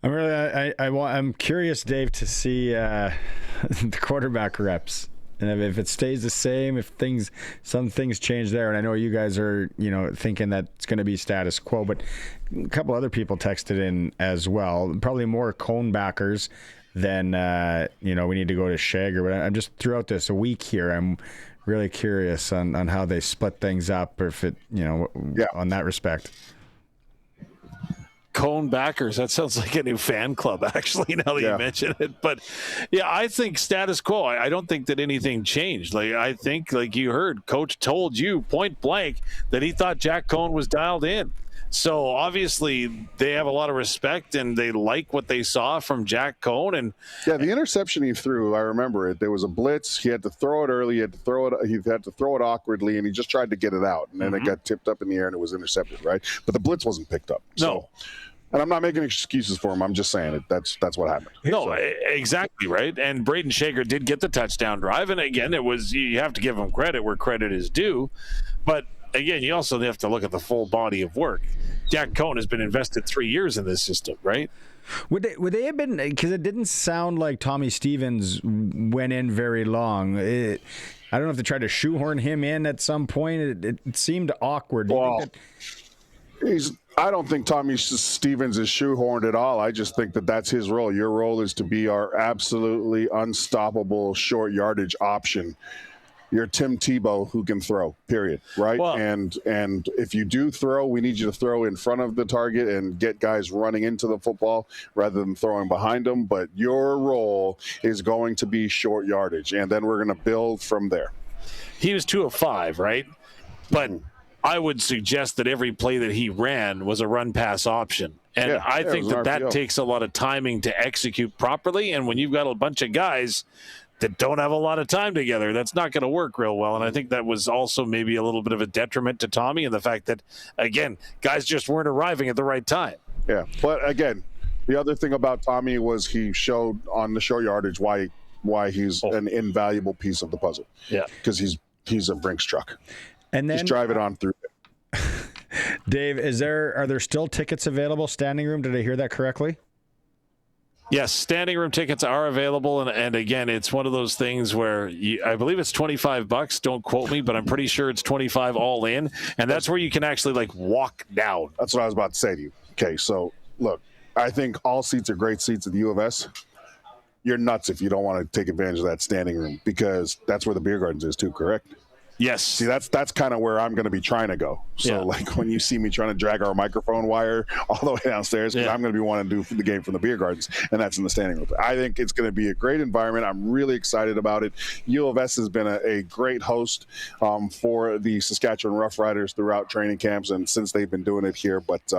I'm curious, Dave, to see the quarterback reps, and if it stays the same, if some things change there. And I know you guys are, thinking that it's going to be status quo, but a couple other people texted in as well. Probably more Cone backers than we need to go to Shager. But I'm just throughout this a week here, I'm really curious on how they split things up, or if it on that respect. Cone backers, that sounds like a new fan club, actually, now that you mention it. But yeah, I think status quo. I don't think that anything changed. I think, like you heard, Coach told you point blank that he thought Jack Cone was dialed in. So obviously they have a lot of respect and they like what they saw from Jack Cone. And the interception he threw, I remember it. There was a blitz. He had to throw it early. He had to throw it awkwardly, and he just tried to get it out. And then it got tipped up in the air and it was intercepted, right? But the blitz wasn't picked up. No. And I'm not making excuses for him. I'm just saying it. That's what happened. No, exactly, right. And Braden Shager did get the touchdown drive. And again, you have to give him credit where credit is due. But again, you also have to look at the full body of work. Jack Cone has been invested 3 years in this system, right? Would they have been, because it didn't sound like Tommy Stevens went in very long. I don't know if they tried to shoehorn him in at some point. It seemed awkward. Well, I don't think Tommy Stevens is shoehorned at all. I just think that that's his role. Your role is to be our absolutely unstoppable short yardage option. You're Tim Tebow who can throw, period, right? Well, and if you do throw, we need you to throw in front of the target and get guys running into the football rather than throwing behind them. But your role is going to be short yardage, and then we're going to build from there. He was 2 of 5, right? But I would suggest that every play that he ran was a run-pass option. And I think that takes a lot of timing to execute properly. And when you've got a bunch of guys that don't have a lot of time together, that's not going to work real well. And I think that was also maybe a little bit of a detriment to Tommy, and the fact that, again, guys just weren't arriving at the right time. Yeah, but again, the other thing about Tommy was he showed on the short yardage why he's an invaluable piece of the puzzle. Yeah, because he's a Brinks truck. And then just drive it on through. Dave, are there still tickets available? Standing room? Did I hear that correctly? Yes, standing room tickets are available, and again, it's one of those things where I believe it's $25. Don't quote me, but I'm pretty sure it's $25 all in, and that's where you can actually walk down. That's what I was about to say to you. Okay, so look, I think all seats are great seats at the U of S. You're nuts if you don't want to take advantage of that standing room, because that's where the beer gardens is too, correct? Yes. See, that's kind of where I'm going to be trying to go. So, when you see me trying to drag our microphone wire all the way downstairs, because I'm going to be wanting to do the game from the beer gardens, and that's in the standing room. I think it's going to be a great environment. I'm really excited about it. U of S has been a great host for the Saskatchewan Roughriders throughout training camps, and since they've been doing it here. But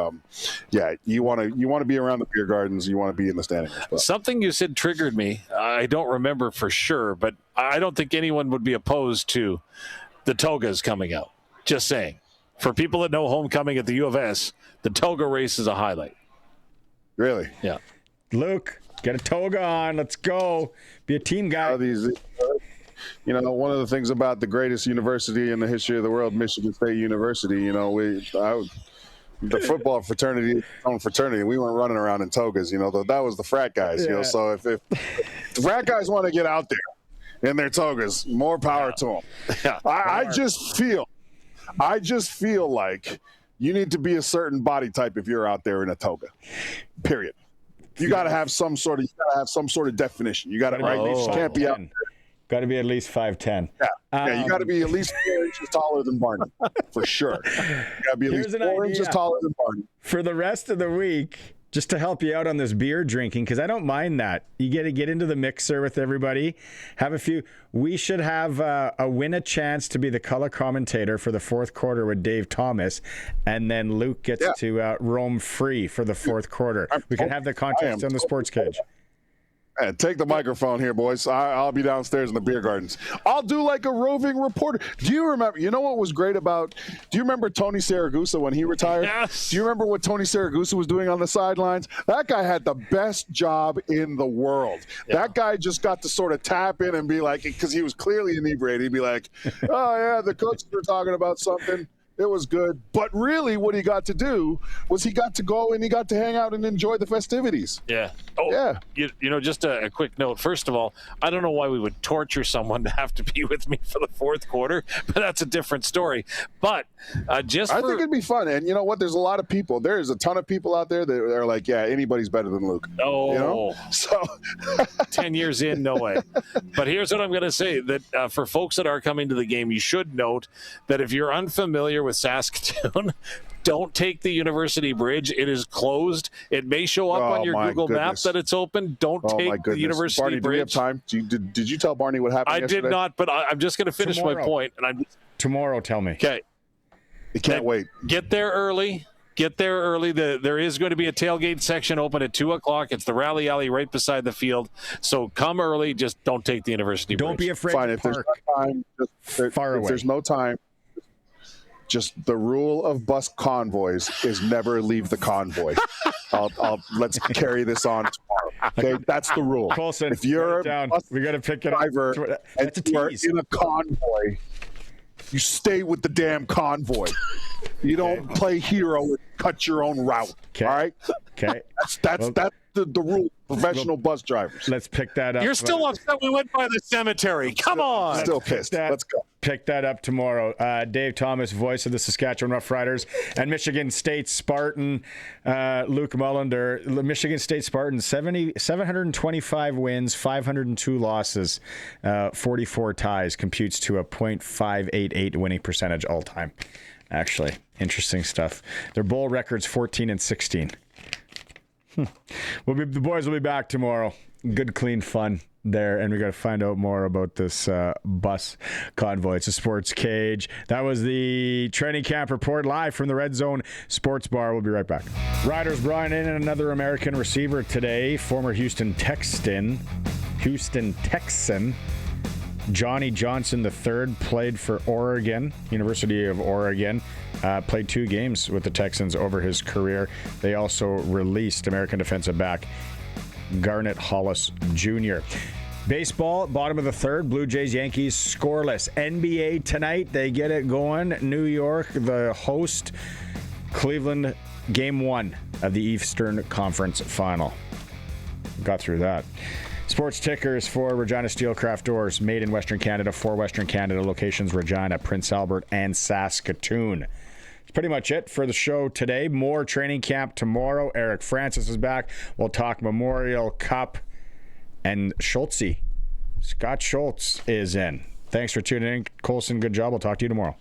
you want to be around the beer gardens. You want to be in the standing room. Something you said triggered me. I don't remember for sure, but I don't think anyone would be opposed to the togas coming out. Just saying. For people that know homecoming at the U of S, the toga race is a highlight. Really? Yeah. Luke, get a toga on. Let's go. Be a team guy. One of the things about the greatest university in the history of the world, Michigan State University, the football fraternity, its own fraternity, we weren't running around in togas, that was the frat guys, so if the frat guys want to get out there in their togas, more power to them. Yeah. I just feel like you need to be a certain body type if you're out there in a toga. Period. You got to have some sort of definition. You got to You can't be out there. Got to be at least 5'10". Yeah, you got to be at least 4 inches taller than Barney, for sure. You got to be at least 4 inches taller than Barney. For the rest of the week, just to help you out on this beer drinking, because I don't mind that. You get to get into the mixer with everybody, have a few. We should have win a chance to be the color commentator for the fourth quarter with Dave Thomas, and then Luke gets to roam free for the fourth quarter. We can have the contest on the SportsCage. Take the microphone here, boys. I'll be downstairs in the beer gardens. I'll do like a roving reporter. Do you remember? You know what was great about? Do you remember Tony Saragusa when he retired? Yes. Do you remember what Tony Saragusa was doing on the sidelines? That guy had the best job in the world. Yeah. That guy just got to sort of tap in and be like, because he was clearly inebriated. He'd be like, "Oh yeah, the coaches were talking about something. It was good." But really what he got to do was he got to go and he got to hang out and enjoy the festivities. Yeah. Oh, yeah. Just a quick note. First of all, I don't know why we would torture someone to have to be with me for the fourth quarter, but that's a different story. But I think it'd be fun. And you know what? There's a lot of people. There's a ton of people out there that are like, yeah, anybody's better than Luke. Oh. So 10 years in, no way. But here's what I'm going to say, that for folks that are coming to the game, you should note that if you're unfamiliar with Saskatoon, don't take the University Bridge. It is closed. It may show up on your Google map that it's open. Don't take the University Barney, Bridge. Do we have time? Did you tell Barney what happened yesterday? I did not, but I'm just going to finish my point. Tomorrow, tell me. Okay. You can't wait. Get there early. There is going to be a tailgate section open at 2 o'clock. It's the rally alley right beside the field. So come early. Just don't take the University Bridge. Don't be afraid to if park. There's no time, if there's no time, just the rule of bus convoys is never leave the convoy. Let's carry this on tomorrow. Okay, that's the rule. Colson, if you're a bus we got to pick it driver up. and you're in a convoy, you stay with the damn convoy. You don't play hero and cut your own route. Okay. All right. Okay. That's the rule. Professional bus drivers. Let's pick that up. You're still upset we went by the cemetery. Come on. Still pissed. Let's go. Pick that up tomorrow. Dave Thomas, voice of the Saskatchewan Roughriders, and Michigan State Spartan, Luke Mullinder. Michigan State Spartans, 725 wins, 502 losses, 44 ties, computes to a .588 winning percentage all time. Actually, interesting stuff. Their bowl record's 14-16. The boys will be back tomorrow. Good, clean fun there, and we got to find out more about this bus convoy. It's a Sports Cage. That was the training camp report live from the Red Zone Sports Bar. We'll be right back. Riders brought in another American receiver today, former Houston Texan Johnny Johnson III, played for Oregon, University of Oregon. Played 2 games with the Texans over his career. They also released American defensive back Garnet Hollis Jr. Baseball, bottom of the third, Blue Jays, Yankees, scoreless. NBA tonight, they get it going. New York, the host. Cleveland, game 1 of the Eastern Conference Final. Got through that. Sports tickers for Regina Steelcraft Doors, made in Western Canada, for Western Canada locations, Regina, Prince Albert, and Saskatoon. That's pretty much it for the show today. More training camp tomorrow. Eric Francis is back. We'll talk Memorial Cup, and Schultzy. Scott Schultz is in. Thanks for tuning in. Colson, good job. We'll talk to you tomorrow.